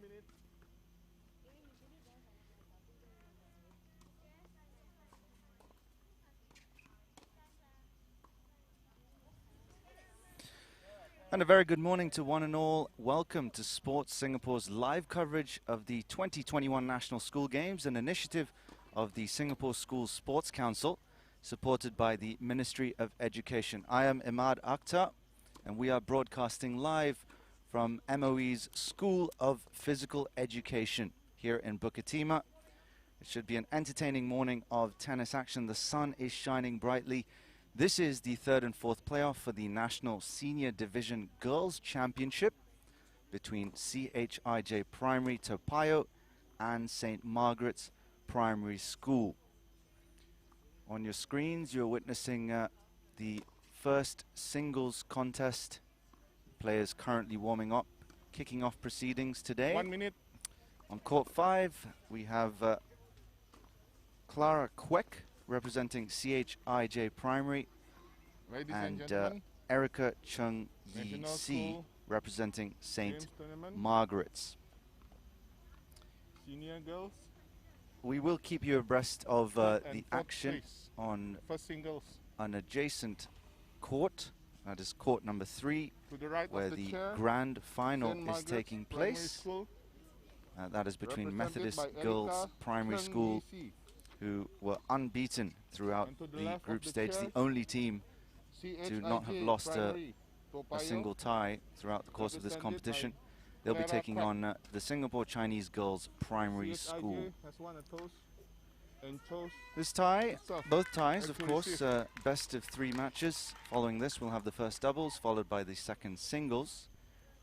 minutes. And a very good morning to one and all. Welcome to Sports Singapore's live coverage of the 2021 National School Games, an initiative of the Singapore Schools Sports Council, supported by the Ministry of Education. I am Imad Akhtar, and we are broadcasting live from MOE's School of Physical Education here in Bukit Timah. It should be an entertaining morning of tennis action. The sun is shining brightly. This is the third and fourth playoff for the National Senior Division Girls Championship between CHIJ Primary Toa Payoh and St. Margaret's Primary School. On your screens, you're witnessing the first singles contest. Players currently warming up, kicking off proceedings today. 1 minute. On court 5, we have Clara Kwek representing CHIJ Primary, Ladies and gentlemen, Erica Chung Yi National Si School representing St. Games Tournament, Margaret's. senior girls, We will keep you abreast of third the and fourth action place. on First singles. an adjacent court. That is court number 3, To the right where of the the chair, grand final St. is Margaret's taking Primary place. School, That is between represented Methodist by Girls Erica Primary Chung School, Yi Si. who were unbeaten throughout And to the the left of group the stage, chair, the only team to not have CHIJ lost Primary, Toa a Payoh, single tie throughout the course of this represented by competition. They'll be Clara taking Kwek. on the Singapore Chinese Girls Primary CHIJ School. has won a toss and chose This tie, to serve. both ties, of Actually course, receive. best of 3 matches. Following this, we'll have the first doubles, followed by the second singles.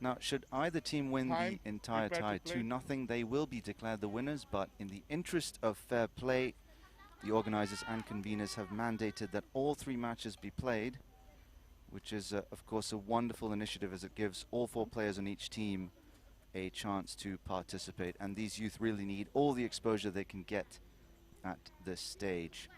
Now, should either team win Time, the entire prepare tie to play. 2-0, they will be declared the winners, but in the interest of fair play, the organisers and conveners have mandated that all 3 matches be played, which is, of course, a wonderful initiative as it gives all 4 players on each team a chance to participate. And these youth really need all the exposure they can get at this stage.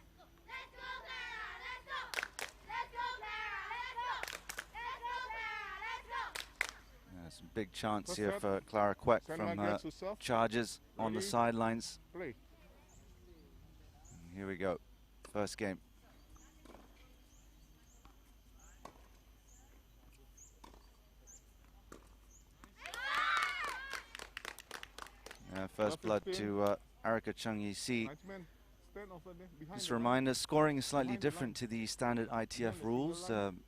Some big chance First here set, for Clara Kwek St. from Margaret's to serve. charges on the Ready? sidelines. Play. Here we go. First game. First blood 15. to Erica Chung Yi Si. Nice man. Stand over there, behind Just the a line. reminder, scoring is slightly Behind the different to the standard ITF the rules. single line.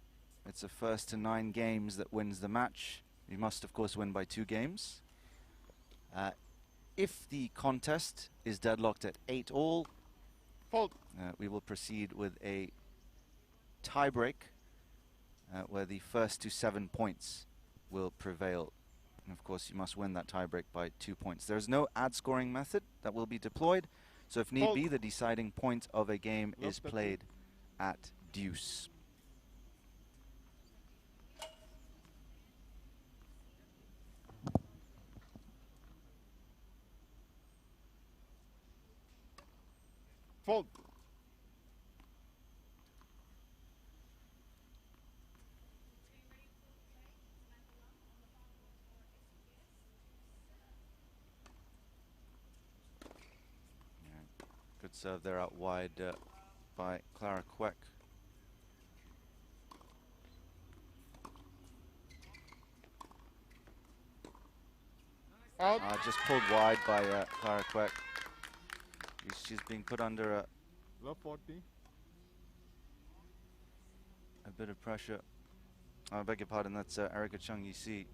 It's a first to 9 games that wins the match. You must, of course, win by 2 games. If the contest is deadlocked at 8-all, Fault. we will proceed with a tiebreak where the first to 7 points will prevail. And of course, you must win that tiebreak by 2 points. There's no ad scoring method that will be deployed, so if need Fault. be, the deciding point of a game Look, is that's played at deuce. Fault. Good serve there out wide by Clara Kwek. Out. Just pulled wide by Clara Kwek. She's being put under Love 40. a bit of pressure. I beg your pardon, that's Erica Chung Yi Si.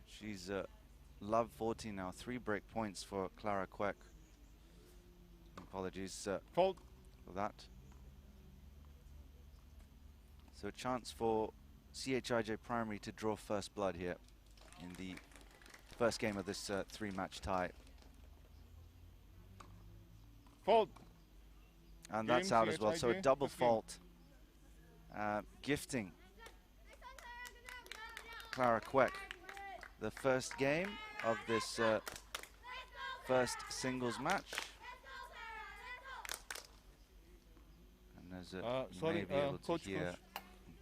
She's love 40 now, 3 break points for Clara Kwek. Apologies Fault. for that. So a chance for CHIJ Primary to draw first blood here in the first game of this 3-match tie. Fault. And that's Game out as well, so a CHIJ, double first game. fault. Gifting Clara Kwek the first game of this first singles match. And as you sorry, may be able to coach, hear,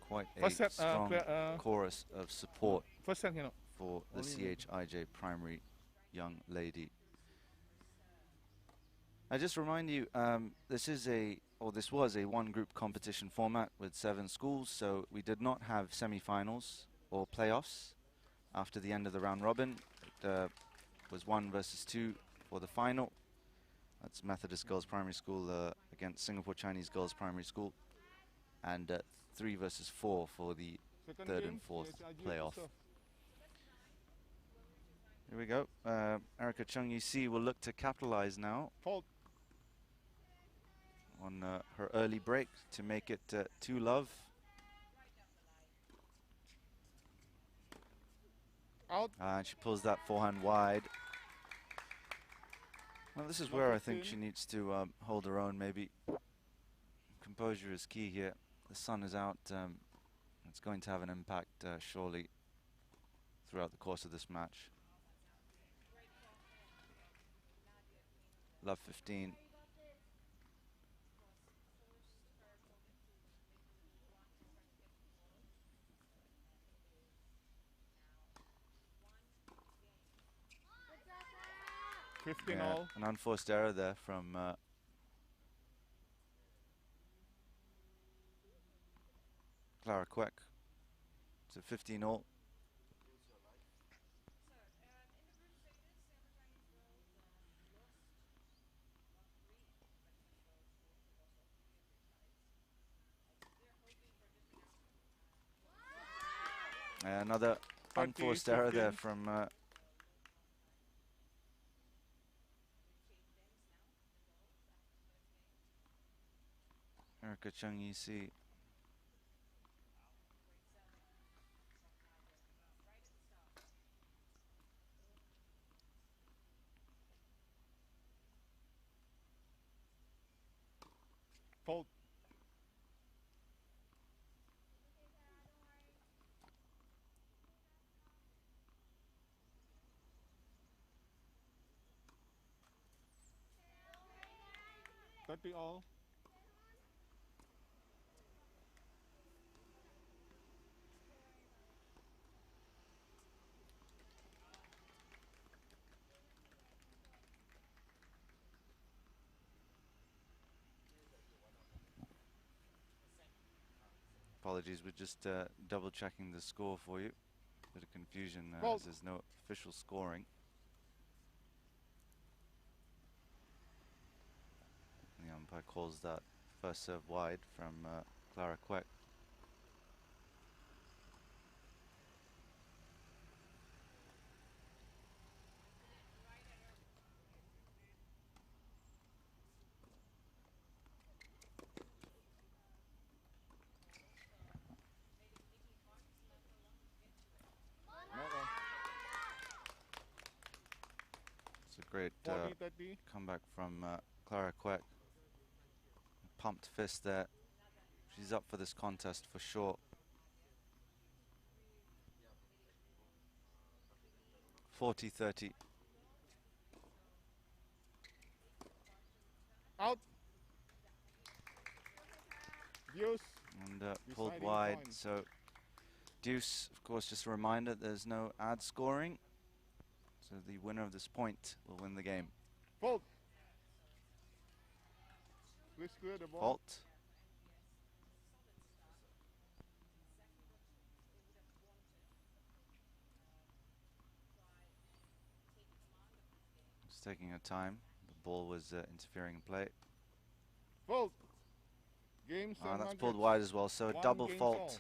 quite a First set, strong clear, chorus of support First set, you know. for the Only need- CHIJ primary young lady. I just remind you, this was a one-group competition format with 7 schools, so we did not have semi-finals or playoffs after the end of the round robin. It was 1 versus 2 for the final. That's Methodist Girls Primary School against Singapore Chinese Girls Primary School, and 3 versus 4 for the Second third game, and fourth CHIJ playoff. to serve. Here we go. Erica Chung UC will look to capitalize now Fault. on her early break to make it 2-love. Out. And she pulls that forehand wide. Well, this is Number where I think 10. she needs to hold her own, maybe. Composure is key here. The sun is out. It's going to have an impact, surely, throughout the course of this match. Love 15. Fifteen Yeah, all. an unforced error there from Clara Queck. It's a 15 all. Another 30, unforced error there 15. from Erica Chung EC. Fault. Thirty all. Apologies, we're just double checking the score for you. Bit of confusion Fault. as there's no official scoring. The umpire calls that first serve wide from Clara Queck. No, no. It's a great 40, 30. comeback from Clara Queck. Pumped fist there. She's up for this contest for sure. 40-30. Out. Deuce. And pulled Deciding wide. point. So deuce, of course, just a reminder, there's no ad scoring. So the winner of this point will win the game. Fault. Please clear the ball. Fault. It's taking her time. The ball was interfering in play. Fault. Game set. That's Margaret. pulled wide as well, so a One double game fault. fall.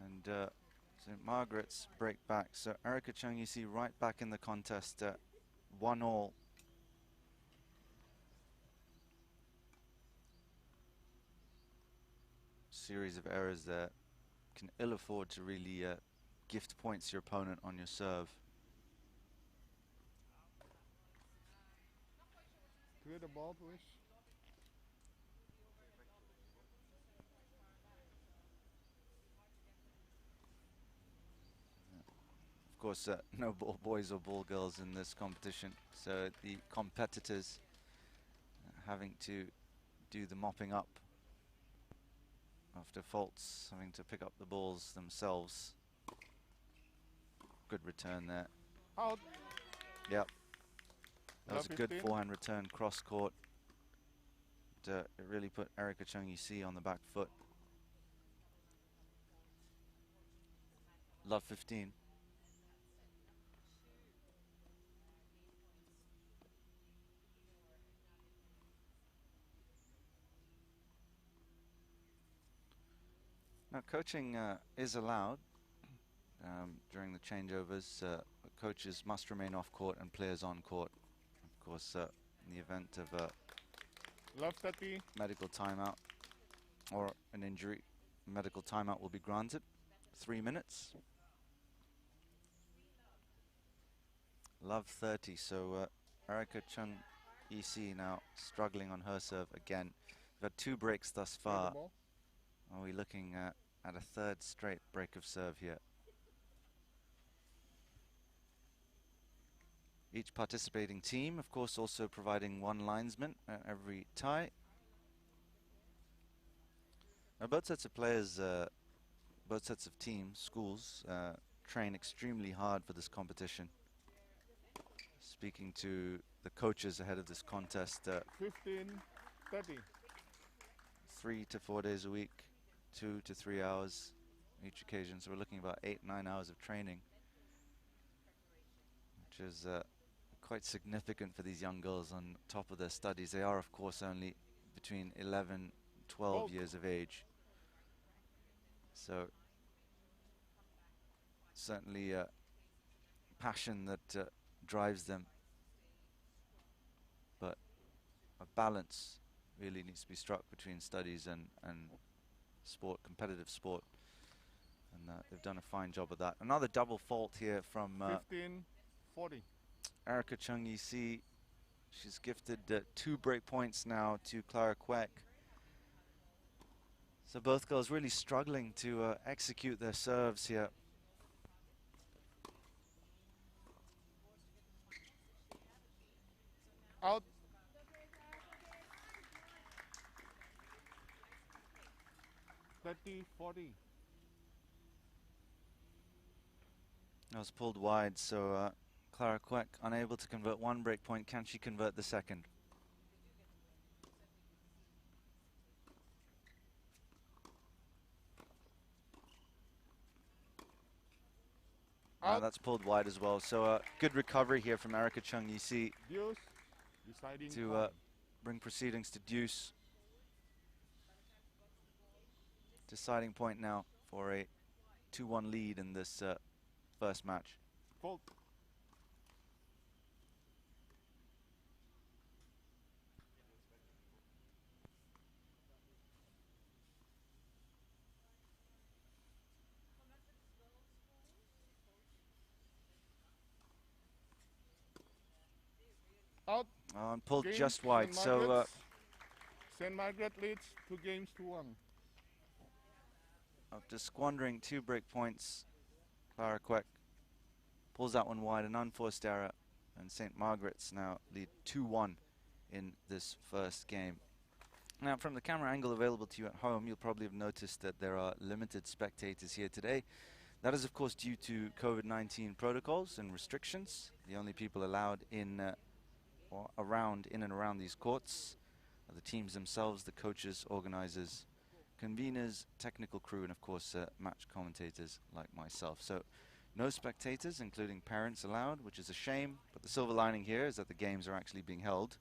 And St. Margaret's break back. So Erica Chung, you see, right back in the contest, 1-all. Series of errors there. Can ill afford to really gift points to your opponent on your serve. Clear the ball, please. Of course, no ball boys or ball girls in this competition, so the competitors having to do the mopping up after faults, having to pick up the balls themselves. Good return there. Out. Yep. That was Love a good 15. forehand return cross court. It really put Erica Chung Yi on the back foot. Love 15. Now coaching is allowed during the changeovers. Coaches must remain off court and players on court. Of course, in the event of a Love 30. medical timeout or an injury, medical timeout will be granted. 3 minutes. Love 30. So Erica Chung EC now struggling on her serve again. We've had 2 breaks thus Clear the far. ball. Are we looking at a third straight break of serve here? Each participating team, of course, also providing 1 linesman at every tie. Now, both sets of players, both sets of teams, schools, train extremely hard for this competition. Speaking to the coaches ahead of this contest, 15, 30. 3 to 4 days a week, 2 to 3 hours each occasion. So we're looking about 8-9 hours of training, which is quite significant for these young girls on top of their studies. They are, of course, only between 11, 12 years of age. So certainly passion that drives them, but a balance really needs to be struck between studies and sport, competitive sport, and they've done a fine job of that. Another double fault here from 15, 40. Erica Chung Yi. She's gifted 2 break points now to Clara Kwek. So both girls really struggling to execute their serves here. Out. Thirty, 40. That was pulled wide, so Clara Kwek unable to convert 1 break point. Can she convert the second? That's pulled wide as well. So good recovery here from Erica Chung Yi Deuce. Deciding to point. bring proceedings to deuce. Deciding point now for a 2-1 lead in this first match. Fault. Out. And pulled Game, just wide. St. So Margaret's. St. Margaret leads 2 games to 1. after squandering 2 break points, Clara Kwek pulls that one wide, an unforced error, and St. Margaret's now lead 2-1 in this first game. Now, from the camera angle available to you at home, you'll probably have noticed that there are limited spectators here today. That is, of course, due to COVID-19 protocols and restrictions. The only people allowed in in and around these courts are the teams themselves, the coaches, organizers, conveners, technical crew, and of course match commentators like myself. So no spectators, including parents, allowed, which is a shame, but the silver lining here is that the games are actually being held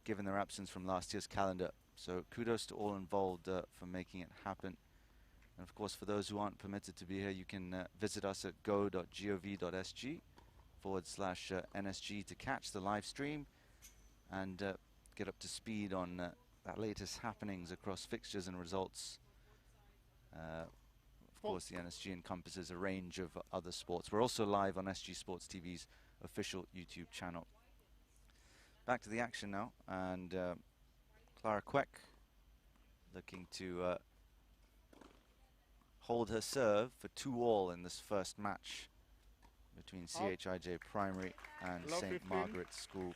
given their absence from last year's calendar. So kudos to all involved for making it happen. And of course, for those who aren't permitted to be here, you can visit us at go.gov.sg /NSG to catch the live stream and get up to speed on that latest happenings across fixtures and results. Of course, the NSG encompasses a range of other sports. We're also live on SG Sports TV's official YouTube channel. Back to the action now, and Clara Kwek looking to hold her serve for 2-all in this first match between Out. Chij Primary and Love St. 15. Margaret School.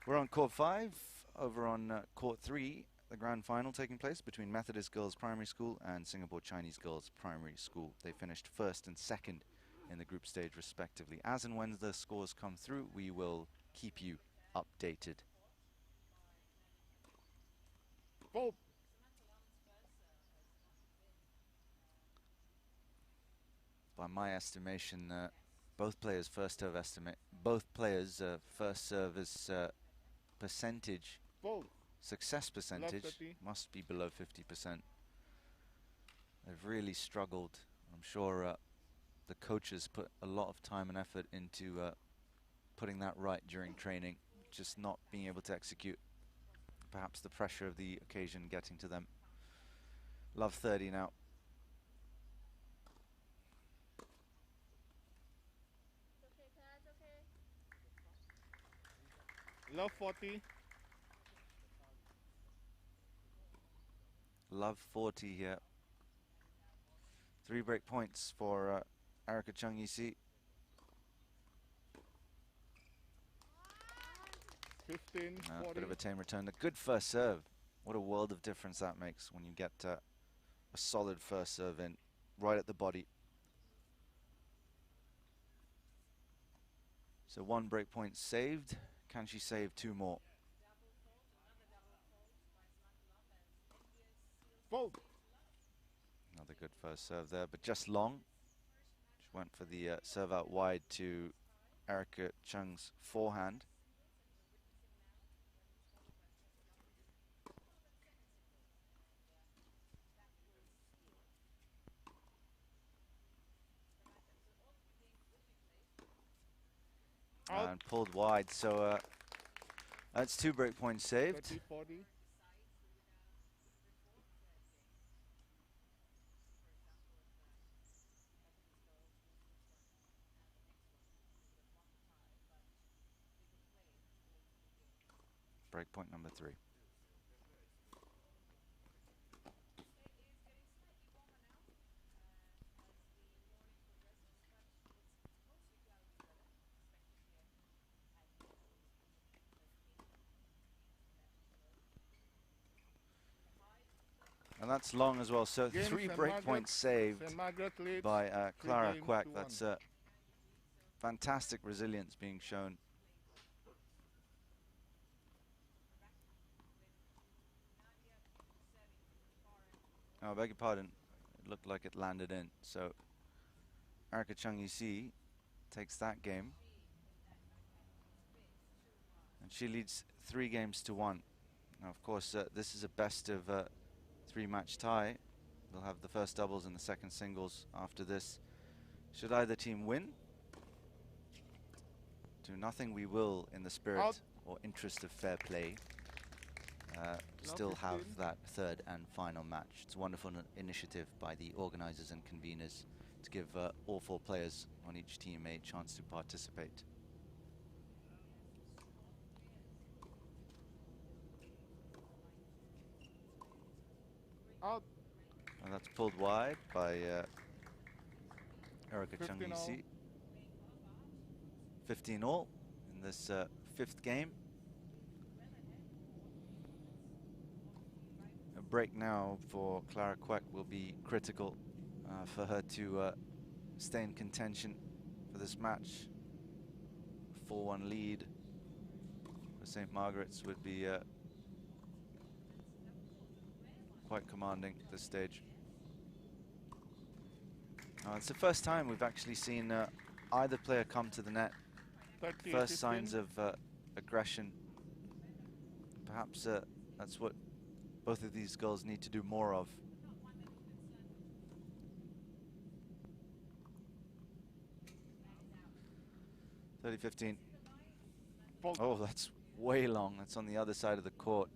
We're on court 5. Over on court 3, the grand final taking place between Methodist Girls Primary School and Singapore Chinese Girls Primary School. They finished first and second in the group stage respectively. As and when the scores come through, we will keep you updated. Fault. By my estimation, both players' first service percentage, Fault. success percentage, 30. must be below 50%. They've really struggled. I'm sure the coaches put a lot of time and effort into putting that right during training, just not being able to execute. Perhaps the pressure of the occasion getting to them. Love 30 now. Love 40. Love 40 here. 3 break points for Erica Chung Yisi. 15. 40. Bit of a tame return. A good first serve. What a world of difference that makes when you get a solid first serve in, right at the body. So 1 break point saved. Can she save 2 more? Fault. Another good first serve there, but just long. She went for the serve out wide to Erica Chung's forehand. Out. And pulled wide, so that's 2 break points saved. 30. 40. Break point number 3. And that's long as well, so Game 3 St. break Margaret. points saved St. Margaret leads by 3 Clara games Quack. to That's 1. fantastic resilience being shown. Oh, I beg your pardon. It looked like it landed in. So Erica Chung Yisi takes that game. And she leads 3 games to 1. Now, of course, this is a best of 3 match tie. They'll have the first doubles and the second singles after this. Should either team win, do nothing, we will, in the spirit Out. or interest of fair play, still have 15. that third and final match. It's a wonderful initiative by the organisers and conveners to give all 4 players on each team a chance to participate. Out. And that's pulled wide by Erica Chung 15 all. Yisi. 15 all in this 5th game. A break now for Clara Quack will be critical for her to stay in contention for this match. 4-1 lead for St. Margaret's would be quite commanding at this stage. It's the first time we've actually seen either player come to the net. 30. First 15. signs of aggression. Perhaps that's what both of these girls need to do more of. (30-15). Fault. Oh, that's way long. That's on the other side of the court.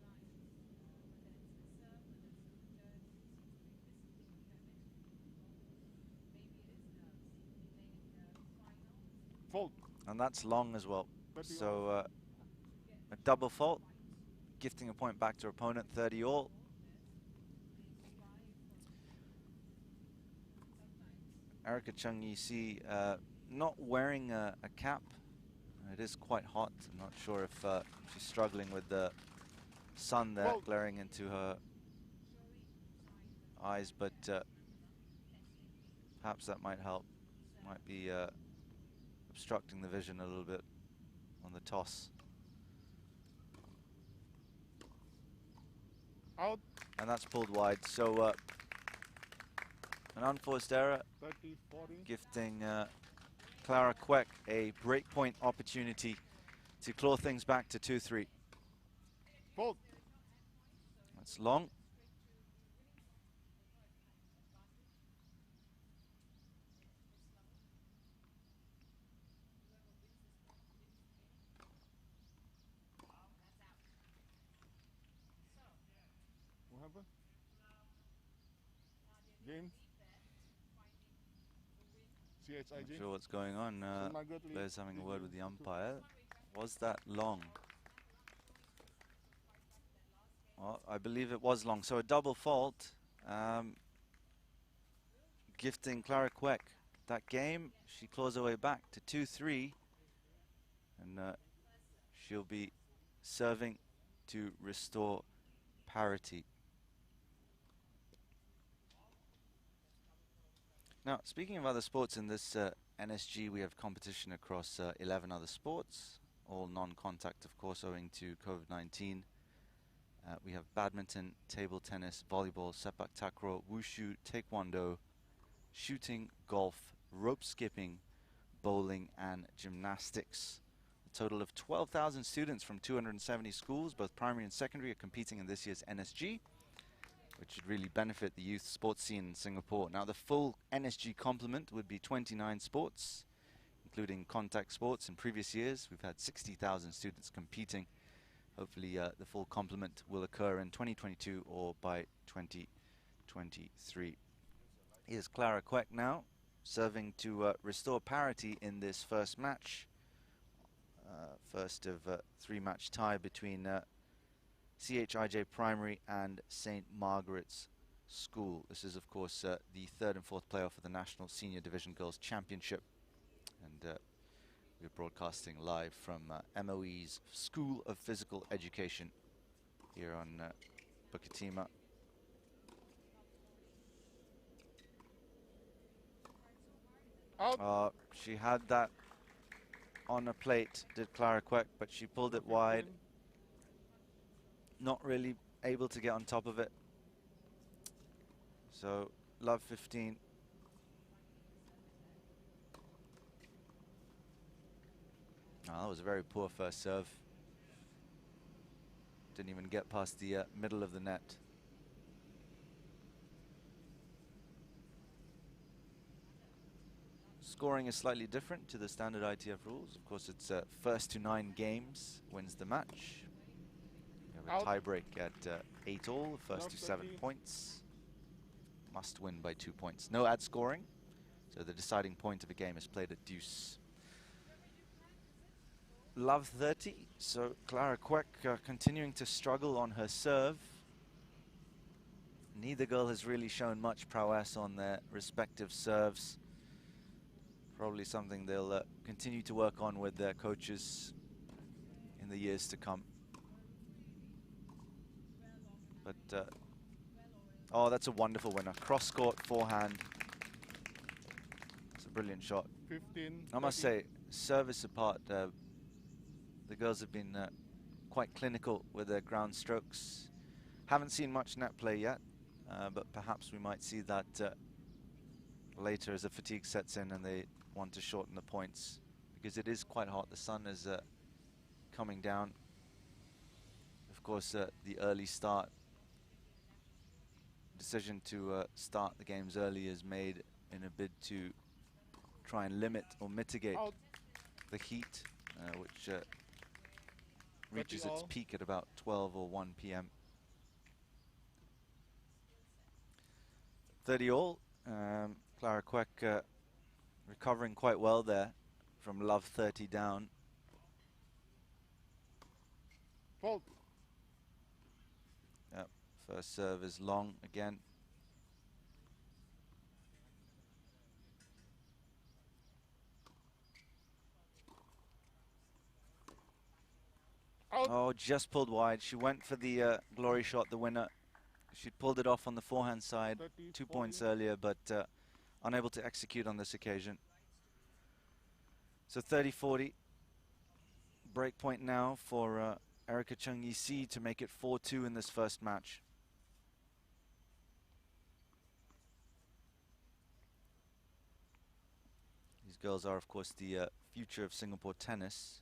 Fault. And that's long as well. 30 all. So a double fault, gifting a point back to her opponent. 30 all. Erica Chung Yisi not wearing a cap. It is quite hot. I'm not sure if she's struggling with the sun there Fault. glaring into her eyes, but perhaps that might help. Might be obstructing the vision a little bit on the toss. Out. And that's pulled wide. So an unforced error, 30-40. gifting Clara Queck a breakpoint opportunity to claw things back to 2-3. Fault. That's long. What happened? Game. Not Chij. sure what's going on. Margaret leads Players having a word with the 2 umpire. Was that long? Well, I believe it was long. So a double fault, gifting Clara Queck that game. She claws her way back to 2-3, and she'll be serving to restore parity. Now, speaking of other sports in this NSG, we have competition across 11 other sports, all non-contact, of course, owing to COVID-19. We have badminton, table tennis, volleyball, sepak takraw, wushu, taekwondo, shooting, golf, rope skipping, bowling, and gymnastics. A total of 12,000 students from 270 schools, both primary and secondary, are competing in this year's NSG, which should really benefit the youth sports scene in Singapore. Now, the full NSG complement would be 29 sports, including contact sports. In previous years, we've had 60,000 students competing. Hopefully, the full complement will occur in 2022 or by 2023. Here's Clara Queck now, serving to restore parity in this first match. First of three-match tie between Chij Primary and St. Margaret's School. This is, of course, the third and fourth playoff of the National Senior Division Girls Championship. And we're broadcasting live from MOE's School of Physical Education here on Bukatima. Out. She had that on a plate, did Clara Queck, but she pulled it wide. Not really able to get on top of it. So, love 15. That was a very poor first serve. Didn't even get past the middle of the net. Scoring is slightly different to the standard ITF rules. Of course, it's first to 9 games wins the match. We have a tie break at 8-all, first to 7 points. Must win by 2 points. No ad scoring, so the deciding point of a game is played at deuce. Love 30, so Clara Queck continuing to struggle on her serve. Neither girl has really shown much prowess on their respective serves. Probably something they'll continue to work on with their coaches in the years to come. But, oh, that's a wonderful winner. Cross-court forehand. It's a brilliant shot. 15. I must say, service apart, the girls have been quite clinical with their ground strokes. Haven't seen much net play yet, but perhaps we might see that later as the fatigue sets in and they want to shorten the points, because it is quite hot. The sun is coming down. Of course, the early start decision to start the games early is made in a bid to try and limit or mitigate the heat, which reaches its peak at about 12 or 1 p.m. 30-all. Clara Queck recovering quite well there from love 30 down. Fault. Yep, first serve is long again. Out. Oh, just pulled wide. She went for the glory shot, the winner. She pulled it off on the forehand side 30, 2 40. points earlier, but unable to execute on this occasion. So 30-40. Break point now for Erica Chung Yi-si to make it 4-2 in this first match. These girls are, of course, the future of Singapore tennis.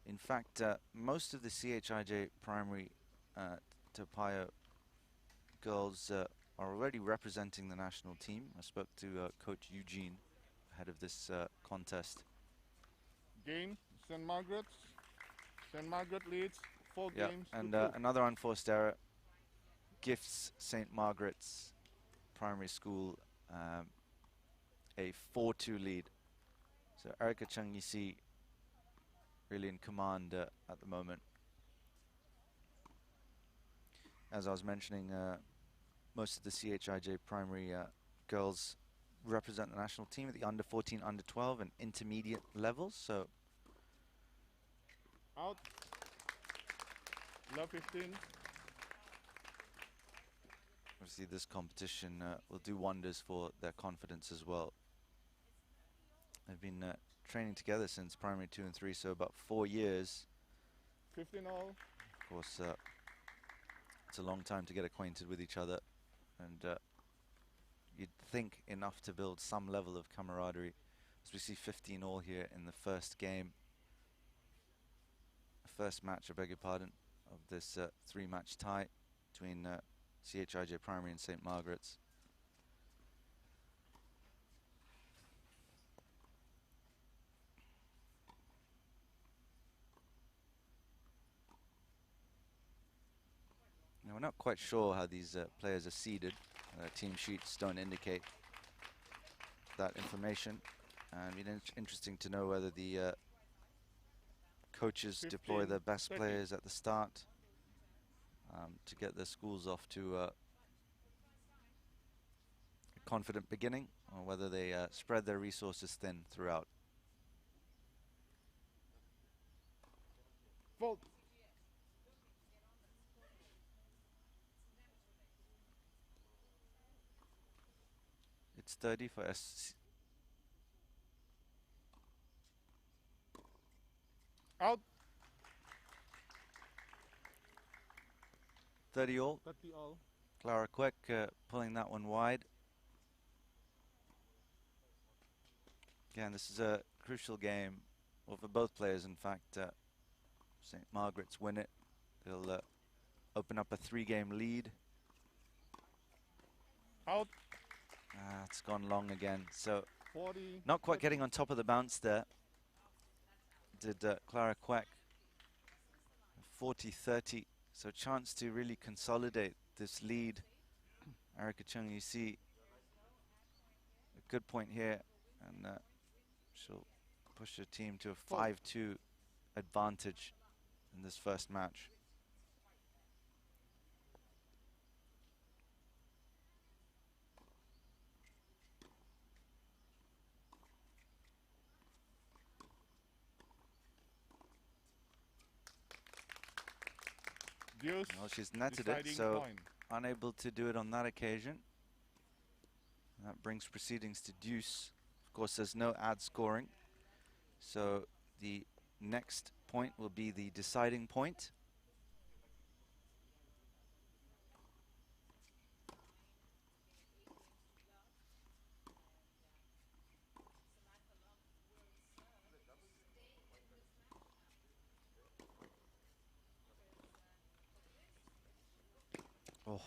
In fact, most of the CHIJ primary Toa Payoh girls are already representing the national team. I spoke to Coach Eugene ahead of this contest. Game, St. Margaret's. St. Margaret leads 4 Yeah, games and to 2. another unforced error gifts St. Margaret's Primary School a 4-2 lead. So Erica Chung Yi-si really in command at the moment. As I was mentioning, most of the CHIJ primary girls represent the national team at the under 14, under 12 and intermediate levels. So Out. Love 15. obviously this competition will do wonders for their confidence as well. They've been training together since primary 2 and 3, so about 4 years. 15 all. Of course, it's a long time to get acquainted with each other, and you'd think enough to build some level of camaraderie. As we see 15 all here in the first game, first match, I beg your pardon, of this 3-match tie between CHIJ Primary and St. Margaret's. Now, we're not quite sure how these players are seeded. Team sheets don't indicate that information. And it's interesting to know whether the coaches deploy 15, their best 30. players at the start to get their schools off to a confident beginning, or whether they spread their resources thin throughout. Fault. It's 30 for S. Out. 30 all. 30 all. Clara Queck pulling that one wide. Again, this is a crucial game, well, for both players, in fact. St. Margaret's win it. They'll open up a 3-game lead. Out. It's gone long again. So 40. not quite 30. getting on top of the bounce there. Did Clara Queck. 40-30. So chance to really consolidate this lead. Erica Chung, you see a good point here, and she'll push her team to a 5-2 advantage in this first match. Deuce. Well, she's netted it, Deciding so point. unable to do it on that occasion. That brings proceedings to deuce. Of course, there's no ad scoring, so the next point will be the deciding point. Oh.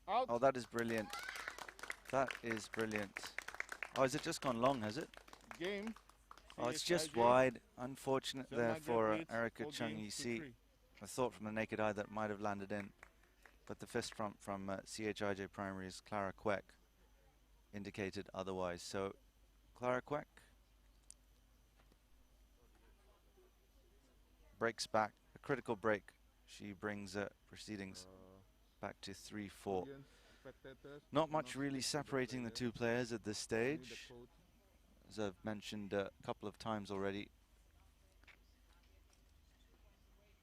Out. Oh, that is brilliant. That is brilliant. Oh, has it just gone long, has it? Game. Oh, it's just CHIJ. wide. Unfortunate St. there Margaret for leads Erica 4 Chung games to Yi-si. 3. I thought from the naked eye that might have landed in, but the fist front from CHIJ Primary's Clara Queck indicated otherwise. So Clara Queck breaks back, a critical break. She brings proceedings back to 3-4. Audience, spectators, Not do much really speak to separating the players, two players at this only the stage. coach. As I've mentioned a couple of times already,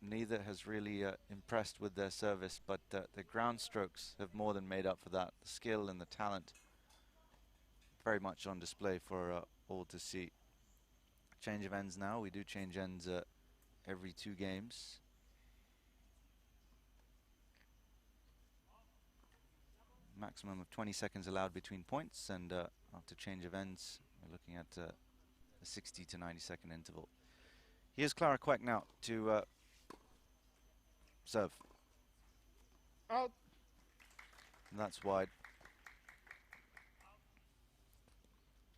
neither has really impressed with their service, but the ground strokes have more than made up for that. The skill and the talent very much on display for all to see. Change of ends now. We do change ends every 2 games. Maximum of 20 seconds allowed between points, and after change of ends, we're looking at a 60 to 90 second interval. Here's Clara Queck now to serve. Out. And that's wide.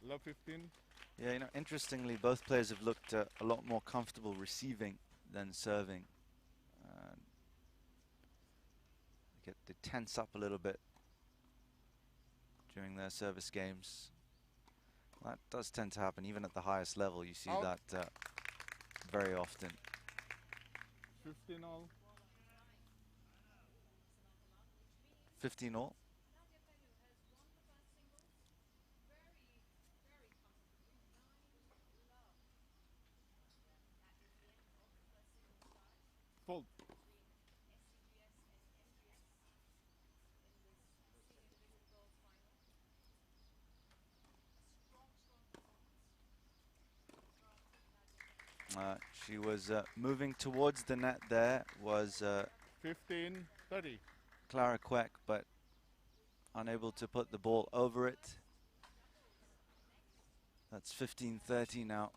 Love 15. Yeah, you know, interestingly, both players have looked a lot more comfortable receiving than serving. They tense up a little bit during their service games. That does tend to happen even at the highest level. You see Out. that very often. 15 all. 15 all. Fold. She was moving towards the net there, was 15, 30. Clara Queck, but unable to put the ball over it. That's 15-30 now.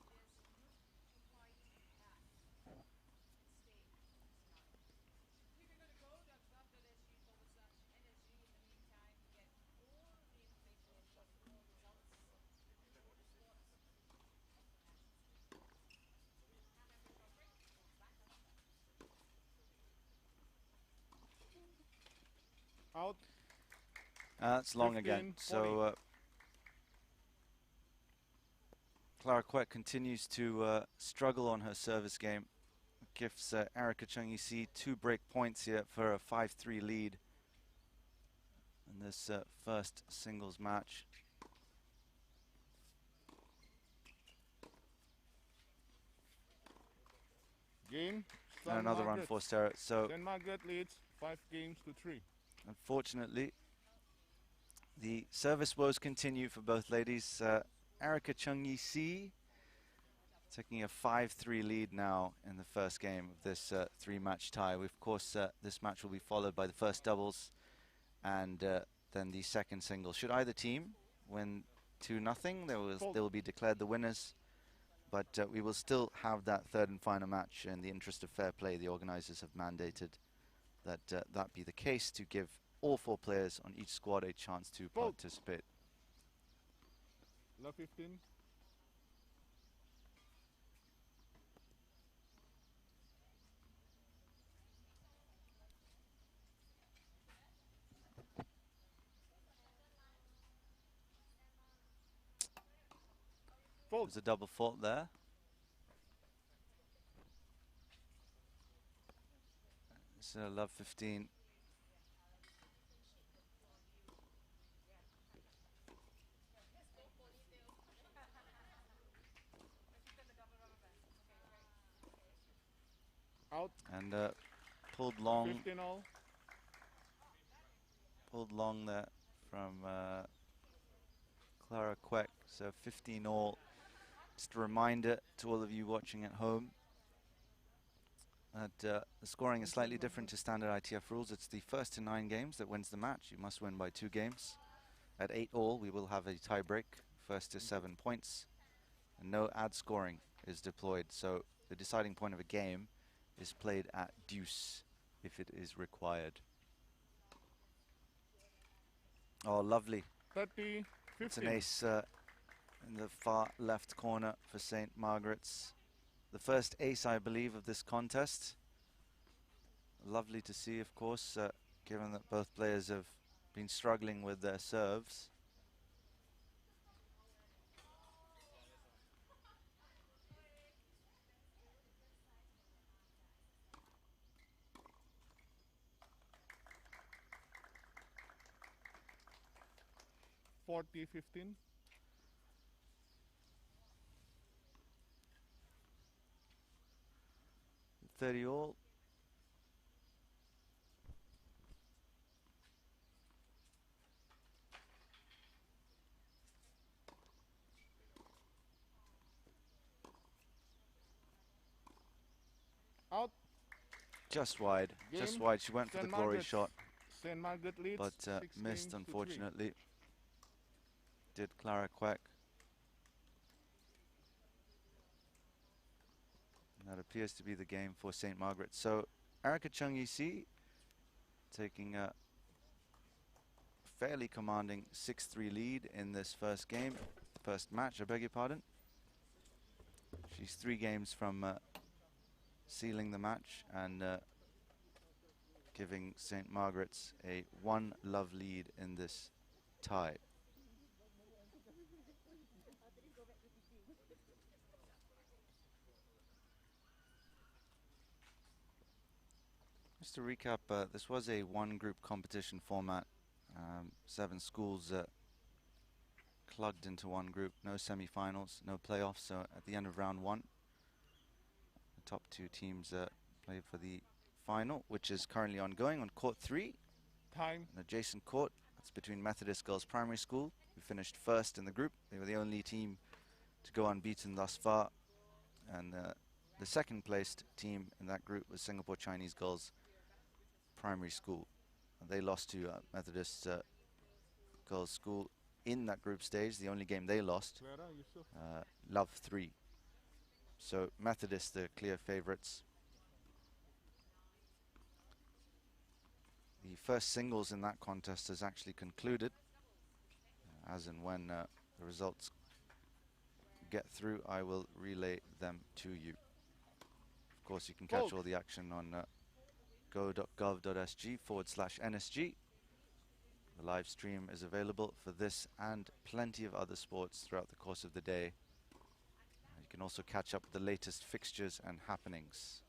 Out. That's long 15, again. 40. So Clara Queck continues to struggle on her service game. Gives Erica Chung Yee 2 break points here for a 5-3 lead in this first singles match. Game. And another unforced error. So Then Margaret leads 5 games to 3. unfortunately, the service woes continue for both ladies. Erica Chung Yee taking a 5-3 lead now in the first game of this 3-match tie. Of course, this match will be followed by the first doubles and then the second single. Should either team win 2-0, they will be declared the winners. But we will still have that third and final match. In the interest of fair play, the organisers have mandated that that be the case to give all 4 players on each squad a chance to participate. Love 15. Fold. There's a double fault there. So love 15. Out. And pulled long. 15 all. Pulled long there from Clara Queck. So 15 all. Just a reminder to all of you watching at home that the scoring is slightly different to standard ITF rules. It's the first to 9 games that wins the match. You must win by 2 games. At 8 all, we will have a tie break, first to 7 points. And no ad scoring is deployed. So the deciding point of a game is played at deuce if it is required. Oh, lovely. 30, 15. It's an ace in the far left corner for St. Margaret's. The first ace, I believe, of this contest. Lovely to see, of course, given that both players have been struggling with their serves. Forty, 15. $30 all. Out. Just wide. Just Game. wide. She went for the St. glory Margaret's. shot, St. Margaret leads but 6 missed, games to 3. unfortunately. Did Clara Queck. And that appears to be the game for St. Margaret. So Erica Chung Yee taking a fairly commanding 6-3 lead in this first game, first match, I beg your pardon. She's 3 games from sealing the match and giving St. Margaret's a 1-love lead in this tie. Just to recap, this was a 1-group competition format. 7 schools clugged into 1 group, no semi-finals, no playoffs. So at the end of round 1, the top 2 teams play for the final, which is currently ongoing on court 3. Time. An adjacent court. That's between Methodist Girls Primary School, who finished first in the group. They were the only team to go unbeaten thus far. And the second placed team in that group was Singapore Chinese Girls Primary School. They lost to Methodist Girls School in that group stage. The only game they lost, Love 3. So Methodist, the clear favorites. The first singles in that contest has actually concluded. As and when the results get through, I will relay them to you. Of course, you can catch all the action on go.gov.sg /NSG. The live stream is available for this and plenty of other sports throughout the course of the day. You can also catch up with the latest fixtures and happenings.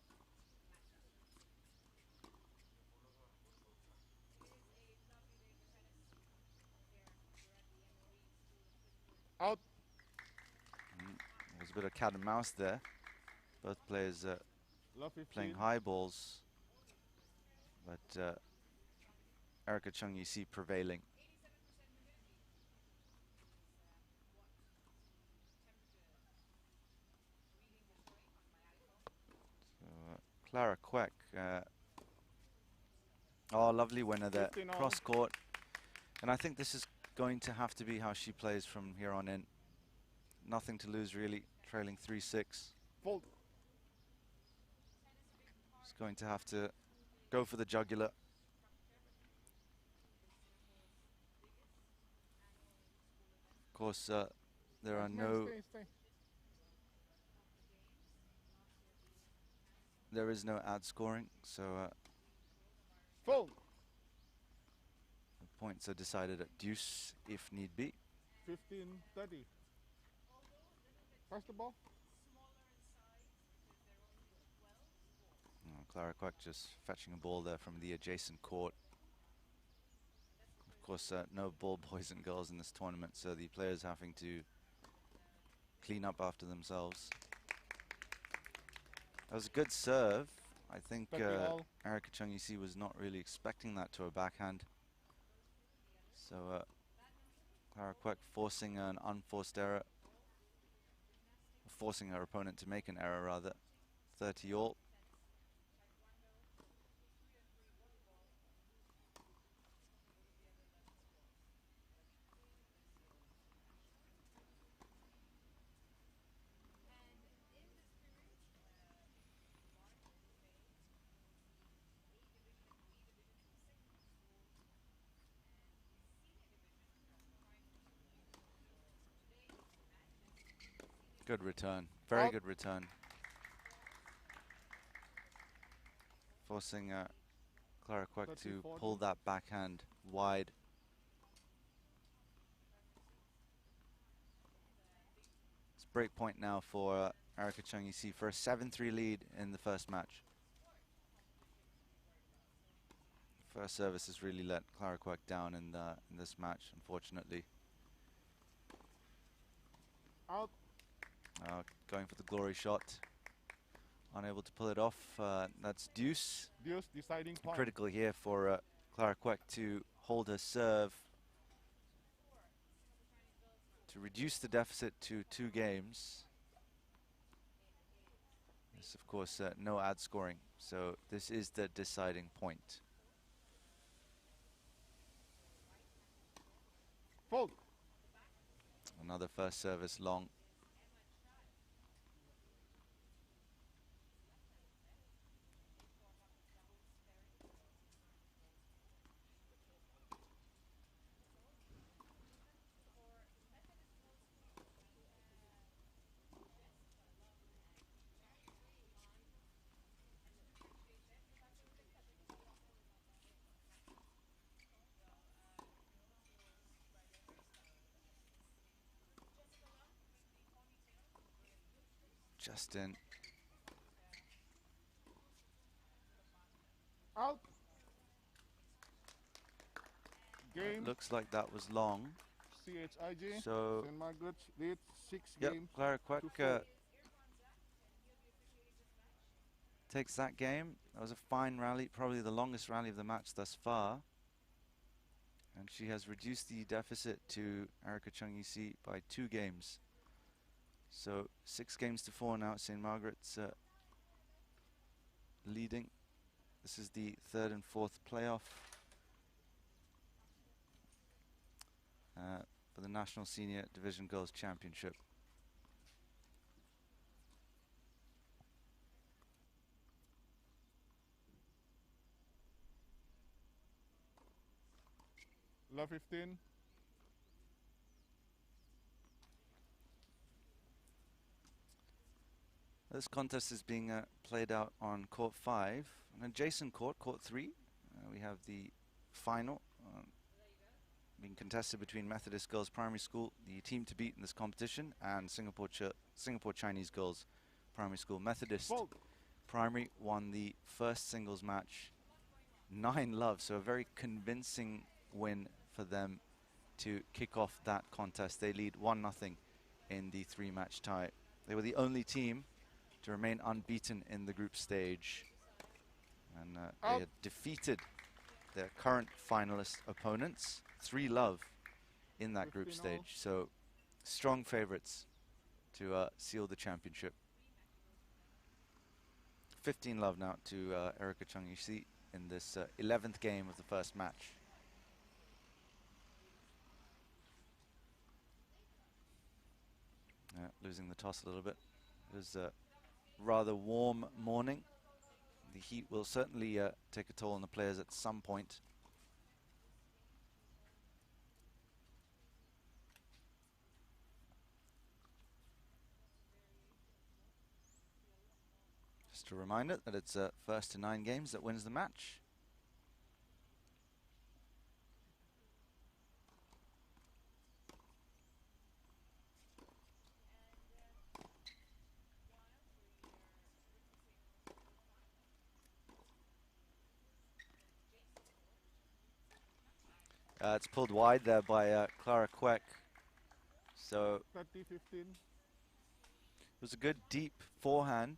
Out. There's a bit of cat and mouse there. Both players playing high balls, but Erica Chung Yee prevailing. So, Clara Queck. Oh, lovely winner there. Cross court. And I think this is going to have to be how she plays from here on in. Nothing to lose, really. Trailing 3-6. Fold. She's going to have to go for the jugular. Of course, there are there is no ad scoring, so Fold. the points are decided at deuce if need be. 15-30. Pass the ball. Oh, Clara Queck just fetching a ball there from the adjacent court. Of course, no ball boys and girls in this tournament, so the players having to clean up after themselves. That was a good serve. I think Erica Chung Yee was not really expecting that to her backhand. So Clara Queck forcing an unforced error. Forcing her opponent to make an error, rather. 30 all. Good return. Very good return. Forcing Clara Queck to pull that backhand wide. It's break point now for Erica Chung Yee for a 7-3 lead in the first match. First service has really let Clara Queck down in this match, unfortunately. Out. Going for the glory shot. Unable to pull it off. That's deuce. Deuce deciding point. Critical here for Clara Queck to hold her serve to reduce the deficit to 2 games. There's, of course, no ad scoring, so this is the deciding point. Fold. Another first service long. Justin. Out. Game. Looks like that was long. Chij. So, St. Margaret leads 6 yep, games Clara to Queck 4. takes that game. That was a fine rally, probably the longest rally of the match thus far. And she has reduced the deficit to Erica Chung Yee by 2 games. So 6 games to 4 now. St. Margaret's leading. This is the 3rd and 4th playoff for the National Senior Division Girls Championship. Love 15. This contest is being played out on court 5. An adjacent court, court 3. We have the final being contested between Methodist Girls Primary School, the team to beat in this competition, and Singapore Chinese Girls Primary School. Methodist Fold. Primary won the first singles match 9-love, so a very convincing win for them to kick off that contest. They lead 1-0 in the 3-match tie. They were the only team to remain unbeaten in the group stage, and they had defeated their current finalist opponents 3-love in that group 15-all. stage. So strong favorites to seal the championship. 15-love now to Erica Chung Yee in this 11th game of the first match. Losing the toss a little bit. It was a rather warm morning. The heat will certainly take a toll on the players at some point. Just a reminder that it's first to 9 games that wins the match. It's pulled wide there by Clara Queck. So 30-15. it was a good deep forehand.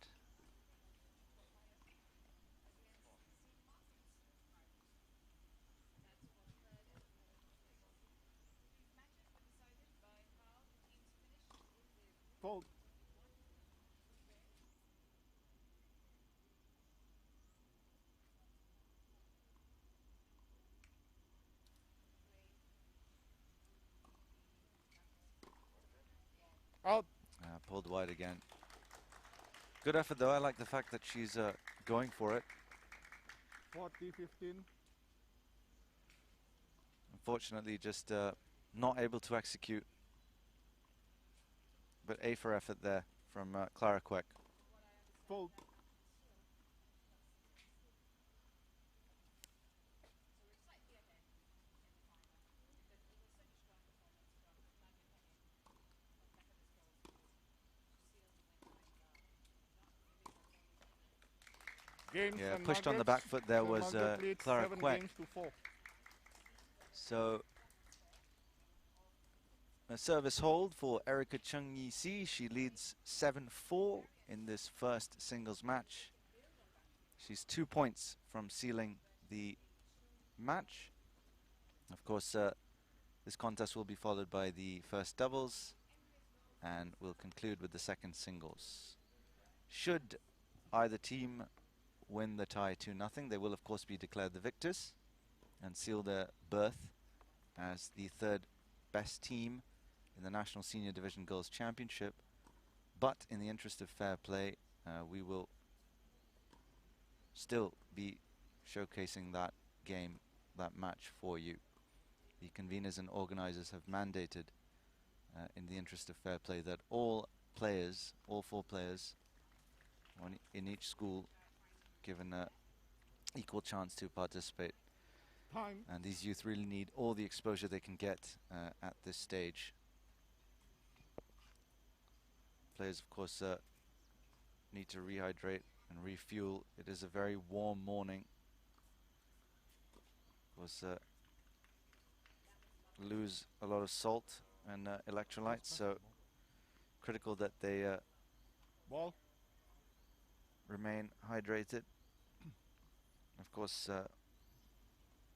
Fold. Out. Pulled wide again. Good effort though. I like the fact that she's going for it. 40-15. Unfortunately, just not able to execute. But A for effort there from Clara Queck. Fold. Games Yeah, and pushed on the Margaret's. back foot there St. was Margaret leads Clara 7 Queck. games to 4. So a service hold for Erica Chung Yee. She leads 7-4 in this first singles match. She's 2 points from sealing the match. Of course, this contest will be followed by the first doubles and will conclude with the second singles. Should either team win the tie 2-0, they will of course be declared the victors and seal their berth as the third best team in the National Senior Division Girls Championship. But in the interest of fair play, we will still be showcasing that game, that match for you. The conveners and organizers have mandated, in the interest of fair play, that all players, all 4 players in each school, given an equal chance to participate. Time. And these youth really need all the exposure they can get at this stage. Players, of course, need to rehydrate and refuel. It is a very warm morning. Of course, lose a lot of salt and electrolytes, so critical that they Ball. remain hydrated. Of course,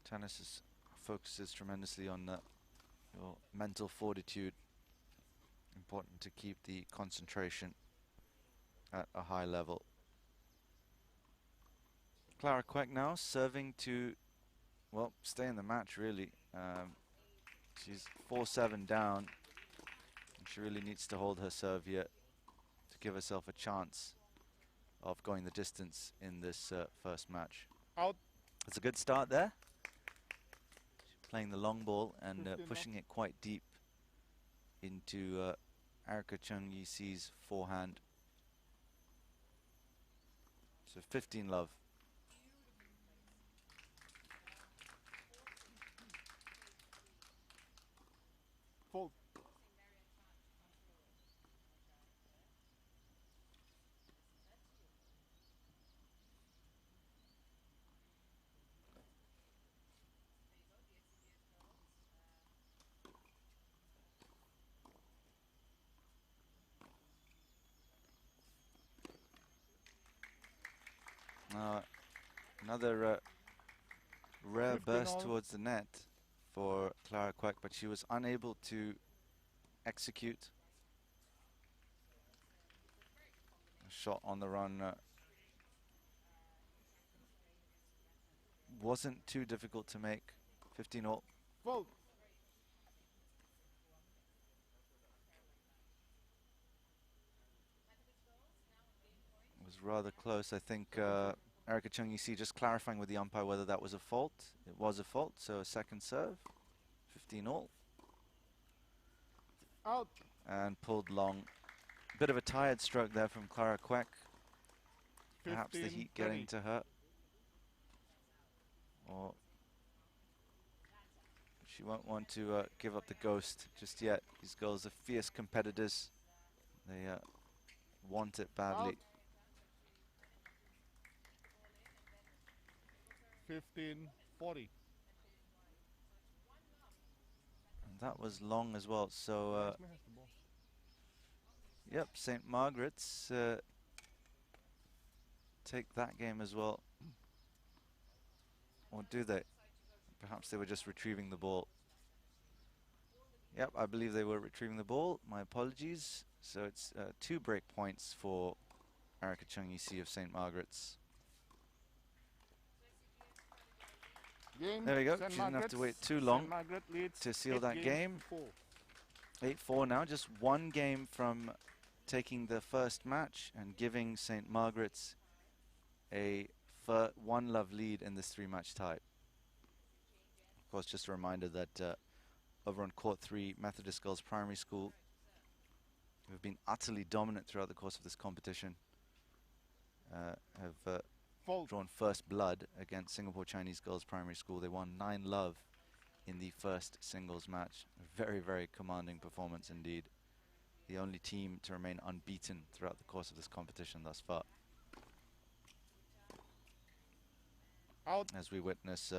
tennis focuses tremendously on your mental fortitude. Important to keep the concentration at a high level. Clara Queck now serving to, well, stay in the match really. She's 4-7 down. And she really needs to hold her serve here to give herself a chance of going the distance in this first match. Out. It's a good start there. Playing the long ball and 15 pushing it quite deep into Erica Chung Yi-Si's forehand. So 15 love. Fault. Another rare 15 burst all. towards the net for Clara Queck, but she was unable to execute. A shot on the run wasn't too difficult to make. 15 all. Fault. It was rather close. I think Erica Chung Yi-Si just clarifying with the umpire whether that was a fault. It was a fault, so a second serve. 15 all. Out. And pulled long. Bit of a tired stroke there from Clara Queck. Perhaps the 15, heat getting 30. to her. Or she won't want to give up the ghost just yet. These girls are fierce competitors. They want it badly. Out. 15-40. And that was long as well. So, Nice man has the ball. yep, St. Margaret's take that game as well. Or do they? Perhaps they were just retrieving the ball. Yep, I believe they were retrieving the ball. My apologies. So it's 2 break points for Erica Chung Yi-Si of St. Margaret's. Game. There we go. St. She didn't have to wait Margaret's. too long St. Margaret leads to seal 8 that games game. to 4. 8-4 now, just 1 game from taking the first match and giving St. Margaret's a 1-love lead in this 3-match tie. Of course, just a reminder that over on Court 3, Methodist Girls Primary School, who have been utterly dominant throughout the course of this competition, have Fault. drawn first blood against Singapore Chinese Girls Primary School. They won 9-love in the first singles match. A very, very commanding performance indeed. The only team to remain unbeaten throughout the course of this competition thus far. Out. As we witness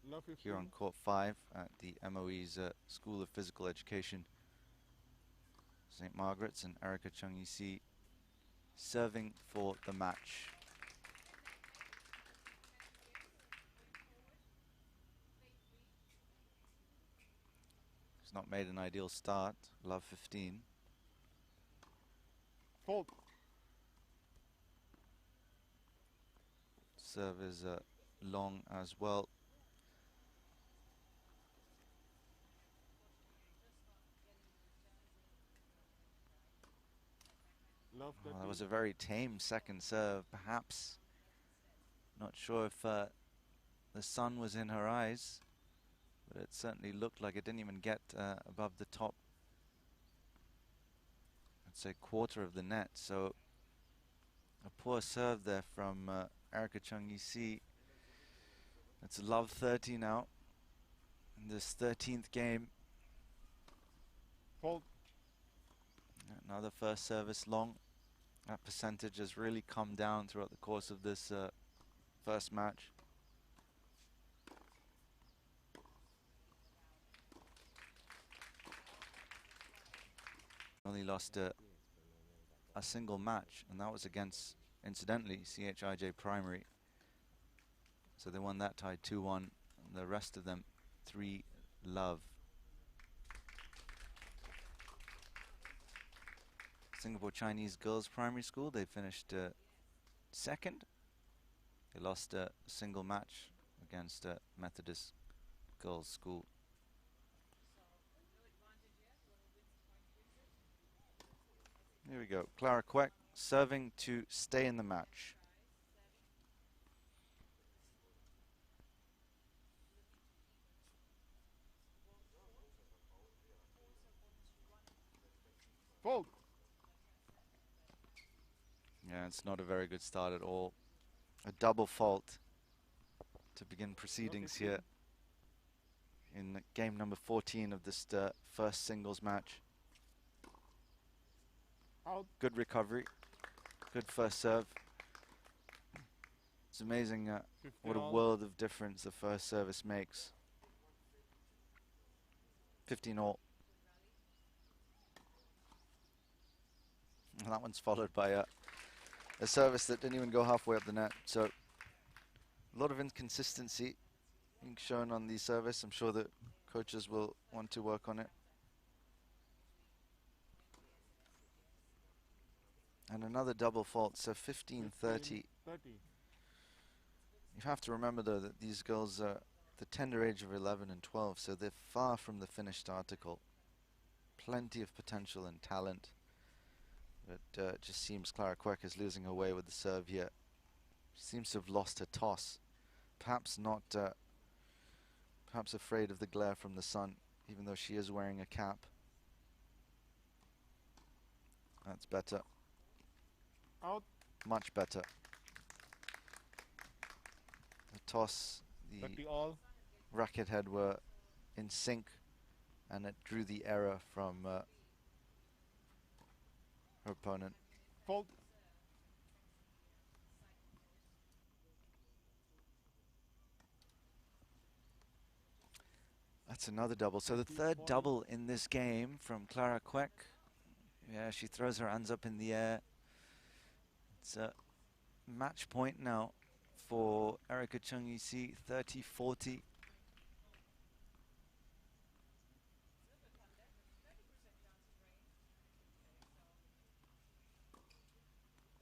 Love here on Court 5 at the MOE's School of Physical Education, St. Margaret's and Erica Chung Yi-Si serving for the match. He's not made an ideal start. Love 15. Fault. serve is long as well. Love Oh, that. that was a very tame second serve, perhaps. Not sure if the sun was in her eyes, but it certainly looked like it didn't even get above the top, I'd say, quarter of the net. So a poor serve there from Erica Chung. You see, it's love 30 now in this 13th game. Fault. Another first service long. That percentage has really come down throughout the course of this first match. Only lost a single match, and that was against, incidentally, Chij Primary. So they won that tie 2-1, and the rest of them 3 love. Singapore Chinese Girls Primary School, they finished second. They lost a single match against Methodist Girls School. Here we go. Clara Queck serving to stay in the match. Fault. Yeah, it's not a very good start at all. A double fault to begin proceedings here in game number 14 of this first singles match. Out. Good recovery, good first serve. It's amazing what a world of difference the first service makes. 15 all. And that one's followed by a service that didn't even go halfway up the net. So a lot of inconsistency being shown on the service. I'm sure that coaches will want to work on it. And another double fault, so 15-30. You have to remember, though, that these girls are the tender age of 11 and 12, so they're far from the finished article. Plenty of potential and talent. But it just seems Clara Queck is losing her way with the serve here. She seems to have lost her toss. Perhaps not, perhaps afraid of the glare from the sun, even though she is wearing a cap. That's better. Out. Much better. The toss, the all. racket head were in sync, and it drew the error from her opponent. Fault. That's another double. So the third double in this game from Clara Queck. Yeah, she throws her hands up in the air. It's a match point now for Erica Chung. You see 30-40.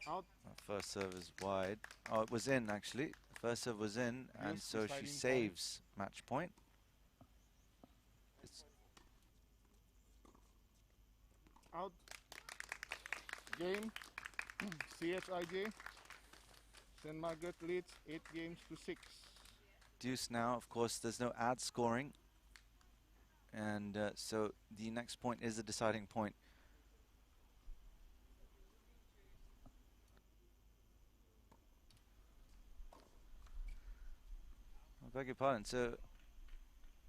Out. First serve is wide. Oh, it was in, actually. First serve was in, and so she saves match point. It's out. Game. CHIJ. St. Margaret leads 8-6. deuce now. Of course, there's no ad scoring, and so the next point is the deciding point. I beg your pardon. So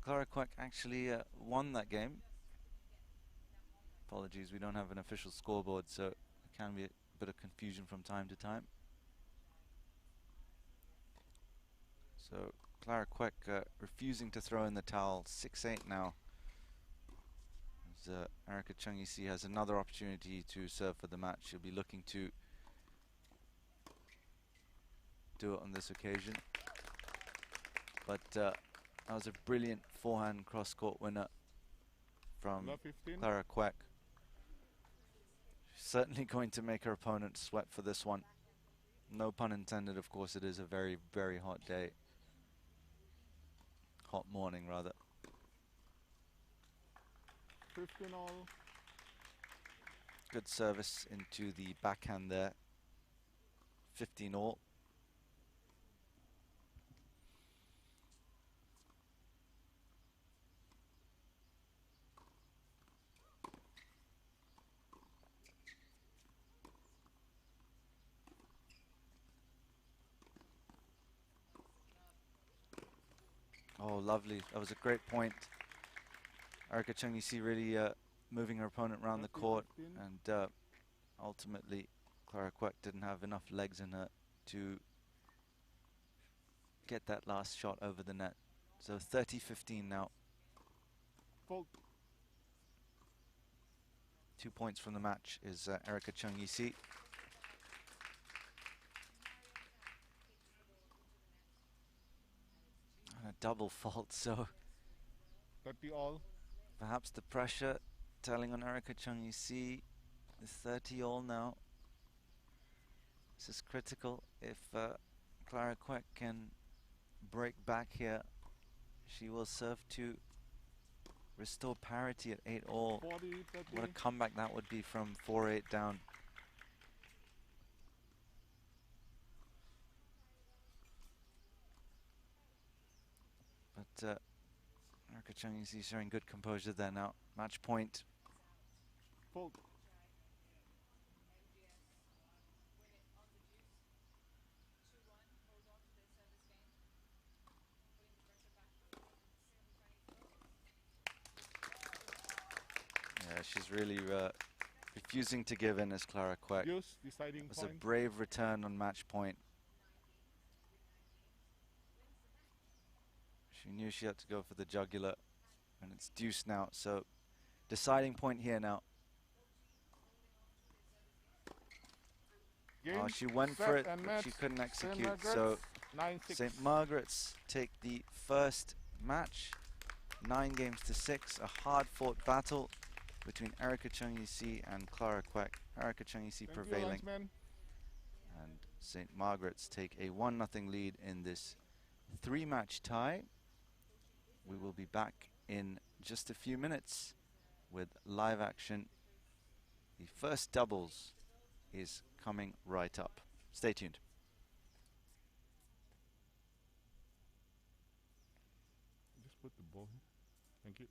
Clara Queck actually won that game. Apologies, we don't have an official scoreboard, so it can be a bit of confusion from time to time. So Clara Queck refusing to throw in the towel. 6-8 now. As Erica Chung, you see, has another opportunity to serve for the match. She'll be looking to do it on this occasion. But that was a brilliant forehand cross-court winner from Clara Queck. She's certainly going to make her opponent sweat for this one. No pun intended, of course. It is a very, very hot day. Hot morning, rather. 15 all. Good service into the backhand there. 15 all. Oh, lovely. That was a great point. Erica Chung, you see, really moving her opponent around the court, and ultimately Clara Kwek didn't have enough legs in her to get that last shot over the net. So 30-15 now. Fault. 2 points from the match is Erica Chung Yisi. A double fault, so 30 all. perhaps the pressure telling on Erica Chung Yisi. Is 30 all now. This is critical. If Clara Kwek can break back here, she will serve to restore parity at 8 all. 40, 30. What a comeback that would be from 4-8 down. But Erica Chung Yisi showing good composure there now. Match point. Fault. Yeah, she's really refusing to give in as Clara Kwek. Use deciding It was point. a brave return on match point. She knew she had to go for the jugular, and it's deuce now, so deciding point here now. Game, Oh, she went set for it, and but she match. couldn't St. execute, Margaret's, so 9-6. St. Margaret's take the first match, 9-6, a hard-fought battle between Erica Chung Yisi and Clara Kwek. Erica Chung Yisi Thank prevailing, you, linesman. and St. Margaret's take a 1-0 lead in this 3-match tie. We will be back in just a few minutes with live action. The first doubles is coming right up. Stay tuned. Just put the ball here. Thank you.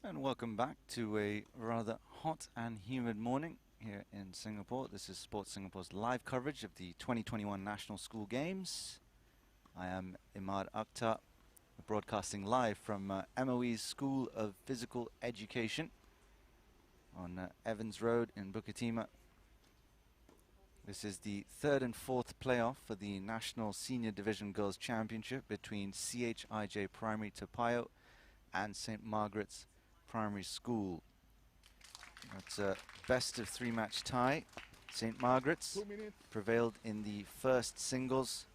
And welcome back to a rather hot and humid morning here in Singapore. This is Sports Singapore's live coverage of the 2021 National School Games. I am Imad Akhtar, broadcasting live from MOE's School of Physical Education on Evans Road in Bukit Timah. This is the third and fourth playoff for the National Senior Division Girls Championship between Chij Primary Toa Payoh and St. Margaret's Primary School. It's a best of three match tie. St. Margaret's prevailed in the first singles.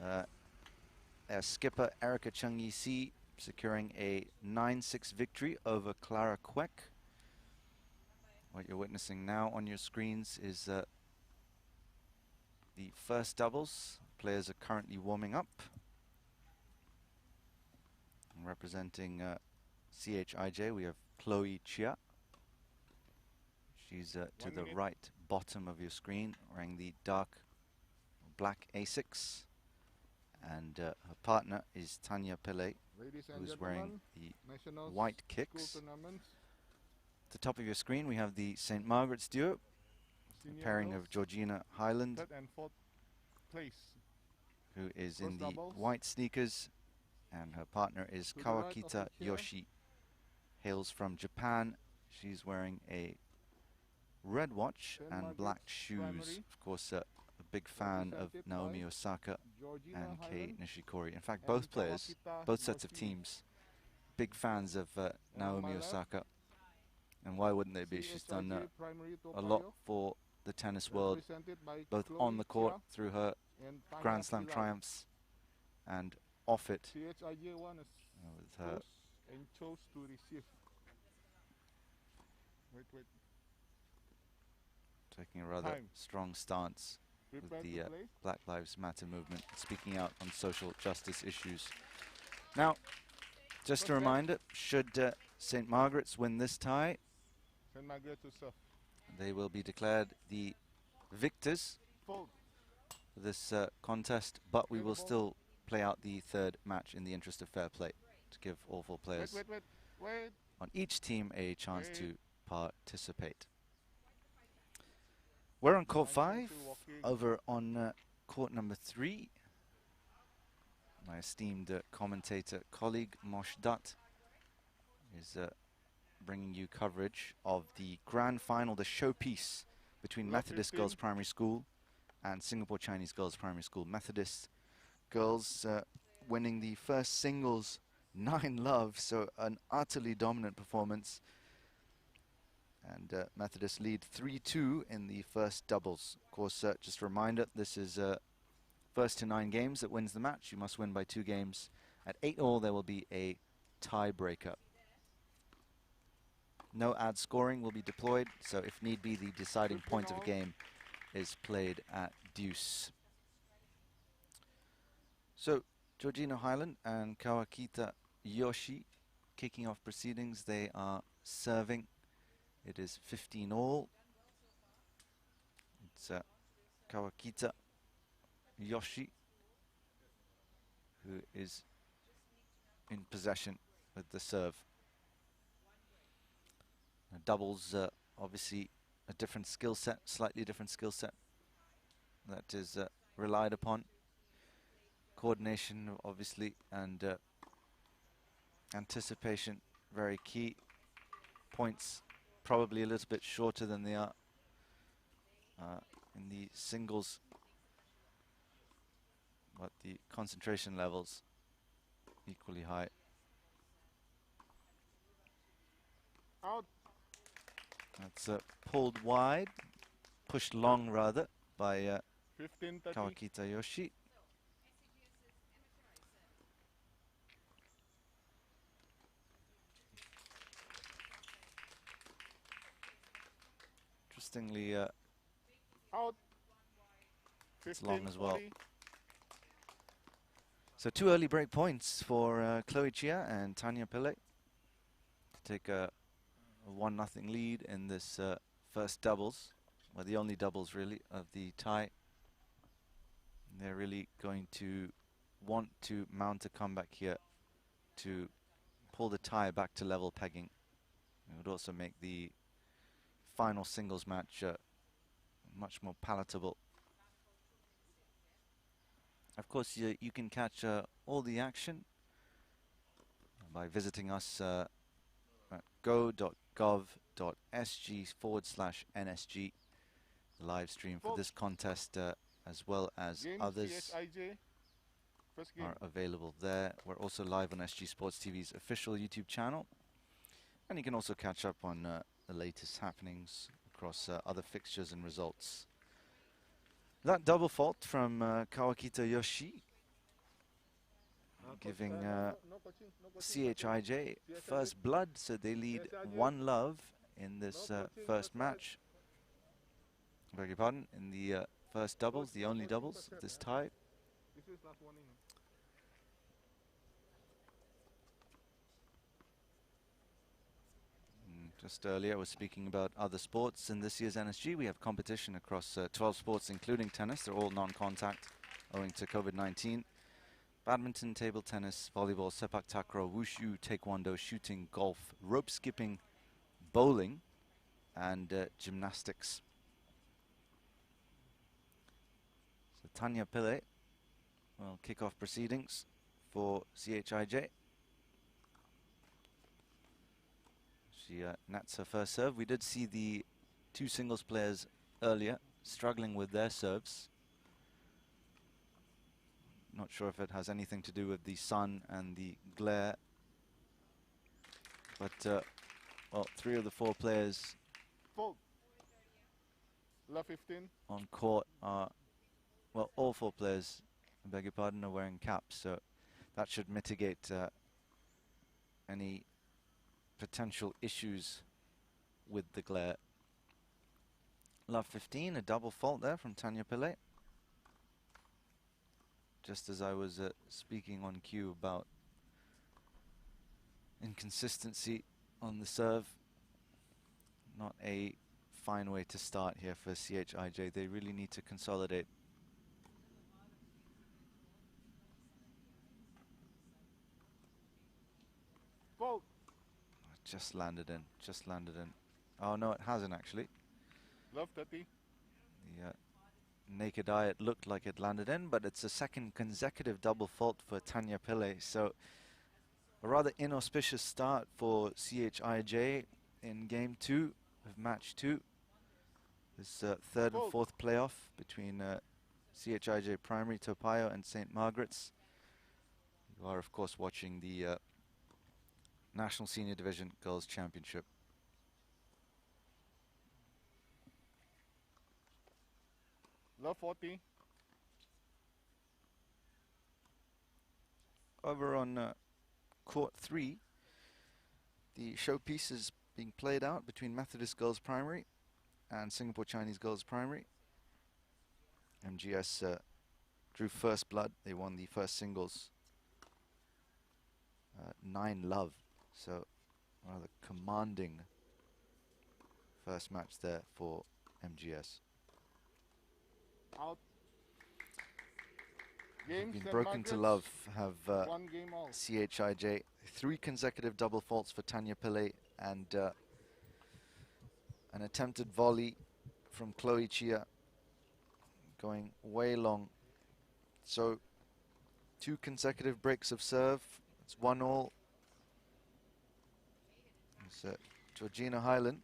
Their skipper Erica Chung Yi-si securing a 9-6 victory over Clara Kwek. What you're witnessing now on your screens is the first doubles. Players are currently warming up. And representing CHIJ, we have Chloe Chia. She's to the right bottom of your screen, wearing the dark black Asics. And her partner is Tanya Pillay, who's wearing the white kicks. At the top of your screen, we have the St. Margaret's duo, a pairing of Georgina Highland, who is in the white sneakers, and her partner is Kawakita Yoshi, hails from Japan. She's wearing a red watch and black shoes. Of course, a big fan of Naomi Osaka and Kei Nishikori. In fact, both players, both sets of teams, big fans of Naomi Osaka. And why wouldn't they be? She's done a lot for the tennis world, both on the court through her Grand Slam triumphs and off it with her taking a rather strong stance with the Black Lives Matter movement, speaking out on social justice issues. Now, just a reminder, should St. Margaret's win this tie, they will be declared the victors for this contest, but we will still play out the third match in the interest of fair play to give all four players on each team a chance to participate. We're on court 5, over on court number 3. My esteemed commentator colleague Mosh Dutt is bringing you coverage of the grand final, the showpiece between Methodist Girls Primary School and Singapore Chinese Girls Primary School. Methodist girls winning the first singles 9-love, so an utterly dominant performance. And Methodist lead 3-2 in the first doubles. Of course, just a reminder, this is first to 9 games that wins the match. You must win by 2 games. At 8-all, there will be a tiebreaker. No ad scoring will be deployed, so if need be, the deciding point of a game is played at deuce. So, Georgina Highland and Kawakita Yoshi kicking off proceedings. They are serving. It is 15-all. It's Kawakita Yoshi who is in possession with the serve. Doubles, obviously a different skill set, slightly different skill set that is relied upon. Coordination, obviously, and anticipation, very key. Points probably a little bit shorter than they are in the singles, but the concentration levels equally high. Out. That's pulled wide, pushed long rather, by Kawakita Yoshi. Interestingly, Out. it's long as well. So 2 early break points for Chloe Chia and Tanya Pillay to take a 1-0 lead in this first doubles, well, the only doubles really of the tie. They're really going to want to mount a comeback here to pull the tie back to level pegging It would also make the final singles match much more palatable. Of course, you can catch all the action by visiting us at go.gov.sg/NSG. Live stream for this contest as well as Game others CHIJ. First game. are available there. We're also live on SG Sports TV's official YouTube channel. And you can also catch up on the latest happenings across other fixtures and results. That double fault from Kawakita Yoshi, giving CHIJ first blood, so they lead 1-0 in this first match. Beg your pardon, in the first doubles, the only doubles of this tie. This is last warning. Just earlier, I was speaking about other sports. In this year's NSG, we have competition across 12 sports, including tennis. They're all non-contact, owing to COVID-19. Badminton, table tennis, volleyball, sepak takraw, wushu, taekwondo, shooting, golf, rope skipping, bowling, and gymnastics. So Tanya Pillay will kick off proceedings for CHIJ. She nets her first serve. We did see the two singles players earlier struggling with their serves. Not sure if it has anything to do with the sun and the glare. But, well, 3 of the 4 players Love 15. on court are, well, all 4 players, I beg your pardon, are wearing caps. So that should mitigate any potential issues with the glare. Love 15, a double fault there from Tanya Pillay. Just as I was speaking on cue about inconsistency on the serve. Not a fine way to start here for CHIJ. They really need to consolidate. Fault. Just landed in, just landed in. Oh no, it hasn't actually. Love 30. The naked eye, it looked like it landed in, but it's a second consecutive double fault for Tanya Pillay. So a rather inauspicious start for CHIJ in game 2 of match 2. This third and fourth playoff between CHIJ Primary, Toa Payoh and St. Margaret's. You are of course watching the National Senior Division Girls Championship. Love 40. Over on court 3, the showpiece is being played out between Methodist Girls Primary and Singapore Chinese Girls Primary. MGS drew first blood. They won the first singles 9-0. So rather commanding first match there for MGS. Out. Games Been St. broken to Margaret's, love have 1 game all. CHIJ. 3 consecutive double faults for Tanya Pillay and an attempted volley from Chloe Chia going way long. So 2 consecutive breaks of serve. It's 1-1. It's Georgina Hyland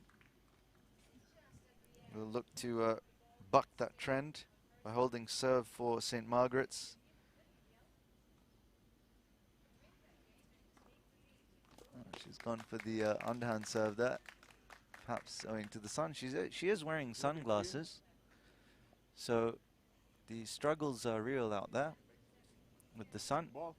will look to buck that trend by holding serve for St. Margaret's. She's gone for the underhand serve there, perhaps owing to the sun. She is wearing sunglasses, so the struggles are real out there with the sun. Ball.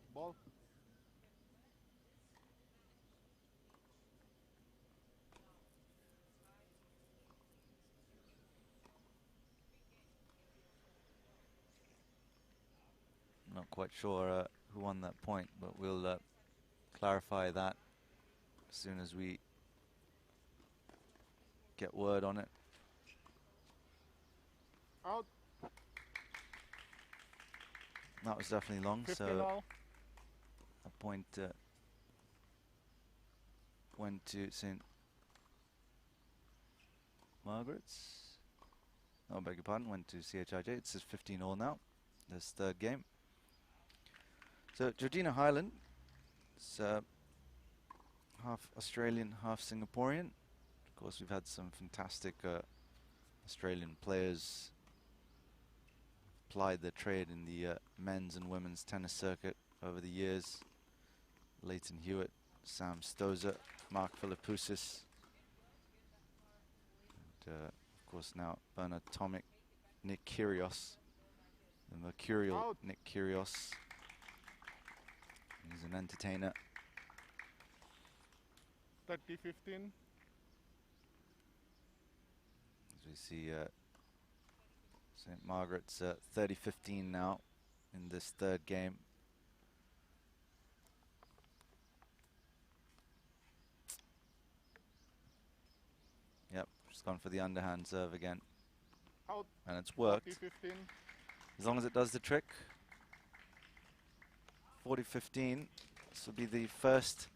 Not quite sure who won that point, but we'll clarify that as soon as we get word on it. Out. That was definitely long, 50 so now. a point went to St. Margaret's. Oh, beg your pardon, went to CHIJ. It's 15-all now, this third game. So Georgina Highland is half Australian, half Singaporean. Of course, we've had some fantastic Australian players plied their trade in the men's and women's tennis circuit over the years. Leighton Hewitt, Sam Stosur, Mark Philippoussis, and of course now Bernard Tomic, Nick Kyrgios, the mercurial Out. Nick Kyrgios. He's an entertainer. 30-15. As we see St. Margaret's 30-15 now in this third game. Yep, just gone for the underhand serve again. Out. And it's worked. 40-15. As long as it does the trick. 40-15. This will be the first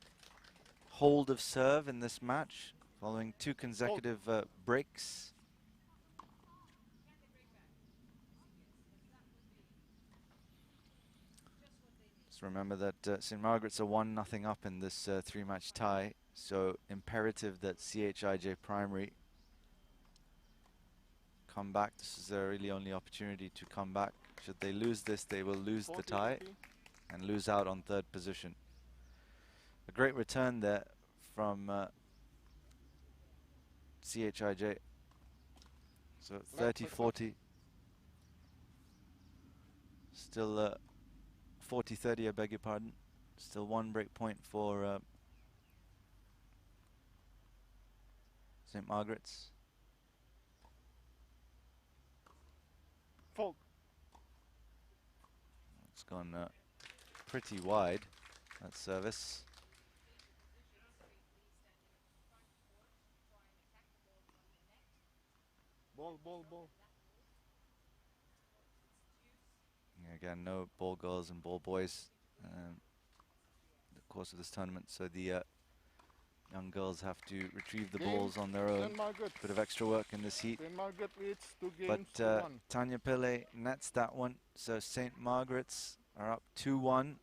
hold of serve in this match, following two consecutive breaks. Just remember that St. Margaret's are 1-0 up in this three-match tie, so imperative that CHIJ Primary come back. This is their really only opportunity to come back. Should they lose this, they will lose the tie and lose out on third position. A great return there from CHIJ. So 30-40. Still 40-30, I beg your pardon. Still one break point for St. Margaret's. Fault. It's gone pretty wide, that service. Ball, ball, ball. Yeah, again, no ball girls and ball boys in the course of this tournament, so the young girls have to retrieve the balls on their own. Bit of extra work in this heat. St. Margaret leads 2 games But to 1. Tanya Pillay nets that one, so St. Margaret's are up 2-1.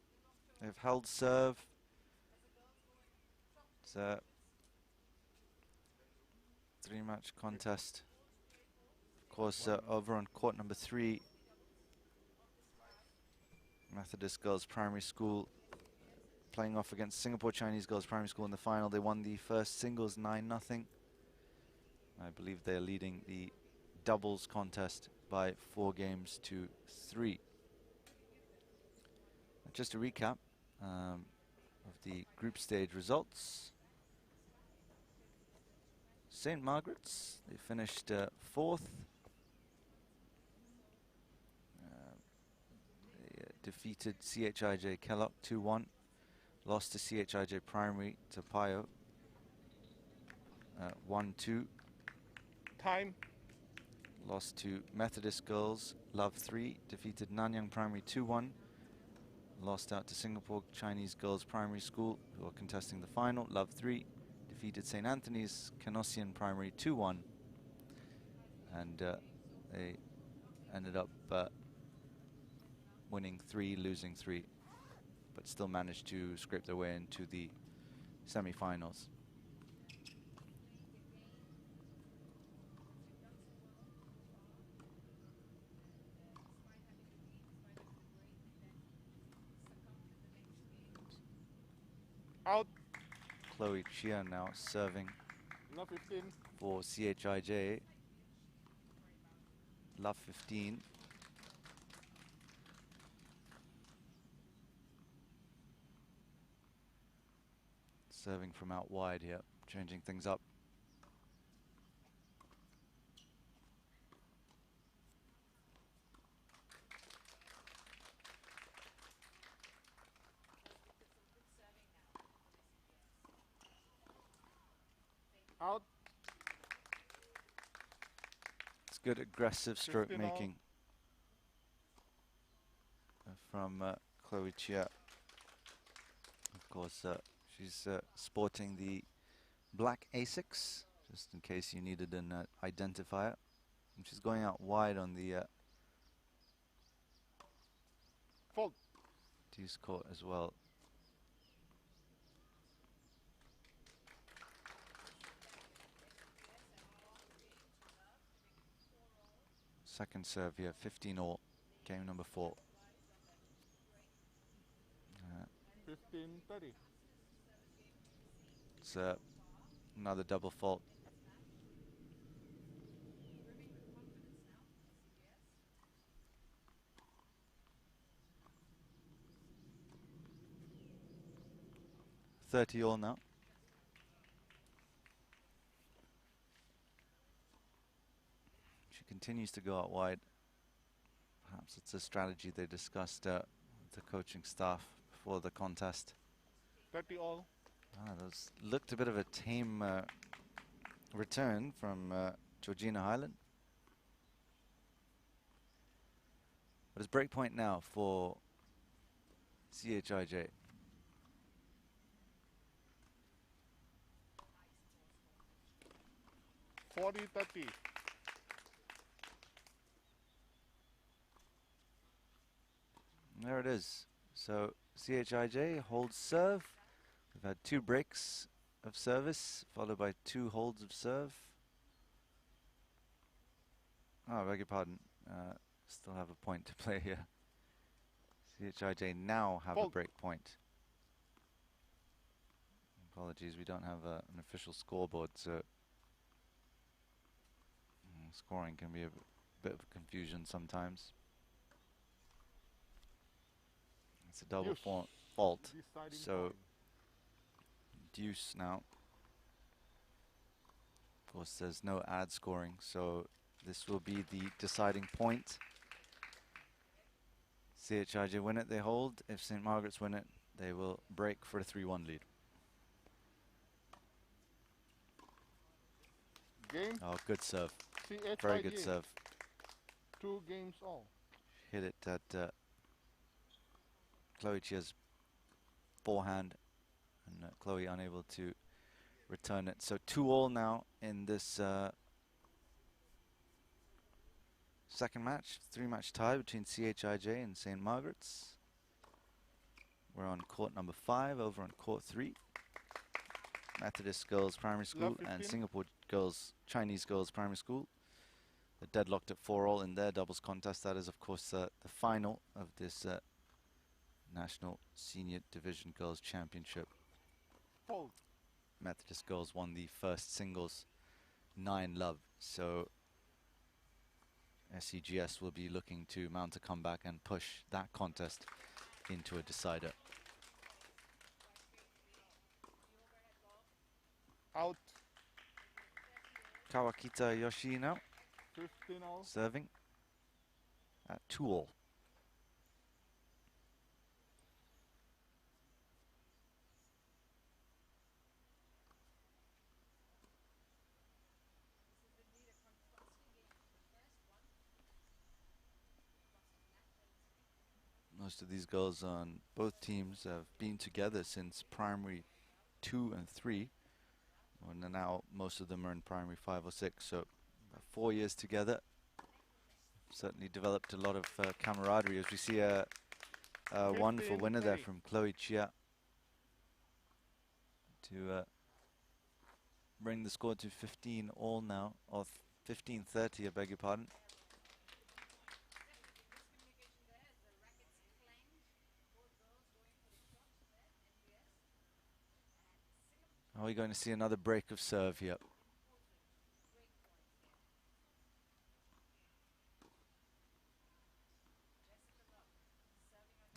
They've held serve. It's a three-match contest. Of course, over on court number 3, Methodist Girls Primary School playing off against Singapore Chinese Girls Primary School in the final. They won the first singles 9-0. I believe they're leading the doubles contest by 4 games to 3. Just a recap of the group stage results. St. Margaret's, they finished 4th. They defeated CHIJ Kellogg 2-1. Lost to CHIJ Primary Toa Payoh 1-2. Time. Lost to Methodist Girls Love 3. Defeated Nanyang Primary 2-1. Lost out to Singapore Chinese Girls Primary School, who are contesting the final. Love 3 defeated St. Anthony's Canossian Primary 2-1. And they ended up winning 3, losing 3, but still managed to scrape their way into the semi-finals. Out. Chloe Chia now serving Love 15. for CHIJ. Love 15. Serving from out wide here, changing things up. Out. It's good aggressive stroke 15 all. making from Chloe Chia. Of course, she's sporting the black Asics. just in case you needed an identifier. And she's going out wide on the Fault. deuce court as well. Second serve here, 15 all, game number 4. 15-30. It's another double fault. All now. She continues to go out wide. Perhaps it's a strategy they discussed with the coaching staff before the contest. 30 all. Those looked a bit of a tame return from Georgina Hyland. But it's break point now for CHIJ. $40-30. There it is. So CHIJ holds serve. We've had 2 breaks of service, followed by 2 holds of serve. Oh, I beg your pardon. Still have a point to play here. CHIJ now have a break point. Apologies, we don't have an official scoreboard, so scoring can be a bit of confusion sometimes. It's a double fault, so deuce now. Of course, there's no ad scoring, so this will be the deciding point. CHIJ win it, they hold. If St. Margaret's win it, they will break for a 3-1 lead. Game. Oh, good serve. CHIJ. Very good serve. 2 games all. Hit it at Chloe Chia's forehand, and Chloe unable to return it. So 2 all now in this second match. 3-match tie between CHIJ and St. Margaret's. We're on court number 5, over on court 3. Methodist Girls Primary School and Singapore Girls, Chinese Girls Primary School. They're deadlocked at 4 all in their doubles contest. That is, of course, the final of this National Senior Division Girls Championship. Fault. Methodist Girls won the first singles 9-love. So SCGS will be looking to mount a comeback and push that contest into a decider. Out. Kawakita Yoshi now 15 all. serving at 2 all. Most of these girls on both teams have been together since primary 2 and 3. And now most of them are in primary 5 or 6. So 4 years together. Certainly developed a lot of camaraderie, as we see a wonderful winner there from Chloe Chia to bring the score to 15 all now, or 15-30, I beg your pardon. Are we going to see another break of serve here?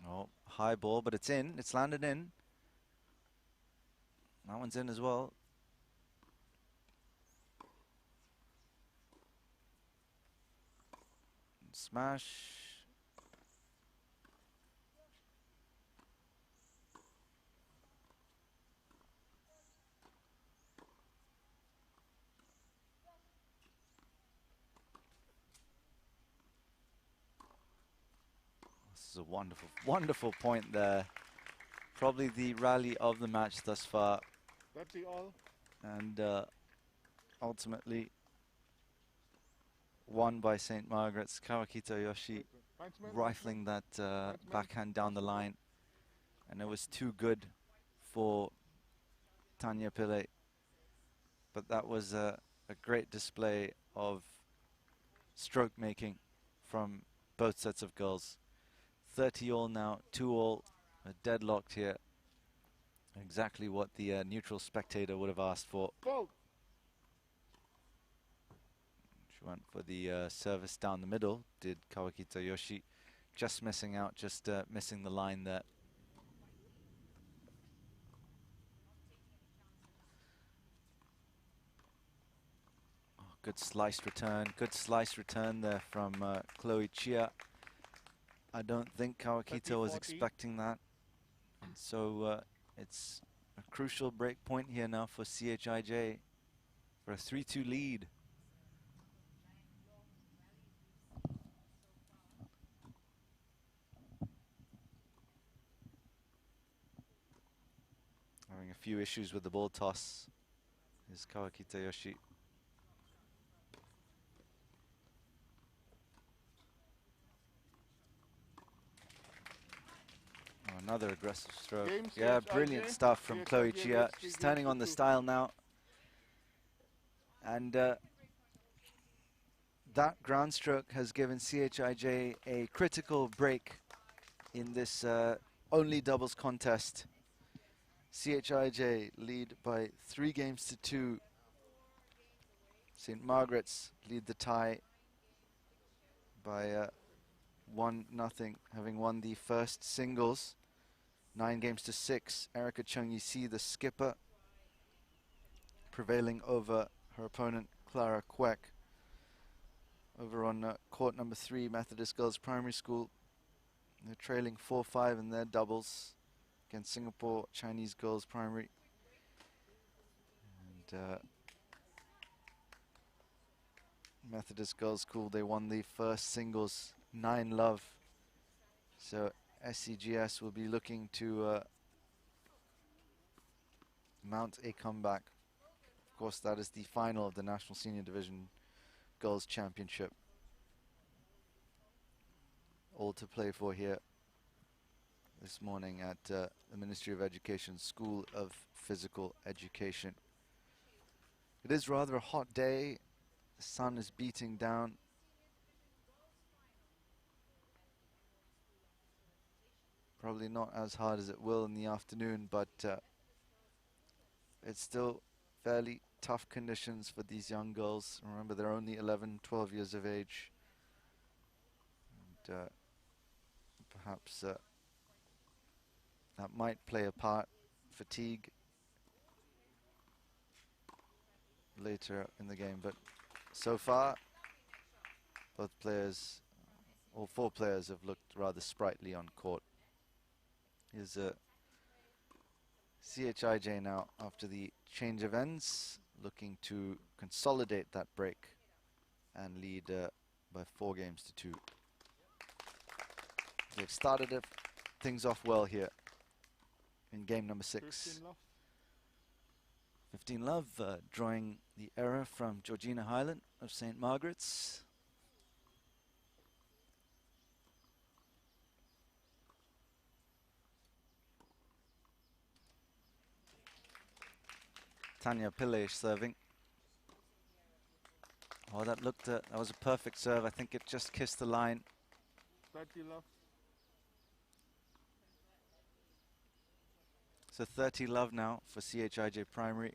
Oh, high ball, but it's in. It's landed in. That one's in as well. Smash. This is a wonderful, wonderful point there. Probably the rally of the match thus far. 30 all. And ultimately won by St. Margaret's. Kawakita Yoshi rifling that backhand down the line, and it was too good for Tanya Pillay. But that was a great display of stroke making from both sets of girls. 30 all now, 2 all, deadlocked here. Exactly what the neutral spectator would have asked for. She went for the service down the middle, did Kawakita Yoshi, just missing out, just missing the line there. Oh, good sliced return there from Chloe Chia. I don't think Kawakita was expecting that. And so it's a crucial break point here now for CHIJ for a 3-2 lead. Having a few issues with the ball toss is Kawakita Yoshi. Oh, another aggressive stroke. Yeah, brilliant stuff from Chloe Chia. She's turning on the style now. And that ground stroke has given CHIJ a critical break in this only doubles contest. CHIJ lead by 3 games to 2. St. Margaret's lead the tie by 1-0, having won the first singles. 9 games to 6. Erica Chung Yee, the skipper, prevailing over her opponent Clara Kwek. Over on court number 3, Methodist Girls Primary School. They're trailing 4-5 in their doubles against Singapore Chinese Girls Primary. And Methodist Girls School, they won the first singles 9-love. So SCGS will be looking to mount a comeback. Of course, that is the final of the National Senior Division Girls Championship. All to play for here this morning at the Ministry of Education School of Physical Education. It is rather a hot day. The sun is beating down. Probably not as hard as it will in the afternoon, but it's still fairly tough conditions for these young girls. Remember, they're only 11, 12 years of age. And perhaps that might play a part. Fatigue later in the game, but so far both players, all 4 players, have looked rather sprightly on court. Here's CHIJ now after the change of ends, looking to consolidate that break and lead by 4 games to 2. They've started things off well here in game number 6. 15-love, drawing the error from Georgina Hyland of St. Margaret's. Tanya Pillay serving. Oh, that was a perfect serve. I think it just kissed the line. 30-love. So 30-love now for CHIJ Primary.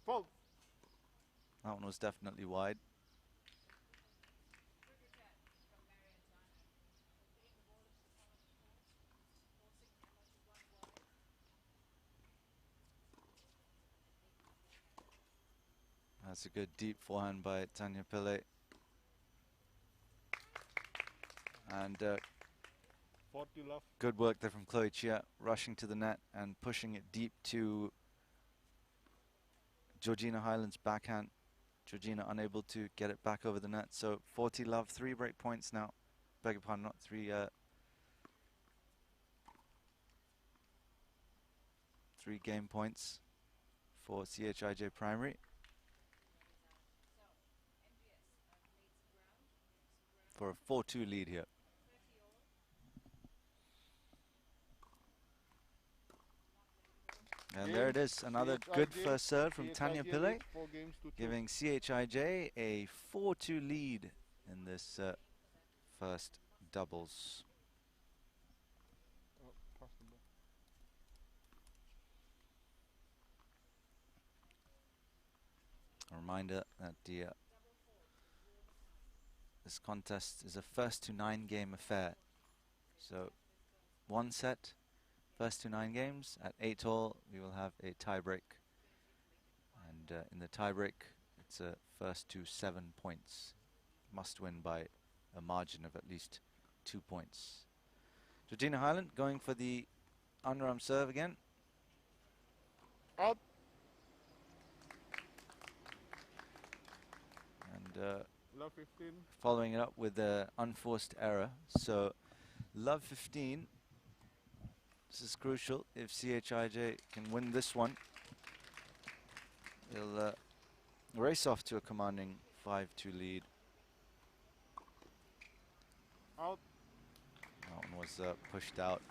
Fault. That one was definitely wide. That's a good deep forehand by Tanya Pillay. And 40-love. good work there from Chloe Chia, rushing to the net and pushing it deep to Georgina Hyland's backhand. Georgina unable to get it back over the net. So 40-love, 3 break points now. Beg your pardon, not 3. 3 game points for CHIJ Primary. For a 4-2 lead here. And there it is, another good first serve from Tanya Pillay, giving CHIJ a 4-2 lead in this first doubles. A reminder that this contest is a first to 9 game affair. So 1 set, first to 9 games. At 8 all, we will have a tie break. And in the tie break, it's a first to 7 points. Must win by a margin of at least 2 points. Georgina Highland going for the unarmed serve again. Out. And Love 15. following it up with an unforced error. So love 15. This is crucial. If CHIJ can win this one, they'll race off to a commanding 5-2 lead. Out. That one was pushed out.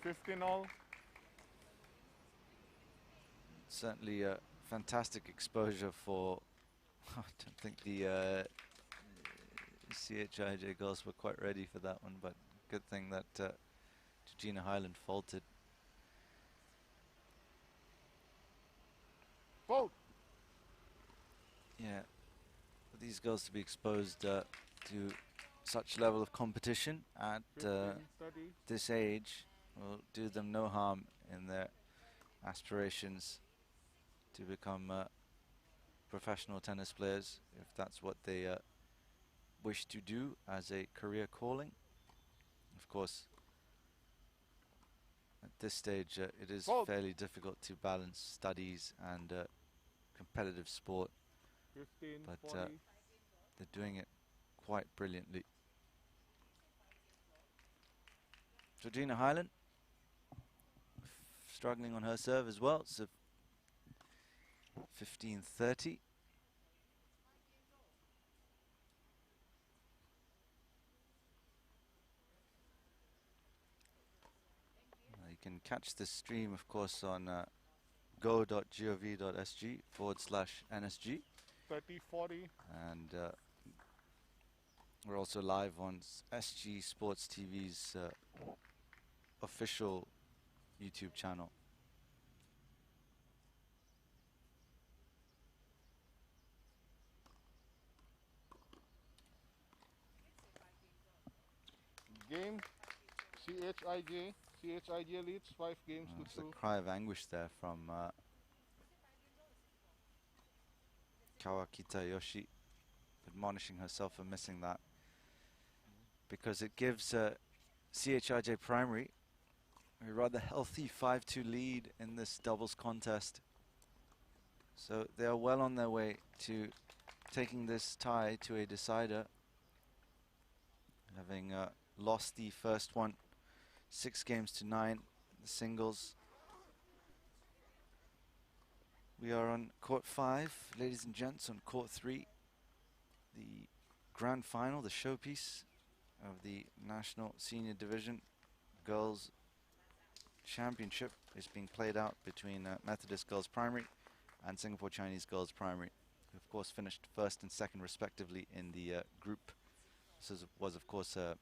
15 all. Certainly a fantastic exposure for, I don't think the CHIJ girls were quite ready for that one, but good thing that Georgina Highland faulted. Fault. Yeah, for these girls to be exposed to such level of competition at 15, this age will do them no harm in their aspirations to become professional tennis players, if that's what they wish to do as a career calling. Of course, at this stage it is fairly difficult to balance studies and competitive sport, 15, but 40. they're doing it quite brilliantly. Georgina Highland struggling on her serve as well, so 15-30. You can catch this stream, of course, on go.gov.sg /NSG. 30, 40. And we're also live on SG Sports TV's official YouTube channel. Game. CHIJ leads 5 games to 2. It's a cry of anguish there from Kawakita Yoshi, admonishing herself for missing that, because it gives CHIJ Primary a rather healthy 5-2 lead in this doubles contest. So they are well on their way to taking this tie to a decider, having lost the first one 6-9, the singles. We are on court 5, ladies and gents, on court 3. The grand final, the showpiece of the National Senior Division Girls Championship is being played out between Methodist Girls Primary and Singapore Chinese Girls Primary, who of course finished first and second respectively in the group. This was of course a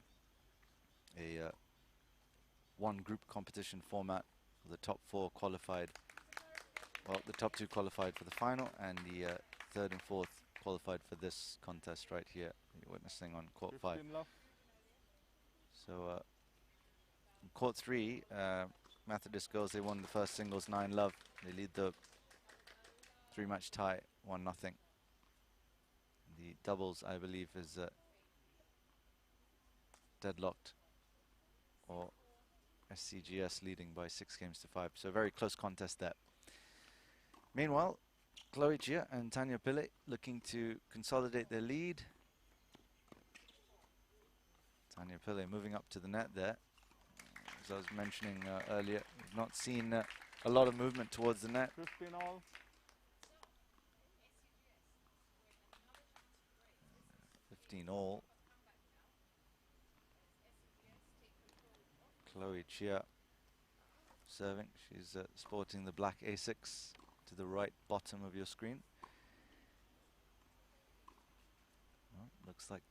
one group competition format. The top 4 qualified, well, the top 2 qualified for the final, and the 3rd and 4th qualified for this contest right here you're witnessing on court 5. So in court 3, Methodist girls, they won the first singles 9-love. They lead the 3-match tie 1-0. The doubles, I believe, is deadlocked, or SCGS leading by 6-5. So a very close contest there. Meanwhile, Chloe Chia and Tanya Pillay looking to consolidate their lead. Tanya Pillay moving up to the net there. As I was mentioning earlier, we've not seen A lot of movement towards the net. 15 all. 15 all. Chloe Chia serving. She's sporting the black Asics to the right bottom of your screen. Well, looks like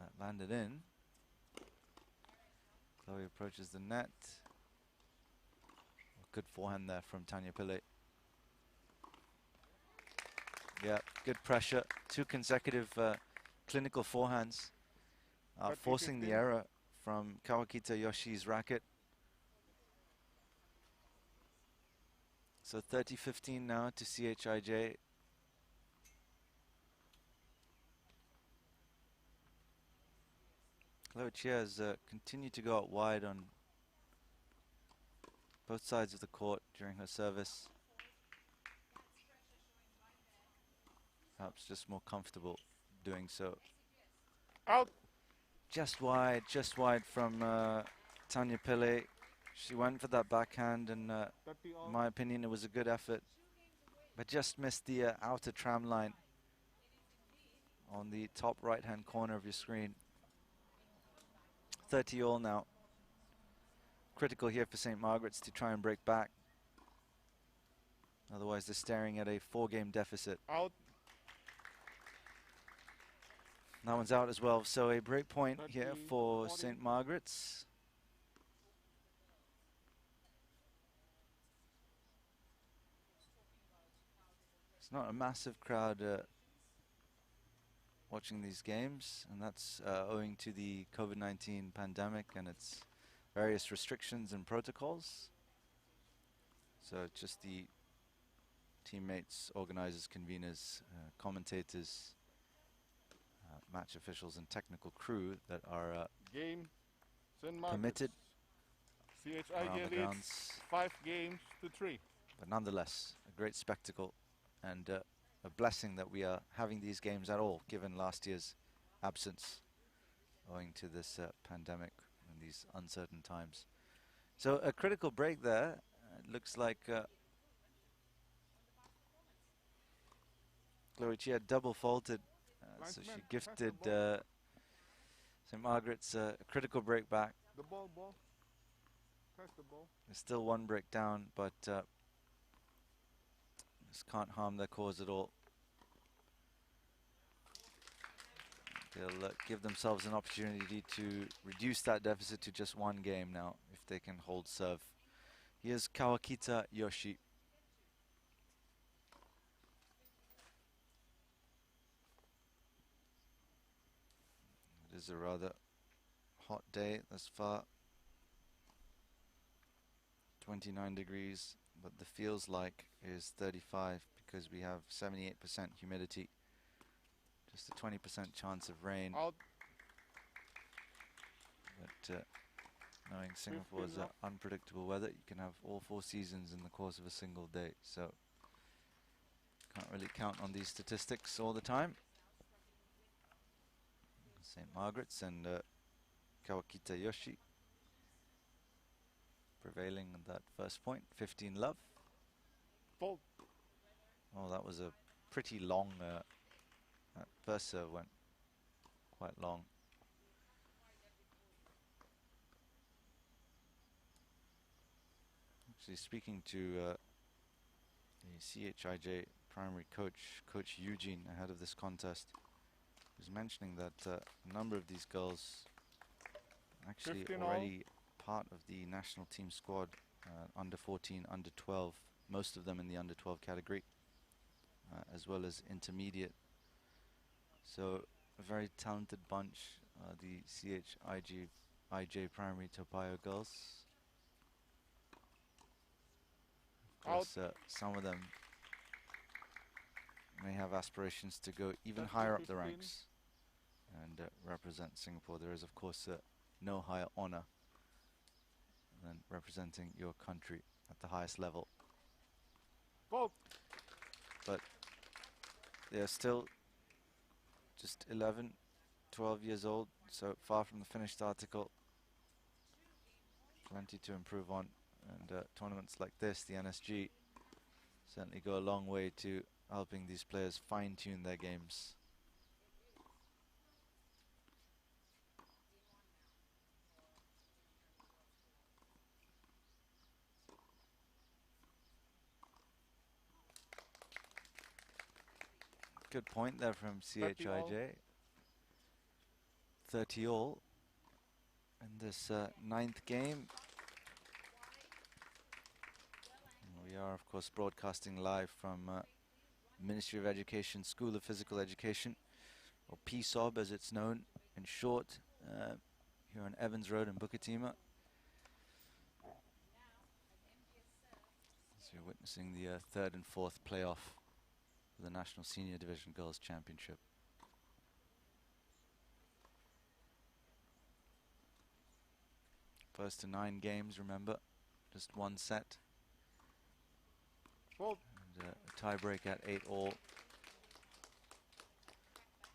that landed in. Chloe approaches the net. Good forehand there from Tanya Pillay. Yeah, good pressure. 2 consecutive clinical forehands forcing the error from Kawakita Yoshi's racket. So 30-15 now to Chij. Chloe Chia has continued to go out wide on both sides of the court during her service. Perhaps just more comfortable doing so. Out. Just wide from Tanya Pillay. She went for that backhand, and in my opinion, it was a good effort, but just missed the outer tram line on the top right-hand corner of your screen. 30 all now. Critical here for St. Margaret's to try and break back. Otherwise, they're staring at a 4-game deficit. Out. That one's out as well. So a break point here for St. Margaret's. It's not a massive crowd watching these games, and that's owing to the COVID-19 pandemic and its various restrictions and protocols. So just the teammates, organizers, conveners, commentators, match officials and technical crew that are Game. permitted around Chij the leads grounds. 5-3. But nonetheless, a great spectacle and a blessing that we are having these games at all, given last year's absence owing to this pandemic and these uncertain times. So a critical break there. It looks like Chloe Chia double faulted, so she gifted St. Margaret's a critical break back. The ball. Press the ball. There's still 1 break down, but this can't harm their cause at all. They'll give themselves an opportunity to reduce that deficit to just 1 game now, if they can hold serve. Here's Kawakita Yoshi. It is a rather hot day thus far. 29 degrees, but the feels like is 35 because we have 78% humidity. Just a 20% chance of rain. Out. But knowing Singapore's unpredictable weather, you can have all 4 seasons in the course of a single day. So can't really count on these statistics all the time. St. Margaret's and Kawakita Yoshi prevailing on that first point. 15 love. Fault. Oh, that was a pretty long. That first serve went quite long. Actually, speaking to the Chij primary coach, Coach Eugene, ahead of this contest, was mentioning that a number of these girls actually already part of the national team squad, under 14, under 12, most of them in the under 12 category, as well as intermediate. So a very talented bunch, the Chij primary Toa Payoh girls. Of course, some of them may have aspirations to go even higher up the ranks and represent Singapore. There is, of course, no higher honor than representing your country at the highest level. Fault. But they are still just 11, 12 years old, so far from the finished article. Plenty to improve on. And tournaments like this, the NSG, certainly go a long way to helping these players fine-tune their games. Good point there from 30 all. CHIJ. 30 all in this ninth game. We are, of course, broadcasting live from Ministry of Education, School of Physical Education, or PSOB as it's known in short, here on Evans Road in Bukatima. So you're witnessing the third and fourth playoff for the National Senior Division Girls Championship. First to 9 games, remember, just one set. Fault. And a tie break at 8 all.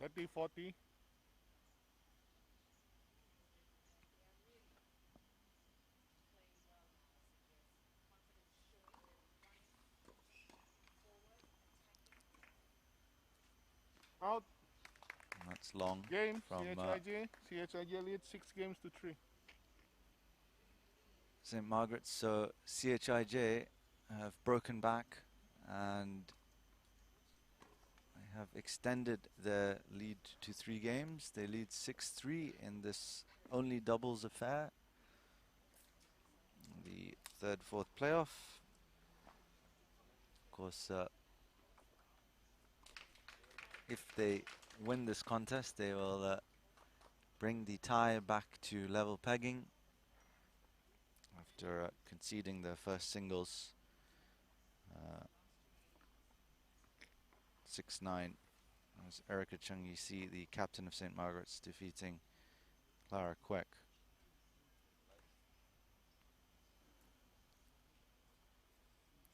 30-40. Out. And that's long Game. from CHIJ. CHIJ leads 6 games to 3. St. Margaret's. So CHIJ have broken back and they have extended their lead to 3 games. They lead 6-3 in this only doubles affair. The third, fourth playoff. Of course, if they win this contest, they will bring the tie back to level pegging after conceding their first singles 6-9. As Erica Chung, you see the captain of St. Margaret's defeating Clara Queck.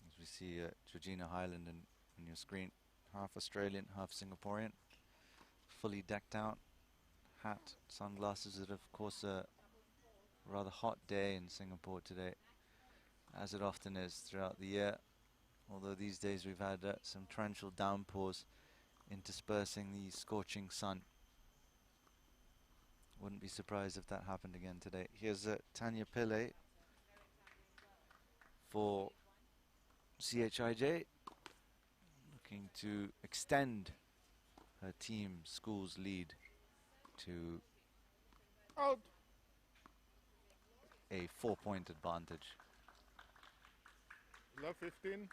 As we see Georgina Highland on your screen, half Australian, half Singaporean, fully decked out, hat, sunglasses. It, of course, a rather hot day in Singapore today, as it often is throughout the year. Although these days we've had some torrential downpours interspersing the scorching sun. Wouldn't be surprised if that happened again today. Here's Tanya Pillay for CHIJ, looking to extend her team school's lead to Out. a 4-point advantage. Love 15.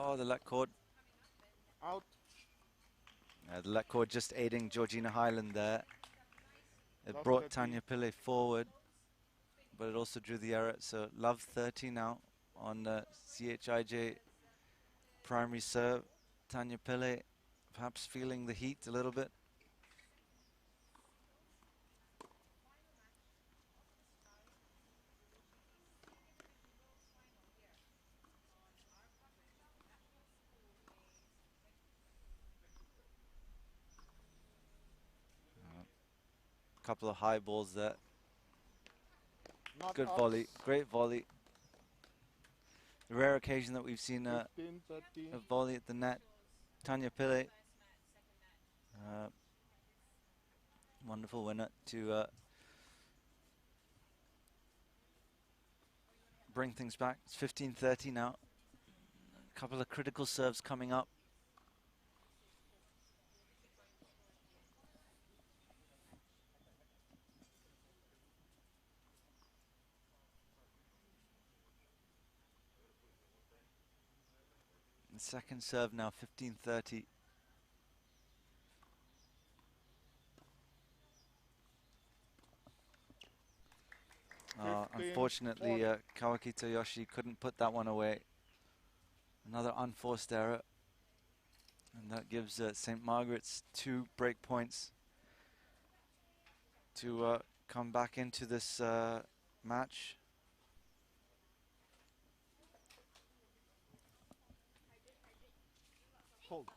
Oh, the let cord. Out. The let cord just aiding Georgina Highland there. It Love brought 30. Tanya Pillay forward, but it also drew the error. So love 30 now on CHIJ primary serve. Tanya Pillay perhaps feeling the heat a little bit. Couple of high balls there. Not Good outs. volley, great volley. The rare occasion that we've seen a 15, 30. volley at the net. Tanya Pillay, wonderful winner to bring things back. It's 15-30 now. A couple of critical serves coming up. And second serve now, 15-30. Unfortunately, Kawaki Toyoshi couldn't put that one away. Another unforced error. And that gives St. Margaret's 2 break points to come back into this match. Hold.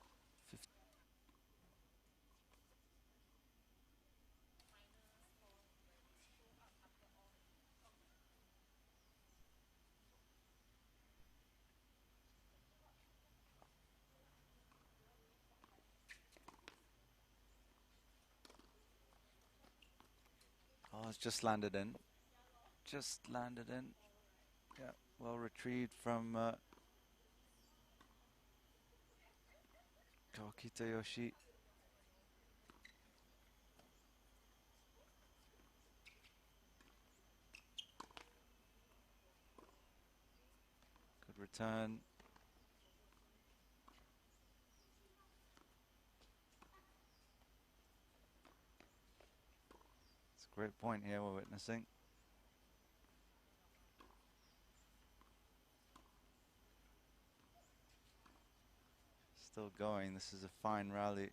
Oh, it's just landed in. Just landed in. Yeah, well retrieved from Kawaki Toyoshi. Good return. It's a great point here we're witnessing. Still going. This is a fine rally.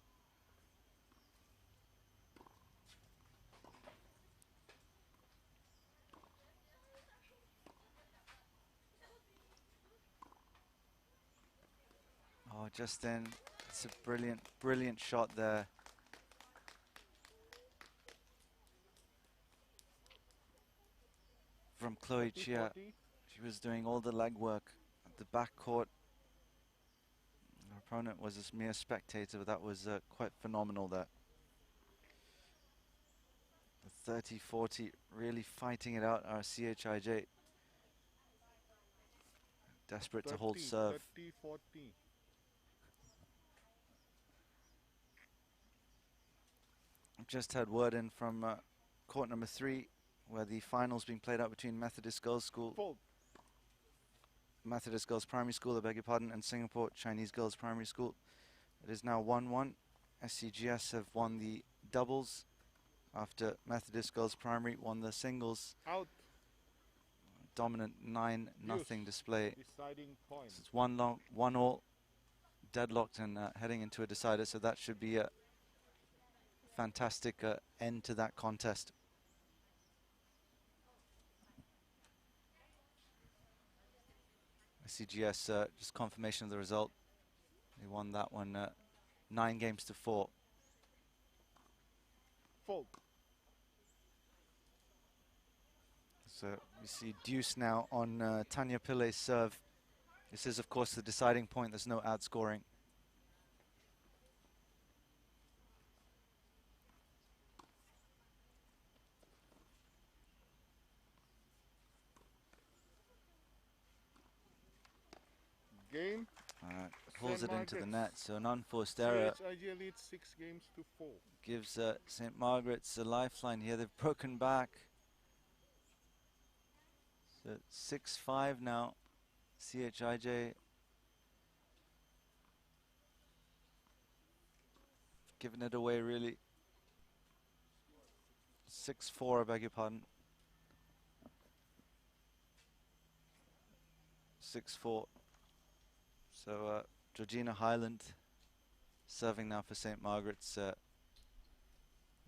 Oh, just in. It's a brilliant, brilliant shot there. From Chloe 40, Chia. 40. She was doing all the legwork at the back court. Her opponent was a mere spectator, but that was quite phenomenal there. The 30-40 really fighting it out, our CHIJ. Desperate 30, to hold serve. 30, 40. I've just had word in from court number 3, where the finals being played out between Methodist Girls School, Fold. Methodist Girls Primary School, I beg your pardon, and Singapore Chinese Girls Primary School. It is now 1-1. SCGS have won the doubles after Methodist Girls Primary won the singles. Out. Dominant 9-0 display. Deciding point. So it's 1-1 deadlocked and heading into a decider, so that should be a fantastic end to that contest. CGS, just confirmation of the result. They won that one 9-4. Fold. So we see deuce now on Tanya Pillai's serve. This is, of course, the deciding point. There's no outscoring. Game. Pulls St. it into the net, Margaret's. so an unforced error. CHIJ leads 6-4. Gives St. Margaret's a lifeline here. They've broken back. So 6-5 now. CHIJ giving it away, really. 6-4, I beg your pardon. 6-4. So Georgina Highland serving now for St. Margaret's,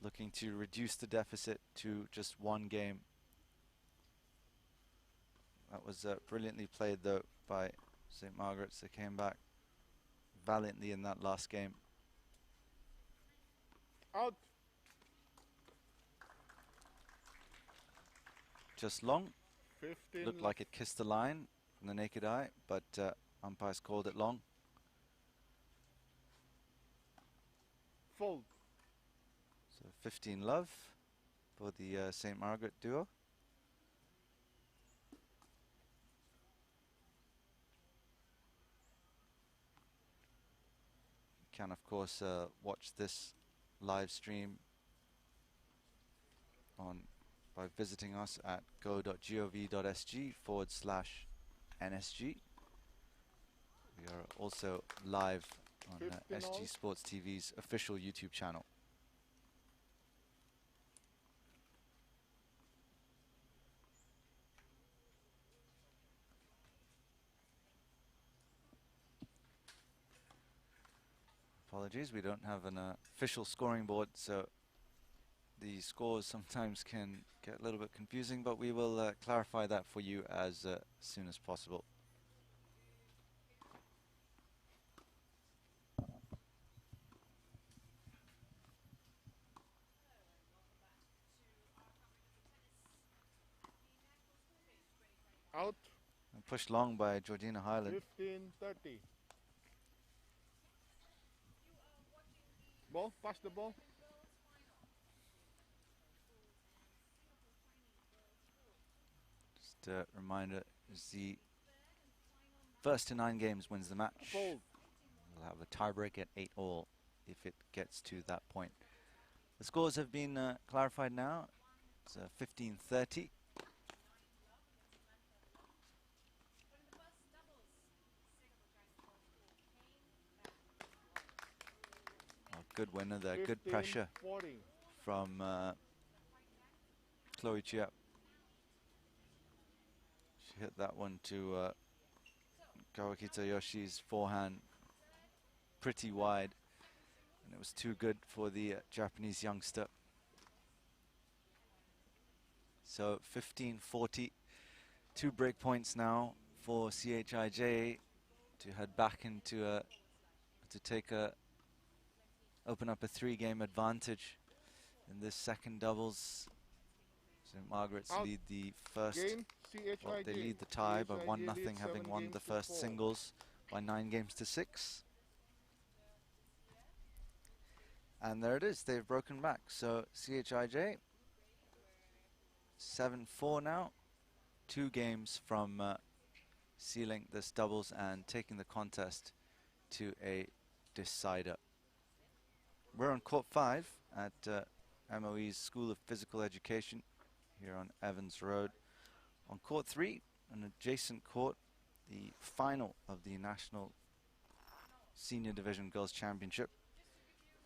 looking to reduce the deficit to just 1 game. That was brilliantly played, though, by St. Margaret's. They came back valiantly in that last game. Out. Just long. 15. Looked like it kissed the line from the naked eye, but umpires called it long. Fold. So 15 love for the St. Margaret duo. You can, of course, watch this live stream by visiting us at go.gov.sg/NSG. We are also live on SG Sports TV's official YouTube channel. Apologies, we don't have an official scoring board, so the scores sometimes can get a little bit confusing, but we will clarify that for you as soon as possible. Out. And pushed long by Georgina Highland. 15-30. Ball, pass the ball. Just a reminder, is the first to 9 games wins the match. Fold. We'll have a tiebreak at 8-all if it gets to that point. The scores have been clarified now. It's 15-30. Good winner there, good pressure 40. from Chloe Chia. She hit that one to Kawakita Yoshi's forehand pretty wide, and it was too good for the Japanese youngster. So 15-40, 2 break points now for Chij to head back into open up a 3-game advantage in this second doubles. So Margaret's Out. lead the first. Game, Well, they CHIJ. lead the tie by CHIJ 1-0, leads having 7 won games the to first 4. singles by 9 games to 6. And there it is, they've broken back. So Chij 7-4 now, 2 games from sealing this doubles and taking the contest to a decider. We're on court 5 at MOE's School of Physical Education here on Evans Road. On court 3, an adjacent court, the final of the National Senior Division Girls Championship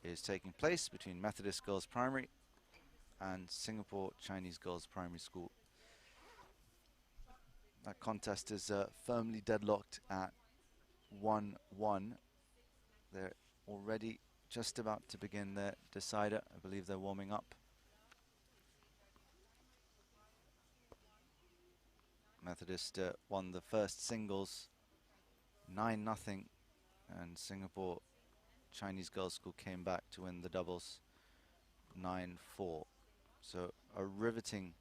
is taking place between Methodist Girls Primary and Singapore Chinese Girls Primary School. That contest is firmly deadlocked at 1-1. They're already just about to begin their decider. I believe they're warming up. Methodist won the first singles 9-0, and Singapore Chinese Girls School came back to win the doubles 9-4. So a riveting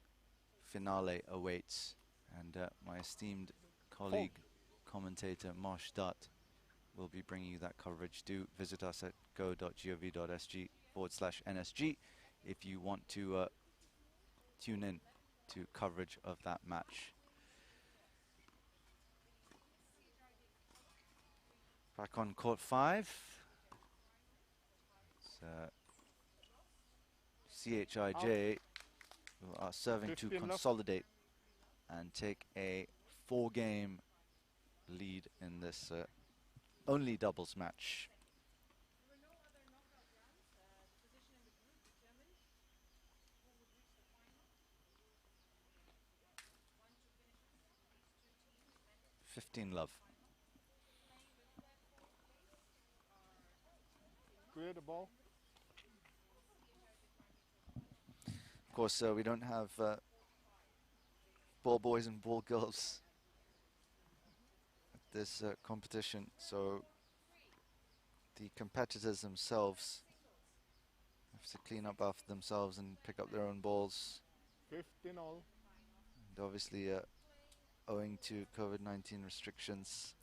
finale awaits, and my esteemed colleague, commentator Mosh Dutt, will be bringing you that coverage. Do visit us at go.gov.sg/NSG if you want to tune in to coverage of that match. Back on court 5. CHIJ who are serving to consolidate and take a 4-game lead in this only doubles match. Love. Clear the ball. Of course, we don't have ball boys and ball girls at this competition, so the competitors themselves have to clean up after themselves and pick up their own balls. 15-all. And obviously, owing to COVID-19 restrictions,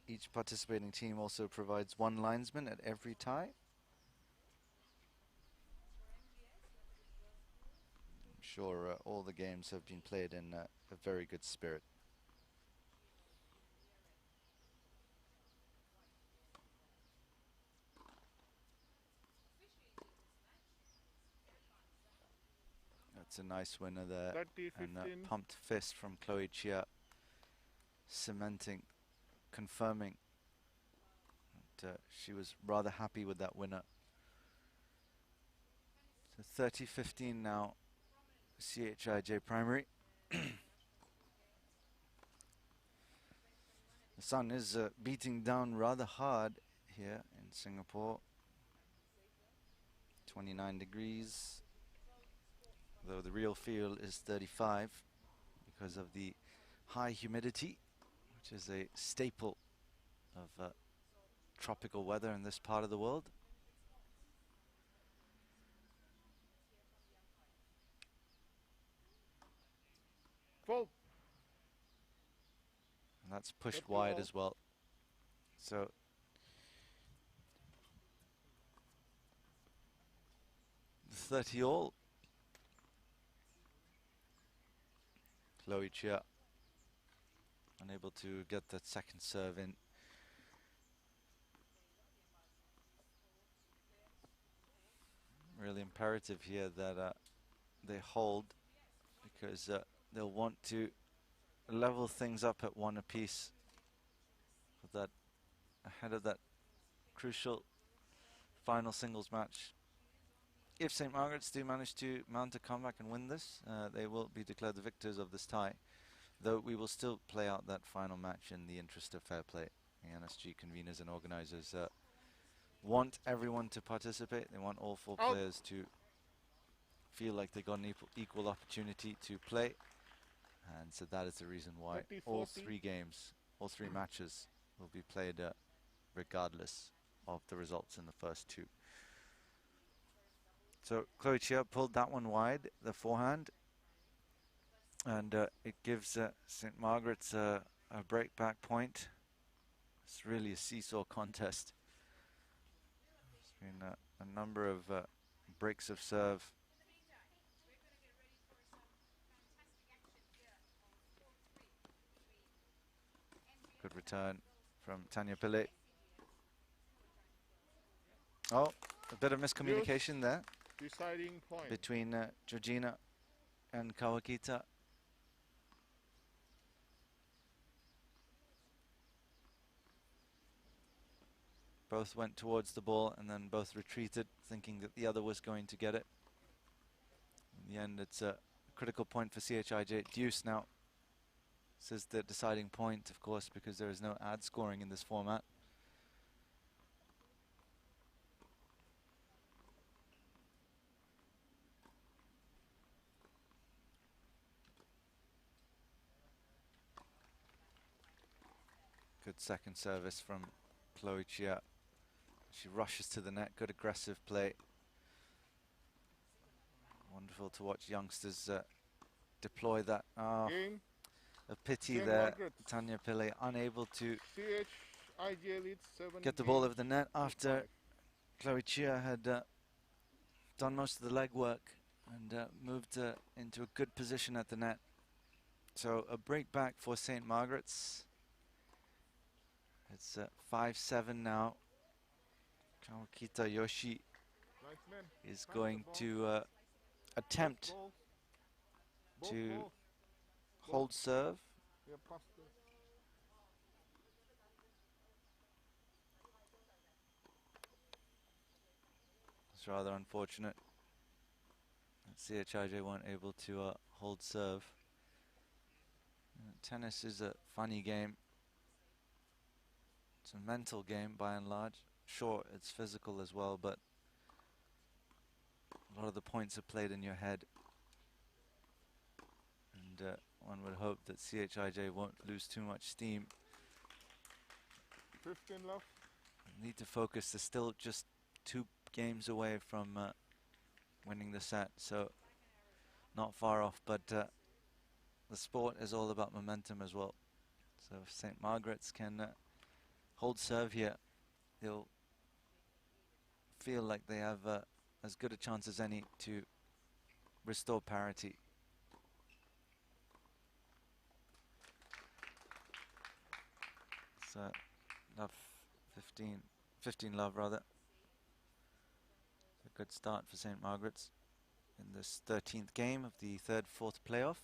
each participating team also provides 1 linesman at every tie. I'm sure all the games have been played in a very good spirit. That's a nice winner there. 30-15. And a pumped fist from Chloe Chia, cementing, confirming that she was rather happy with that winner. So 30-15 now, CHIJ Primary. The sun is beating down rather hard here in Singapore. 29 degrees, though the real feel is 35 because of the high humidity, which is a staple of tropical weather in this part of the world. Fault. And that's pushed 30 wide all. as well. So 30 all. Chloe Chia unable to get that second serve in. Really imperative here that they hold, because they'll want to level things up at one apiece for that, ahead of that crucial final singles match. If St. Margaret's do manage to mount a comeback and win this, they will be declared the victors of this tie, though we will still play out that final match in the interest of fair play. The NSG conveners and organizers want everyone to participate. They want all four players to feel like they got an equal opportunity to play, and so that is the reason why 30, all 40. three games, all three matches will be played regardless of the results in the first two. So Chloe Chia pulled that one wide, the forehand, and it gives St. Margaret's a break back point. It's really a seesaw contest. There's been a number of breaks of serve. Good return from Tanya Pillay. Oh, a bit of miscommunication there Deciding point. between Georgina and Kawakita. Both went towards the ball and then both retreated, thinking that the other was going to get it. In the end, it's a critical point for CHIJ. Deuce now. This is the deciding point, of course, because there is no ad scoring in this format. Good second service from Chloe Chia. She rushes to the net. Good aggressive play. Wonderful to watch youngsters deploy that. Oh, Game. a pity St. there. Margaret. Tanya Pillay unable to CHIJ leads 7 get the ball games over the net to after 5. Chloe Chia had done most of the legwork and moved into a good position at the net. So a break back for St. Margaret's. It's 5-7 now. Kawakita Yoshi Nice man. is Pass going the to attempt ball. to Ball. hold serve. Yeah, pass the It's rather unfortunate that CHIJ weren't able to hold serve. Tennis is a funny game. It's a mental game by and large. Sure, it's physical as well, but a lot of the points are played in your head. And one would hope that CHIJ won't lose too much steam. 15 left. Need to focus. They're still just 2 games away from winning the set, so not far off. But the sport is all about momentum as well. So if St. Margaret's can hold serve here, they'll feel like they have as good a chance as any to restore parity. So love 15 love rather. A good start for St. Margaret's in this 13th game of the 3rd/4th playoff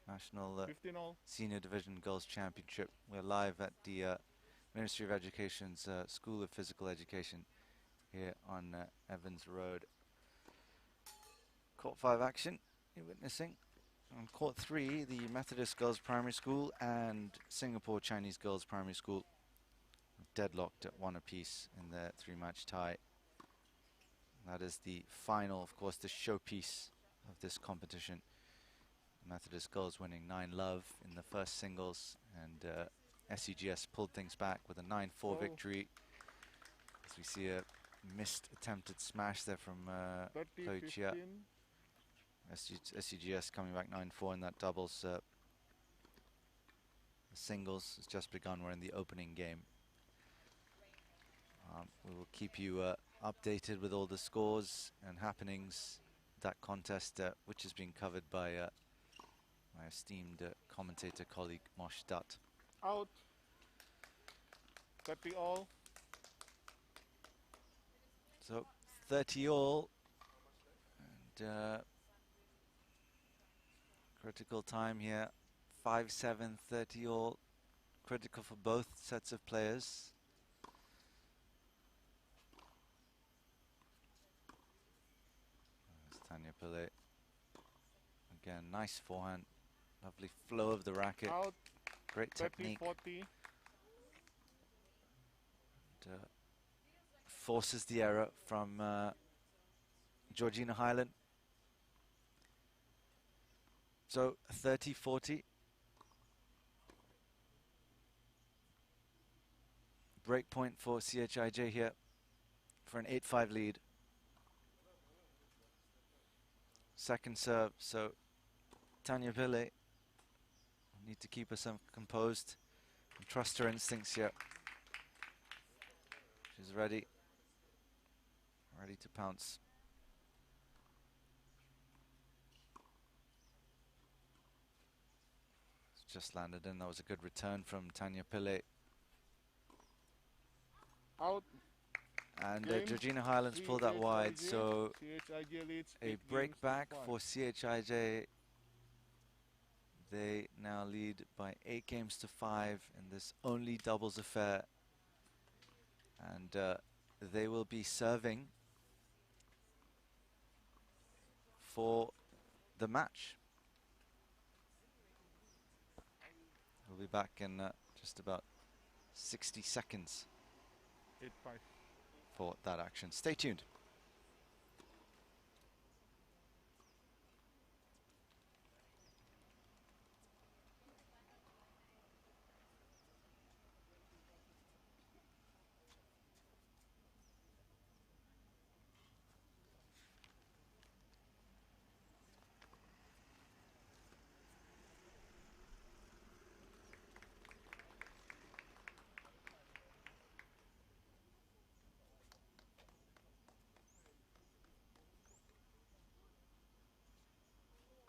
National 15 all. Senior Division Girls Championship. We're live at the Ministry of Education's School of Physical Education here on Evans Road. Court 5 action you're witnessing. On court 3, the Methodist Girls Primary School and Singapore Chinese Girls Primary School deadlocked at 1 apiece in their 3-match tie. That is the final, of course, the showpiece of this competition. Methodist Girls winning 9-love in the first singles, and SEGS pulled things back with a 9-4 victory. As we see a missed attempted smash there from Chij. SEGS coming back 9-4 in that doubles. The singles has just begun. We're in the opening game. We will keep you updated with all the scores and happenings. That contest, which is being covered by my esteemed commentator colleague Mosh Dutt. Out. 30 all. So 30 all. And critical time here. 5-7, 30 all. Critical for both sets of players. There's Tanya Pillay. Again, nice forehand. Lovely flow of the racket. Out. Great 30, technique. 40. And, forces the error from Georgina Hyland. So 30-40. Break point for CHIJ here for an 8-5 lead. Second serve, so Tanya Pillay need to keep herself composed and trust her instincts here. She's ready to pounce. It's just landed in. That was a good return from Tanya Pillay. Out. And Game. Georgina Hyland's pulled that wide, so CHIJ leads a break back for CHIJ. They now lead by 8 games to 5 in this only doubles affair. And they will be serving for the match. We'll be back in just about 60 seconds 8-5. for that action. Stay tuned.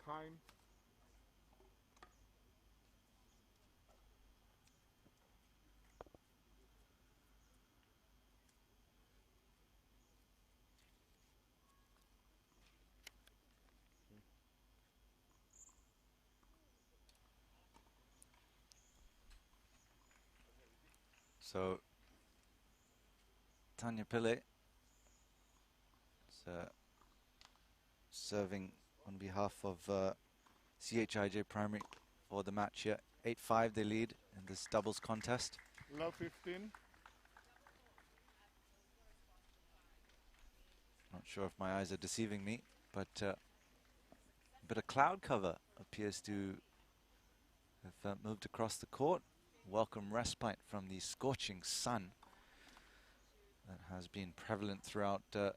Time. So Tanya Pillay is serving on behalf of CHIJ Primary for the match here. 8-5 they lead in this doubles contest. Love 15. Not sure if my eyes are deceiving me, but a bit of cloud cover appears to have moved across the court. Welcome respite from the scorching sun that has been prevalent throughout the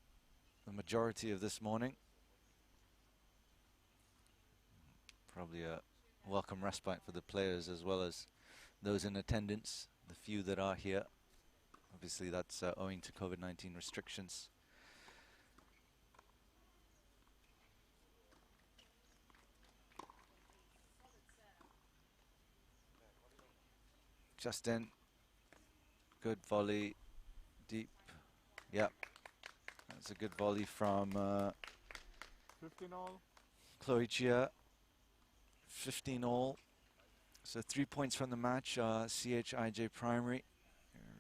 majority of this morning. Probably a welcome respite for the players as well as those in attendance, the few that are here. Obviously that's owing to COVID-19 restrictions. Just in. Good volley. Deep. Yep. That's a good volley from 15 all. Chloe Chia. 15 all. So 3 points from the match. CHIJ Primary.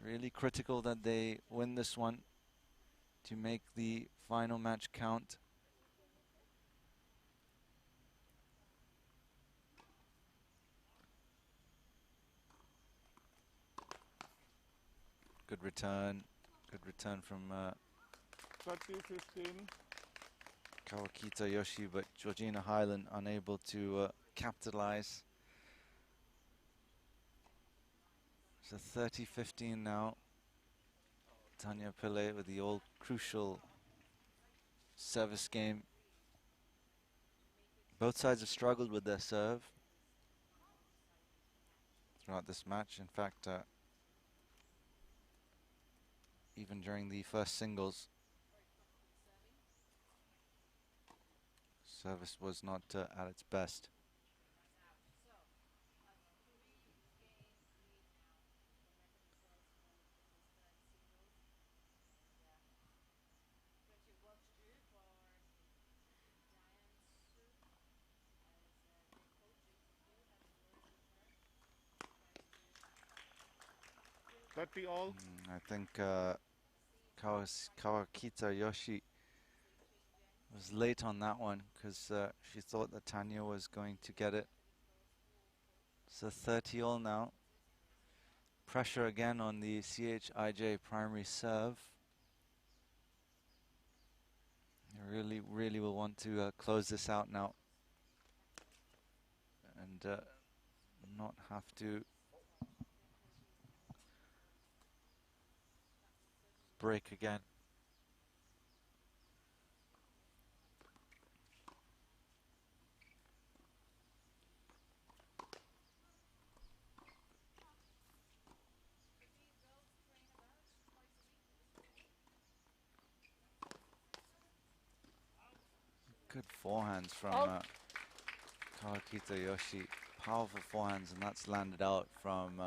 Really critical that they win this one to make the final match count. Good return. Good return from 30-15. Kawakita Yoshi, but Georgina Highland unable to capitalize. So 30-15 now. Tanya Pillay with the all crucial service game. Both sides have struggled with their serve throughout this match. In fact, even during the first singles, service was not at its best. All. I think Kawakita Yoshi was late on that one because she thought that Tanya was going to get it. So 30 all now. Pressure again on the Chij primary serve. They really will want to close this out now and not have to break again. Good forehands from Kawakita Yoshi. Powerful forehands, and that's landed out from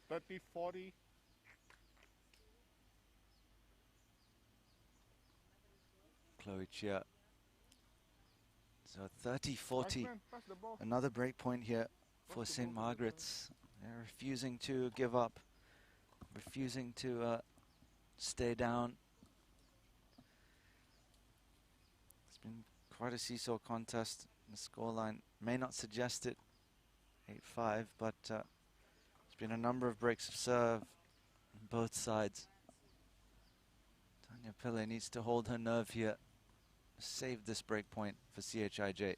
30-40. Chloe Chia. So 30-40. Another break point here for St. Margaret's. They're refusing to give up, refusing to stay down. It's been quite a seesaw contest. The scoreline may not suggest it, 8-5, but there's been a number of breaks of serve on both sides. Tanya Pillay needs to hold her nerve here, save this break point for CHIJ.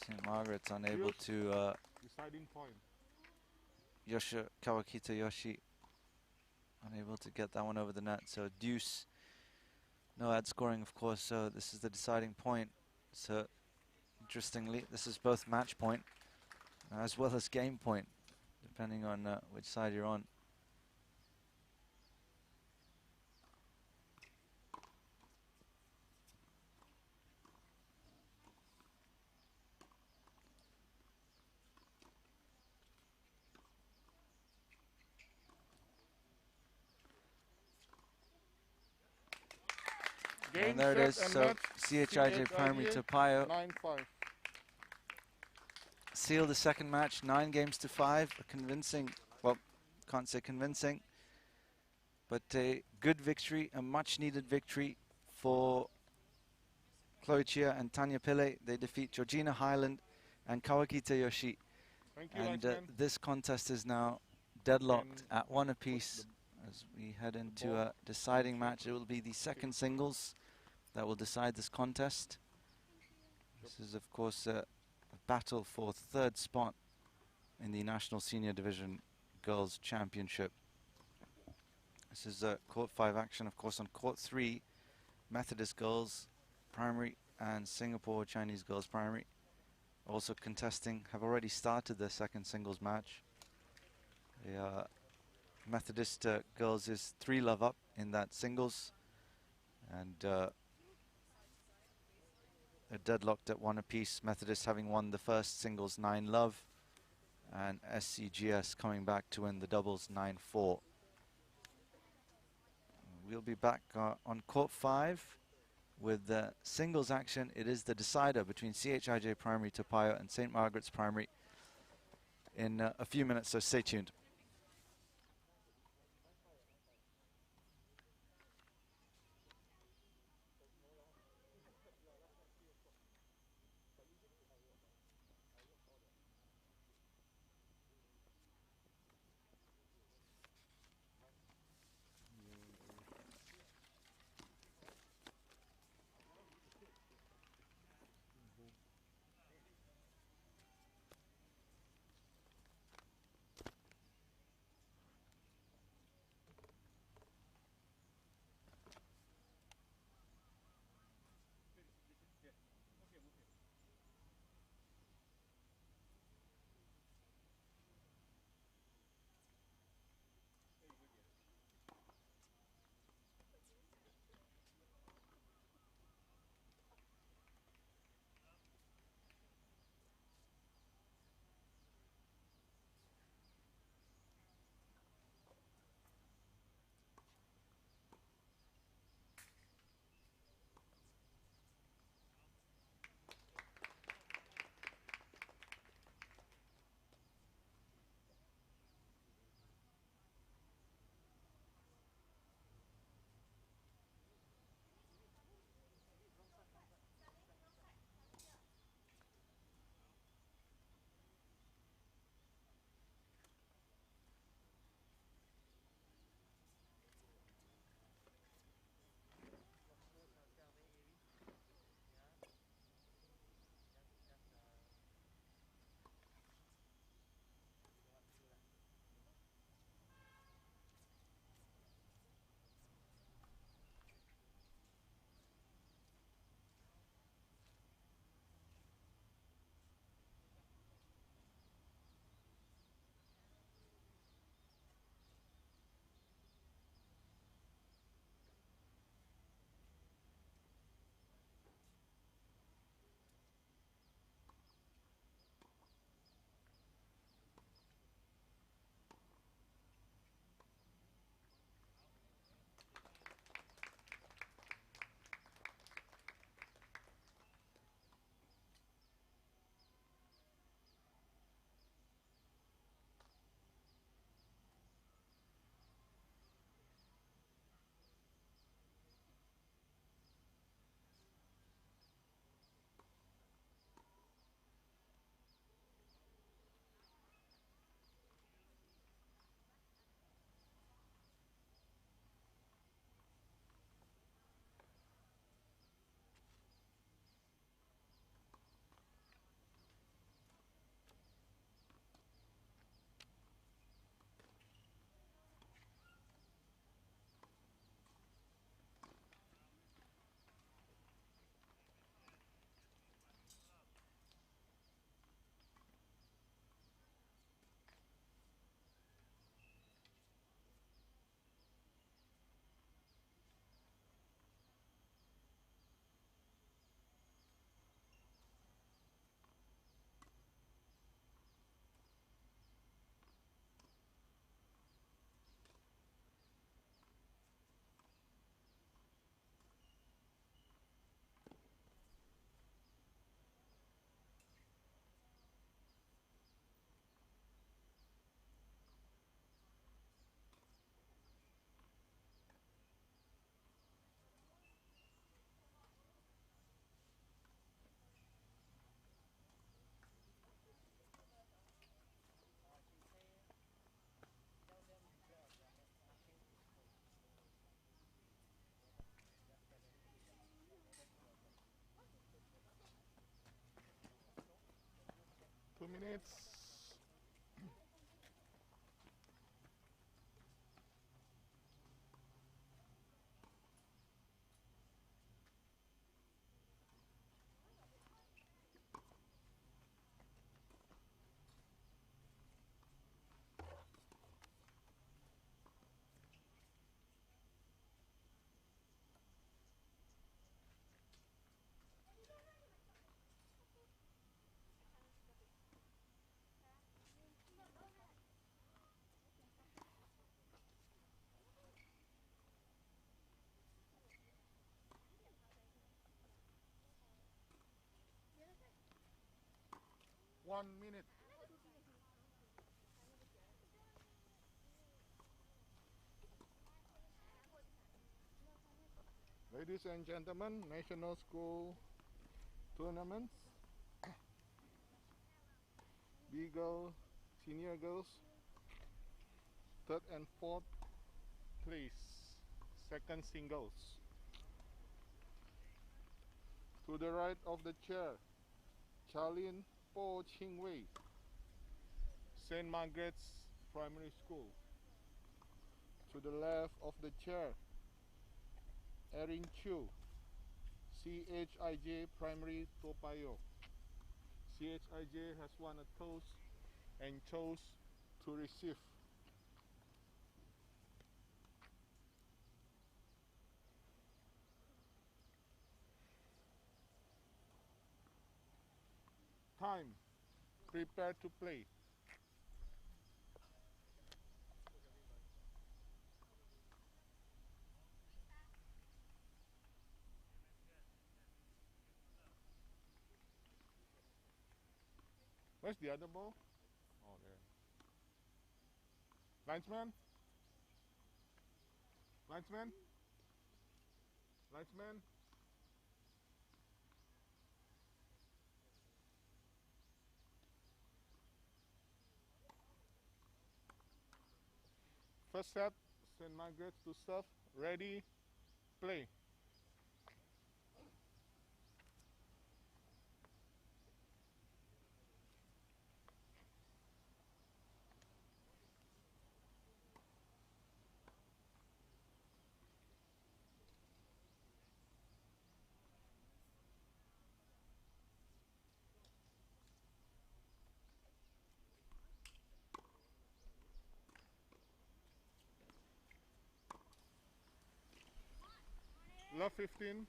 St. Margaret's unable to deciding point. Kawakita Yoshi unable to get that one over the net. So deuce. No ad scoring, of course, so this is the deciding point. So interestingly, this is both match point as well as game point, depending on which side you're on. And there it is. So CHIJ Primary Toa Payoh 9-5. seal the second match, 9-5. A convincing, well, can't say convincing, but a good victory, a much needed victory for Chloe Chia and Tanya Pillay. They defeat Georgina Highland and Kawakita Yoshi. And this contest is now deadlocked at 1 apiece. As we head into a deciding match, it will be the second singles that will decide this contest. This is, of course, a battle for third spot in the National Senior Division Girls Championship. This is Court 5 action, of course, on Court 3, Methodist Girls Primary and Singapore Chinese Girls Primary. Also contesting, have already started their second singles match. The Methodist girls is 3-love up in that singles, and they're deadlocked at 1 apiece. Methodist having won the first singles 9-love, and SCGS coming back to win the doubles 9-4. We'll be back on Court 5 with the singles action. It is the decider between CHIJ Primary Toa Payoh and St. Margaret's Primary in a few minutes, so stay tuned. minutes. One minute. Ladies and gentlemen, National School Tournaments. B-girl, senior girls, third and fourth place, second singles. To the right of the chair, Charlene Po Ching Wei, St. Margaret's Primary School. To the left of the chair, Erin Chu, Chij Primary, Toa Payoh. Chij has won a toss and chose to receive. Time. Prepare to play. Where's the other ball? Oh, there. Linesman? Linesman? Linesman? First set, St. Margaret's to serve. Ready, play. Love 15.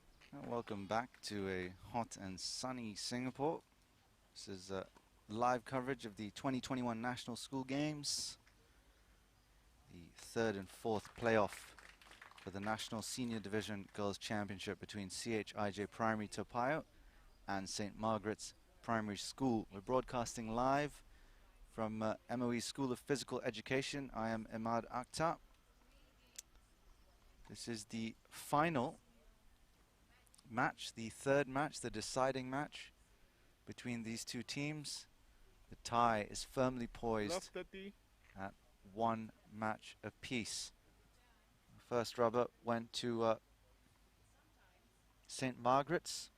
Welcome back to a hot and sunny Singapore. This is live coverage of the 2021 National School Games, the third and fourth playoff for the National Senior Division Girls Championship between CHIJ Primary Toa Payoh and St. Margaret's Primary School. We're broadcasting live from MOE School of Physical Education. I am Imad Akhtar. This is the final match, the third match, the deciding match between these two teams. The tie is firmly poised at one match apiece. The first rubber went to St. Margaret's.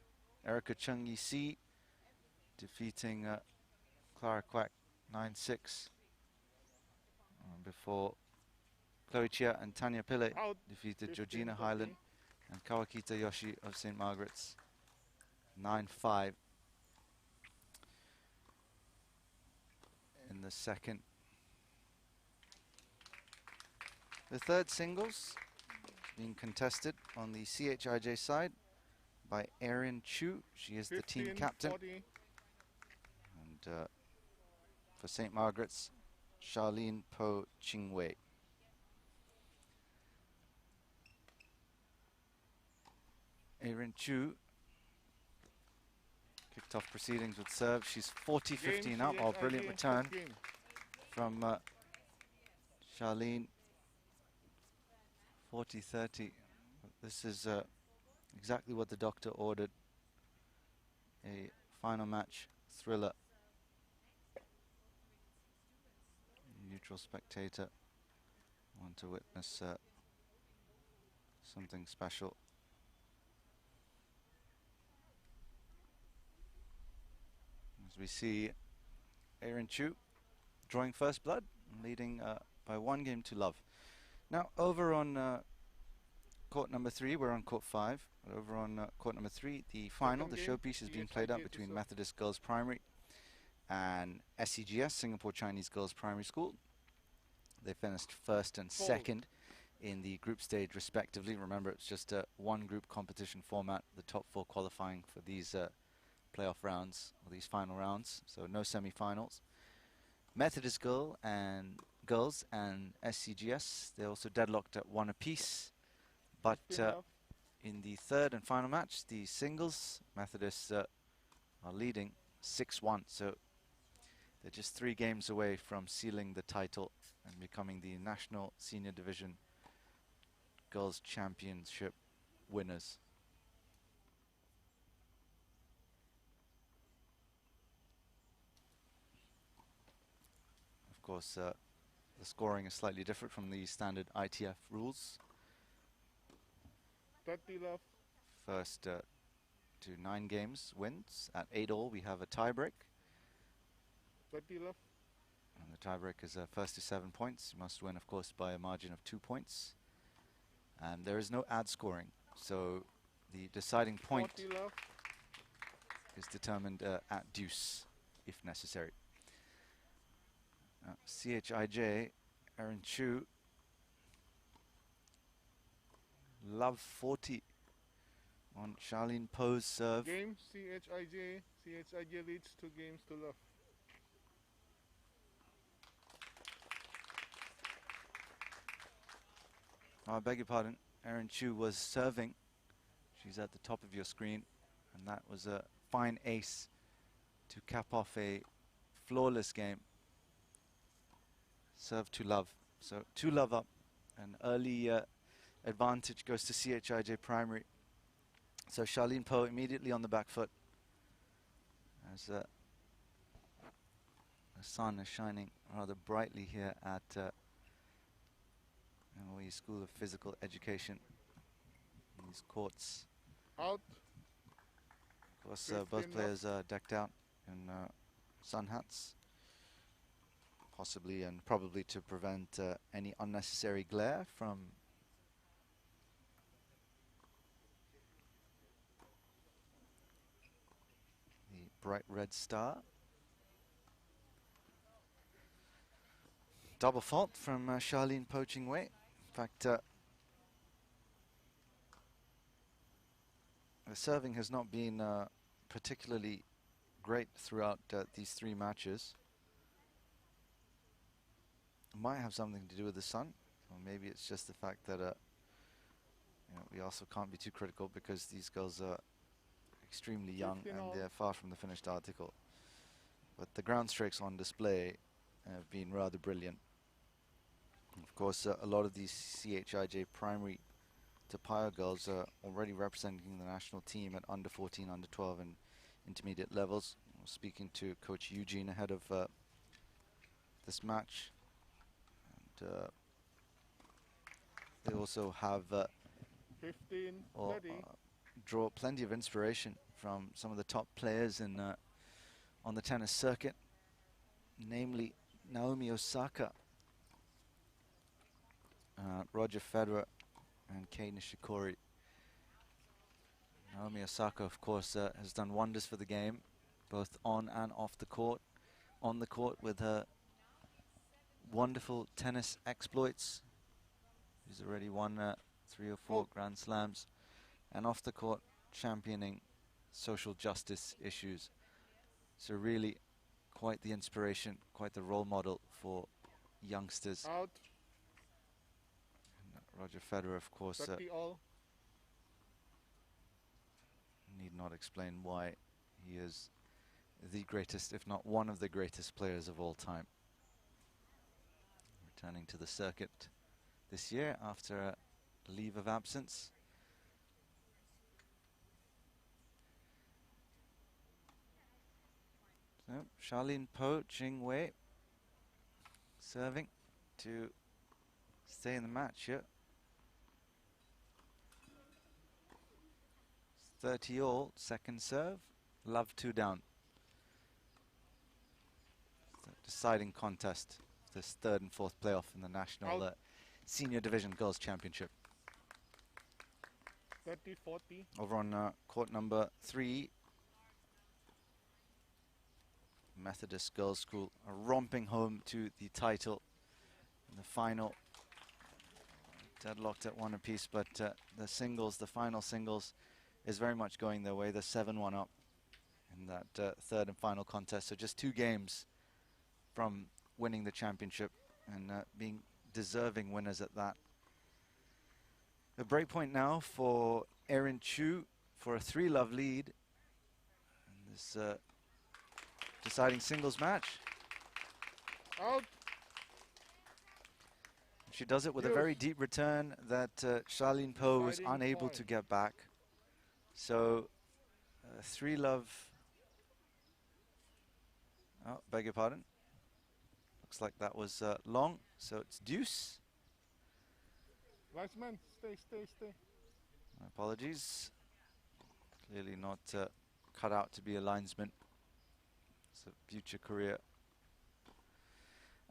Erica Chung Yi-si defeating Clara Quack 9-6 before Chloe Chia and Tanya Pillay defeated Georgina Hyland and Kawakita Yoshi of St. Margaret's 9-5 in the second. The third singles being contested on the CHIJ side by Erin Chu. She is the team captain. 40. And for St. Margaret's, Charlene Po Ching Wei. Erin Chu kicked off proceedings with serve. She's 40-15 up. Oh, brilliant return from Charlene. 40-30. This is exactly what the doctor ordered. A final match thriller. Neutral spectator want to witness something special. As we see Aaron Chu drawing first blood, leading by 1-0. Now over on court number 3, we're on court 5. Over on court number 3, the final, the showpiece is being played out between Methodist Girls Primary and SCGS, Singapore Chinese Girls Primary School. They finished first and second in the group stage respectively. Remember, it's just a one-group competition format, the top 4 qualifying for these playoff rounds, or these final rounds, so no semi-finals. Methodist Girls and SCGS, they're also deadlocked at 1 apiece. But in the third and final match, the singles, Methodists are leading 6-1. So they're just 3 games away from sealing the title and becoming the National Senior Division Girls Championship winners. Of course, the scoring is slightly different from the standard ITF rules. 30 left. First to 9 games wins. At 8-all, we have a tiebreak. 30 left. And the tiebreak is first to 7 points. You must win, of course, by a margin of 2 points. And there is no ad scoring, so the deciding point is determined at deuce, if necessary. CHIJ, Aaron Chu, love 40 on Charlene Poe's serve. Game CHIJ. CHIJ leads 2 games to love. I beg your pardon, Aaron Chu was serving. She's at the top of your screen, and that was a fine ace to cap off a flawless game. Serve to love. So 2-love up. An early advantage goes to CHIJ Primary. So Charlene Poe immediately on the back foot as the sun is shining rather brightly here at NOE School of Physical Education. These courts. Out. Of course, both players are decked out in sun hats, possibly and probably to prevent any unnecessary glare from the bright red star. Double fault from Charlene poaching way. In fact, the serving has not been particularly great throughout these 3 matches. It might have something to do with the sun, or maybe it's just the fact that we also can't be too critical because these girls are extremely young and they're far from the finished article. But the ground strokes on display have been rather brilliant. Of course, a lot of these CHIJ primary Toa Payoh girls are already representing the national team at under 14, under 12 and intermediate levels. I was speaking to Coach Eugene ahead of this match. And they also have 15, draw plenty of inspiration from some of the top players in on the tennis circuit, namely Naomi Osaka, Roger Federer and Kei Nishikori. Naomi Osaka, of course, has done wonders for the game, both on and off the court. On the court with her wonderful tennis exploits. She's already won 3 or 4 Grand Slams. And off the court, championing social justice issues. So really quite the inspiration, quite the role model for youngsters. Out. Roger Federer, of course, need not explain why he is the greatest, if not one of the greatest players of all time. Returning to the circuit this year after a leave of absence. So Charlene Po Ching Wei serving to stay in the match here. 30 all, second serve, love 2 down. deciding contest, this third and fourth playoff in the National Senior Division Girls Championship. 30-40. Over on court number 3, Methodist Girls School are romping home to the title in the final. Deadlocked at 1 apiece, but the singles, the final singles, is very much going their way. They're 7-1 up in that third and final contest. So just 2 games from winning the championship and being deserving winners at that. The break point now for Erin Chu for a 3-love lead in this deciding singles match. Out. She does it with a very deep return that Charlene Poe was unable to get back. So 3-love. Oh, beg your pardon. Looks like that was long. So it's deuce. Linesman, stay. My apologies. Clearly not cut out to be a linesman. It's a future career.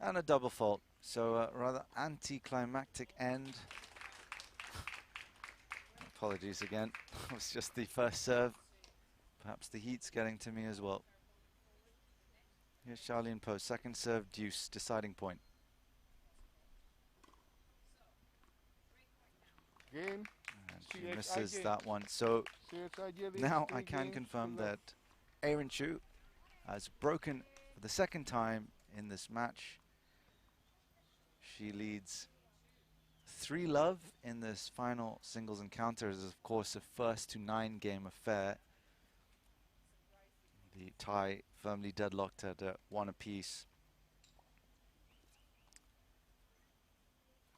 And a double fault. So rather anticlimactic end. Apologies again. It was just the first serve. Perhaps the heat's getting to me as well. Here's Charlene Poe, second serve deuce, deciding point. Game. And she misses that one. So now I can confirm that Erin Chu has broken for the second time in this match. She leads 3-love in this final singles encounter. It is, of course, a first to 9 game affair. The tie firmly deadlocked at 1 apiece.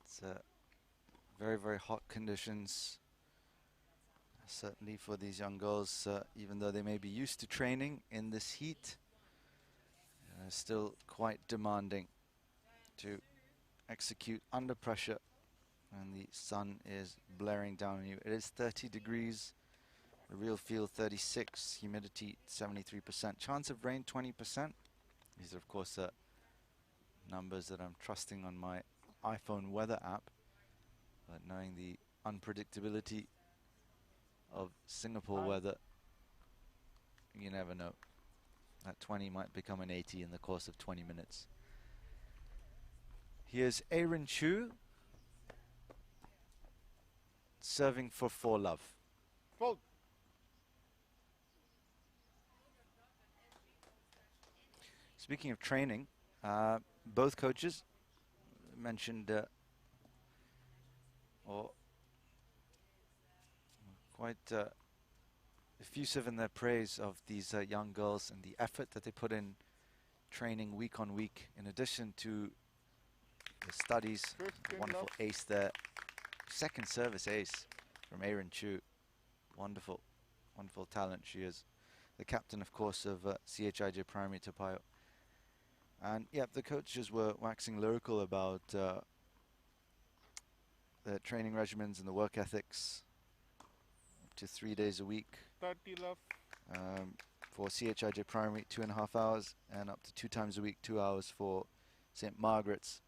It's very, very hot conditions, certainly for these young girls, even though they may be used to training in this heat, still quite demanding to execute under pressure, and the sun is blaring down on you. It is 30 degrees, the real feel 36, humidity 73%, chance of rain 20%. These are, of course, numbers that I'm trusting on my iPhone weather app, but knowing the unpredictability of Singapore weather, you never know. That 20 might become an 80 in the course of 20 minutes. Here's Erin Chu serving for 4-love. Fault. Speaking of training, both coaches mentioned or quite effusive in their praise of these young girls and the effort that they put in training week on week, in addition to the studies. Wonderful ace there. Second service ace from Erin Chu. Wonderful, wonderful talent she is. The captain, of course, of Chij Primary Toa Payoh. And yeah, the coaches were waxing lyrical about the training regimens and the work ethics. Up to 3 days a week. 30-love. For Chij Primary, 2.5 hours, and up to 2 times a week, 2 hours for St. Margaret's.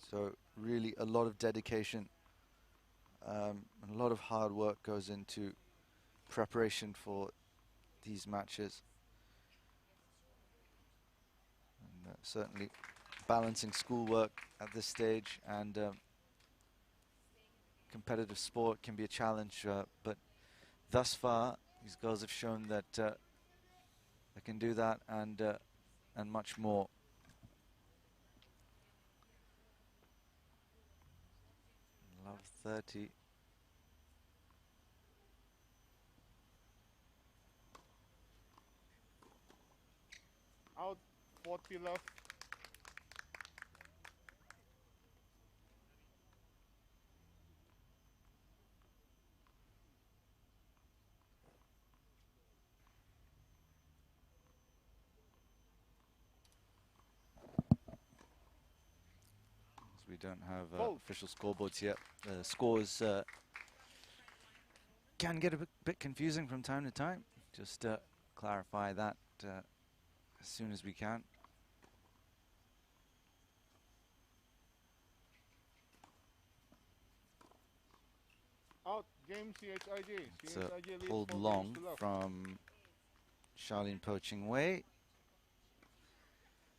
So really a lot of dedication, and a lot of hard work goes into preparation for these matches. And certainly balancing schoolwork at this stage and competitive sport can be a challenge, but thus far these girls have shown that they can do that and much more. Love 30. Out. 40-love. We don't have official scoreboards yet. The scores can get a bit confusing from time to time. Just clarify that as soon as we can. Out. Game CHIJ. It's CHIJ leads pulled 4 long games to love. from Charlene Poaching Way.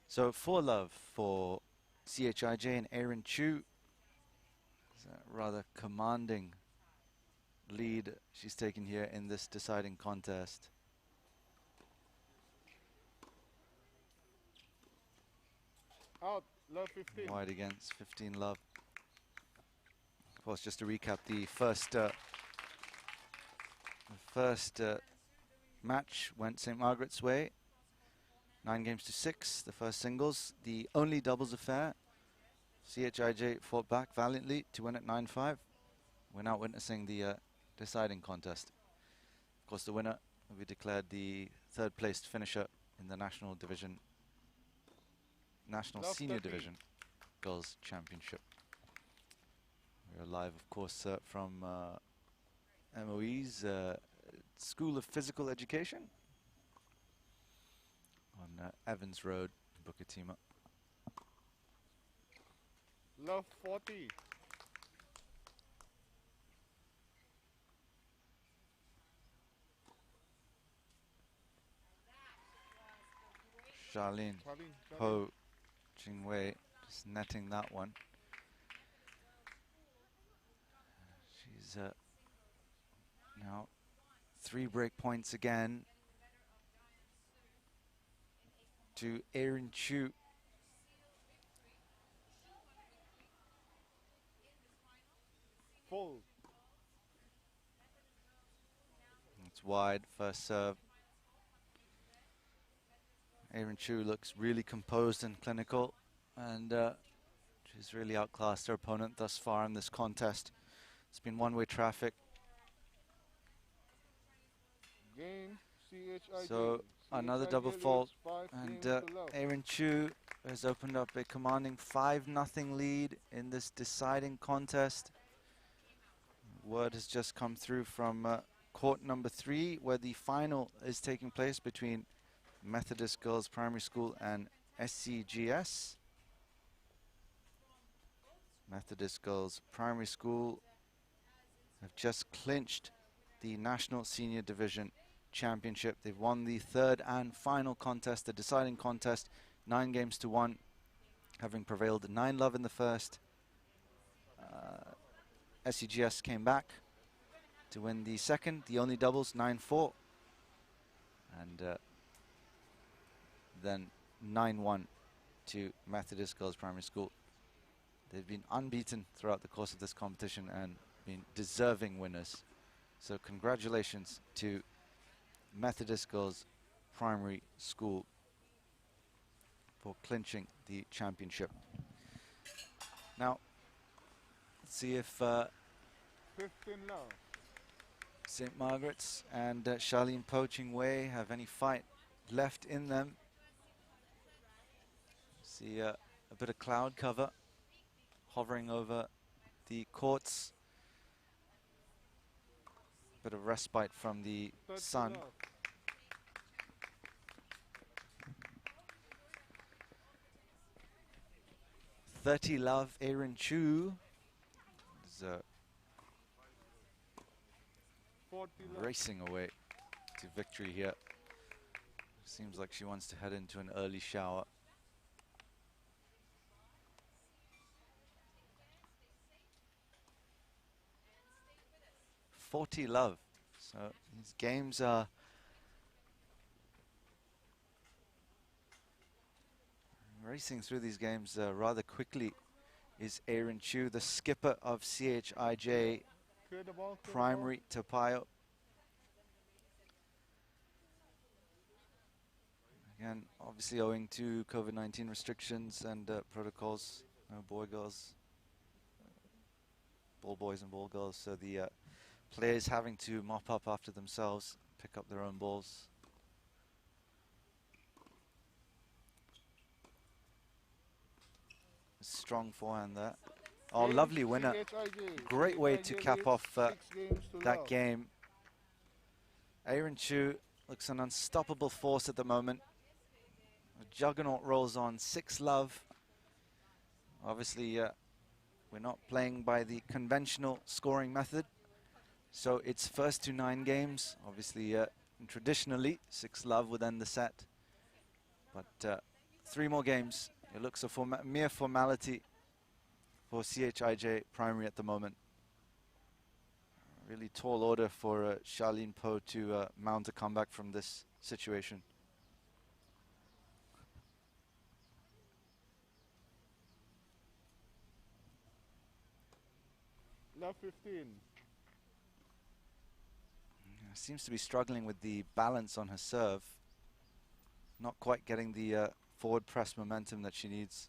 So 4 love for CHIJ and Aaron Chu. It's a rather commanding lead she's taken here in this deciding contest. Out. Love 15. Wide against 15 love. Of course, just to recap, the first match went St. Margaret's way. 9 games to 6, the first singles. The only doubles affair, CHIJ fought back valiantly to win at 9-5. We're now witnessing the deciding contest. Of course, the winner will be declared the third placed finisher in the national division, national Love senior 13. division girls championship. We're live, of course, from MOE's School of Physical Education on Evans Road, Bukit Timah. Love 40. Charlene Po Chingwei just netting that one. She's now 3 break points again to Aaron Chu. Full. It's wide, first serve. Aaron Chu looks really composed and clinical, and she's really outclassed her opponent thus far in this contest. It's been one-way traffic. Game CHIJ. So another double CHIJ fault, leads 5 and games to love. Aaron Chu has opened up a commanding 5-0 lead in this deciding contest. Word has just come through from court number 3, where the final is taking place between Methodist Girls Primary School and SCGS. Methodist Girls Primary School have just clinched the National Senior Division Championship. They've won the third and final contest, the deciding contest, 9 games to 1, having prevailed 9 love in the first. SCGS came back to win the second, the only doubles, 9-4. And then 9-1 to Methodist Girls Primary School. They've been unbeaten throughout the course of this competition and been deserving winners. So congratulations to Methodist Girls Primary School for clinching the championship. Now, let's see if 15 love. St. Margaret's and Charlene Poaching Way have any fight left in them. See a bit of cloud cover hovering over the courts. Bit of respite from the 30 sun. love. "30 Love" Aaron Chu is 40 love. racing away to victory here. Seems like she wants to head into an early shower. "40 Love." So these games are racing through these games rather quickly. Is Aaron Chu, the skipper of CHIJ Clear the ball. Clear Primary Toa Payoh. Again, obviously owing to COVID-19 restrictions and protocols, no boy girls, ball boys and ball girls, so the players having to mop up after themselves, pick up their own balls. Strong forehand there. Oh, Game lovely winner. CHIJ. Great way to CHIJ cap leads off 6 games to that love. game. Aaron Chu looks an unstoppable force at the moment. A juggernaut rolls on. 6 love. Obviously, we're not playing by the conventional scoring method. So it's first to 9 games. Obviously, traditionally, 6-love would end the set. But 3 more games. It looks a mere formality for CHIJ Primary at the moment. Really tall order for Charlene Po to mount a comeback from this situation. Love 15. Seems to be struggling with the balance on her serve. Not quite getting the forward press momentum that she needs.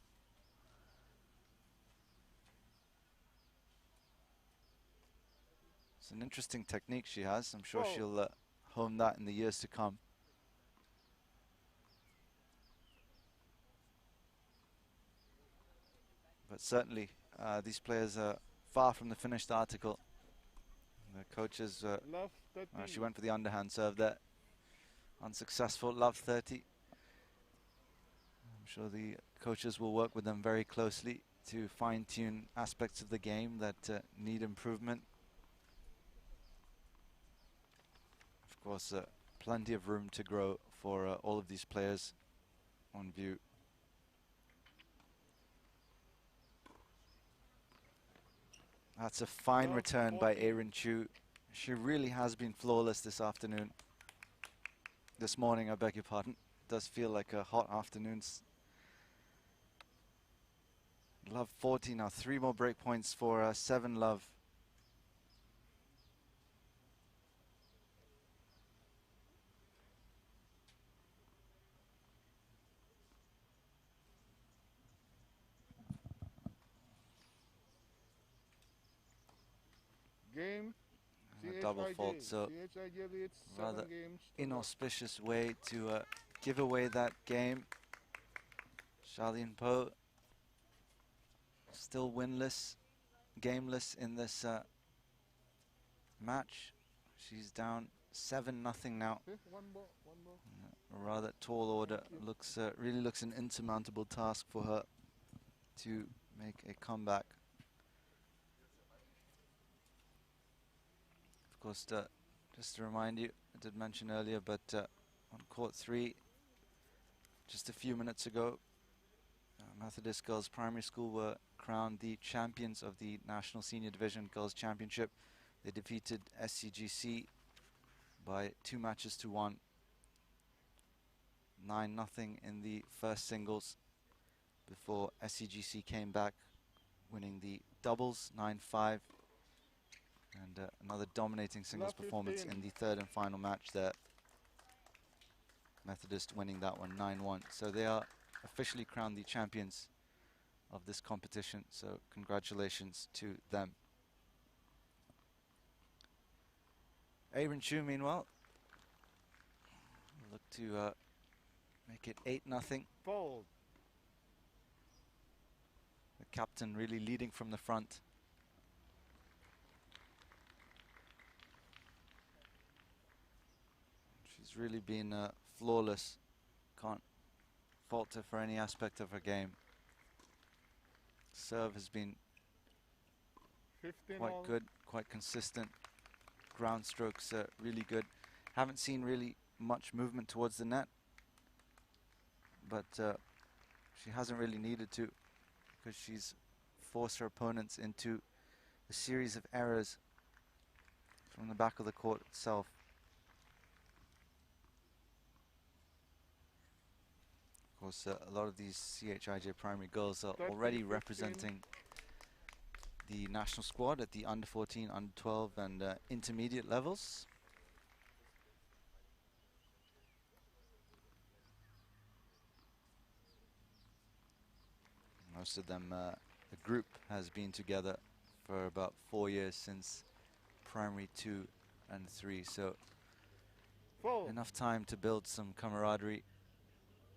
It's an interesting technique she has. I'm sure she'll hone that in the years to come. But certainly, these players are far from the finished article. The coaches, she went for the underhand serve there. Unsuccessful, love 30. I'm sure the coaches will work with them very closely to fine-tune aspects of the game that need improvement. Of course, plenty of room to grow for all of these players on view. That's a fine return by Erin Chu. She really has been flawless this afternoon. This morning, I beg your pardon. It does feel like a hot afternoon. Love 40 now. 3 more break points for 7-love. Game. A double fault, so rather inauspicious way to give away that game. Charlene Po still winless, gameless in this match. She's down 7-0 now. A rather tall order. Really looks an insurmountable task for her to make a comeback. Of course, just to remind you, I did mention earlier, but on court 3, just a few minutes ago, Methodist Girls Primary School were crowned the champions of the National Senior Division Girls Championship. They defeated SCGC by 2 matches to 1. 9-0 in the first singles before SCGC came back, winning the doubles 9-5. And another dominating singles performance in the third and final match there. Methodist winning that one 9-1. So they are officially crowned the champions of this competition. So congratulations to them. Erin Chu, meanwhile, look to make it 8-0. Fold. The captain really leading from the front. She's really been flawless. Can't fault her for any aspect of her game. Serve has been quite good, quite consistent. Ground strokes are really good. Haven't seen really much movement towards the net, but she hasn't really needed to, because she's forced her opponents into a series of errors from the back of the court itself. Of course, a lot of these CHIJ primary girls are already representing the national squad at the under 14, under 12 and intermediate levels. Most of them, the group has been together for about 4 years, since primary 2 and 3, so enough time to build some camaraderie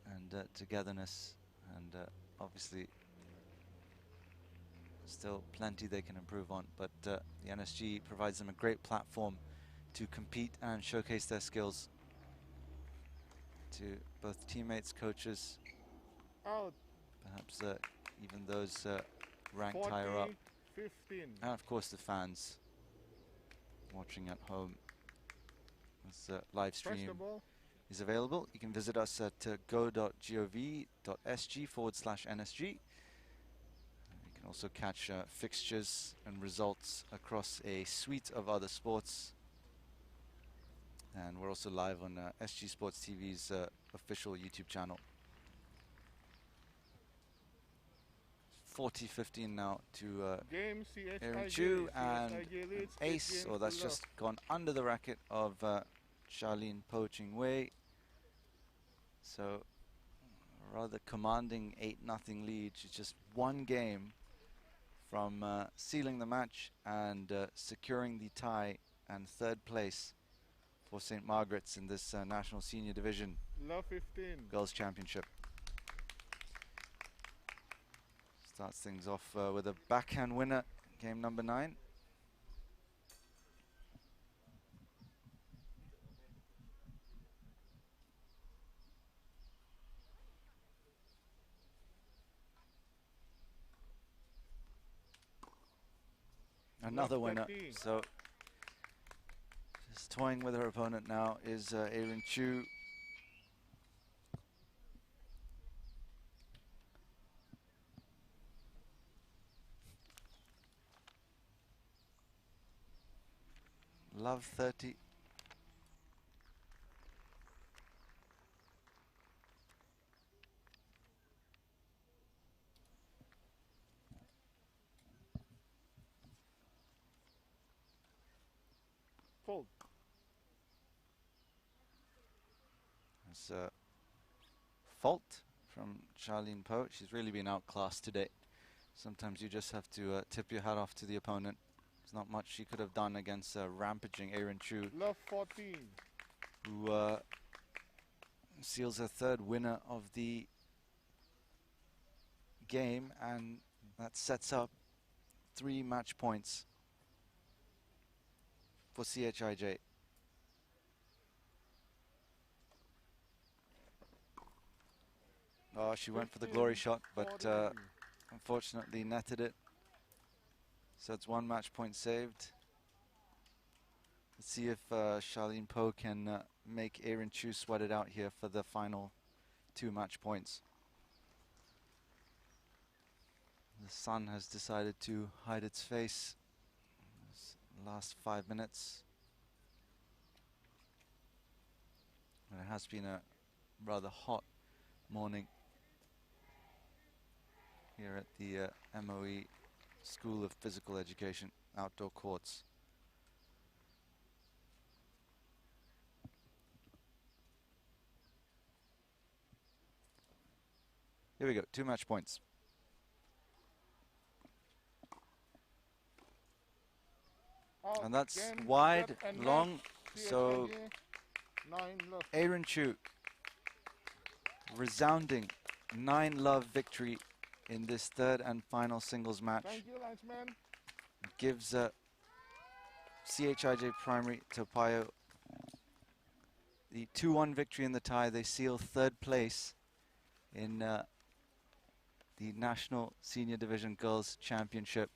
and togetherness, and obviously still plenty they can improve on, but the NSG provides them a great platform to compete and showcase their skills to both teammates, coaches, perhaps even those ranked higher up, and of course the fans. watching at home, this live Press stream the ball. is available. You can visit us at go.gov.sg/NSG. You can also catch fixtures and results across a suite of other sports. And we're also live on SG Sports TV's official YouTube channel. 40-15 now to Game Aaron CHIJ. Chu, and CHIJ leads an 8 ace, games or to that's love. just gone under the racket of Charlene Po Ching Wei. So a rather commanding 8-0 lead. She's just one game from sealing the match and securing the tie and third place for St. Margaret's in this National Senior Division Love 15. Girls Championship. Starts things off with a backhand winner, game number 9. Another winner. So just toying with her opponent now is Aaron Chu. Love 30. Fold. It's a fault from Charlene Po. She's really been outclassed today. Sometimes you just have to tip your hat off to the opponent. There's not much she could have done against rampaging Aaron Chu, Love 14. who seals her third winner of the game, and that sets up 3 match points for CHIJ. Oh, she went for the glory shot, but unfortunately netted it. So it's 1 match point saved. Let's see if Charlene Po can make Aaron Chu sweat it out here for the final 2 match points. The sun has decided to hide its face this last 5 minutes. And it has been a rather hot morning here at the MOE School of Physical Education outdoor courts. Here we go, 2 match points. Out And that's again, wide, left and long, left. so CHIJ, 9 love. Aaron Chu, resounding 9-love victory in this third and final singles match. Thank you, linesman. Gives CHIJ Primary Toa Payoh the 2-1 victory in the tie. They seal third place in the National Senior Division Girls Championship.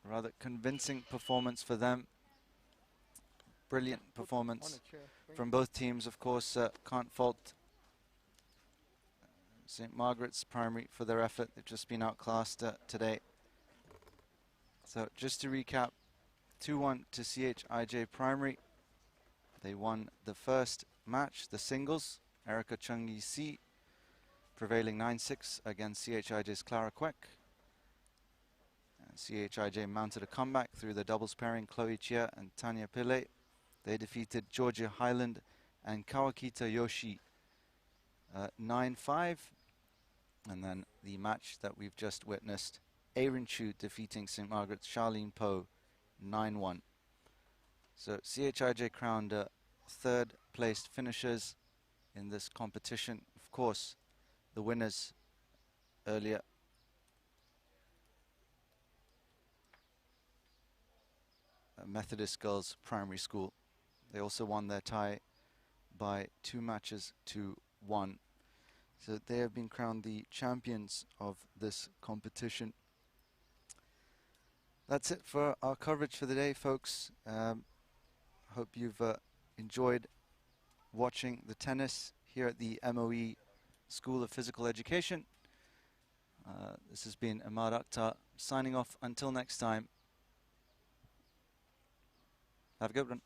Rather convincing performance for them. Brilliant performance from both teams. Of course, can't fault St. Margaret's Primary for their effort. They've just been outclassed today. So just to recap, 2-1 to CHIJ Primary. They won the first match, the singles. Erica Chung Yi Si prevailing 9-6 against CHIJ's Clara Kwek. CHIJ mounted a comeback through the doubles pairing Chloe Chia and Tanya Pillay. They defeated Georgia Highland and Kawakita Yoshi 9-5. And then the match that we've just witnessed, Aaron Chu defeating St. Margaret's Charlene Po 9-1. So CHIJ crowned third placed finishers in this competition. Of course, the winners earlier Methodist Girls Primary School. They also won their tie by 2 matches to 1. So they have been crowned the champions of this competition. That's it for our coverage for the day, folks. Hope you've enjoyed watching the tennis here at the MOE School of Physical Education. This has been Ahmad Akhtar signing off until next time. Have a good one.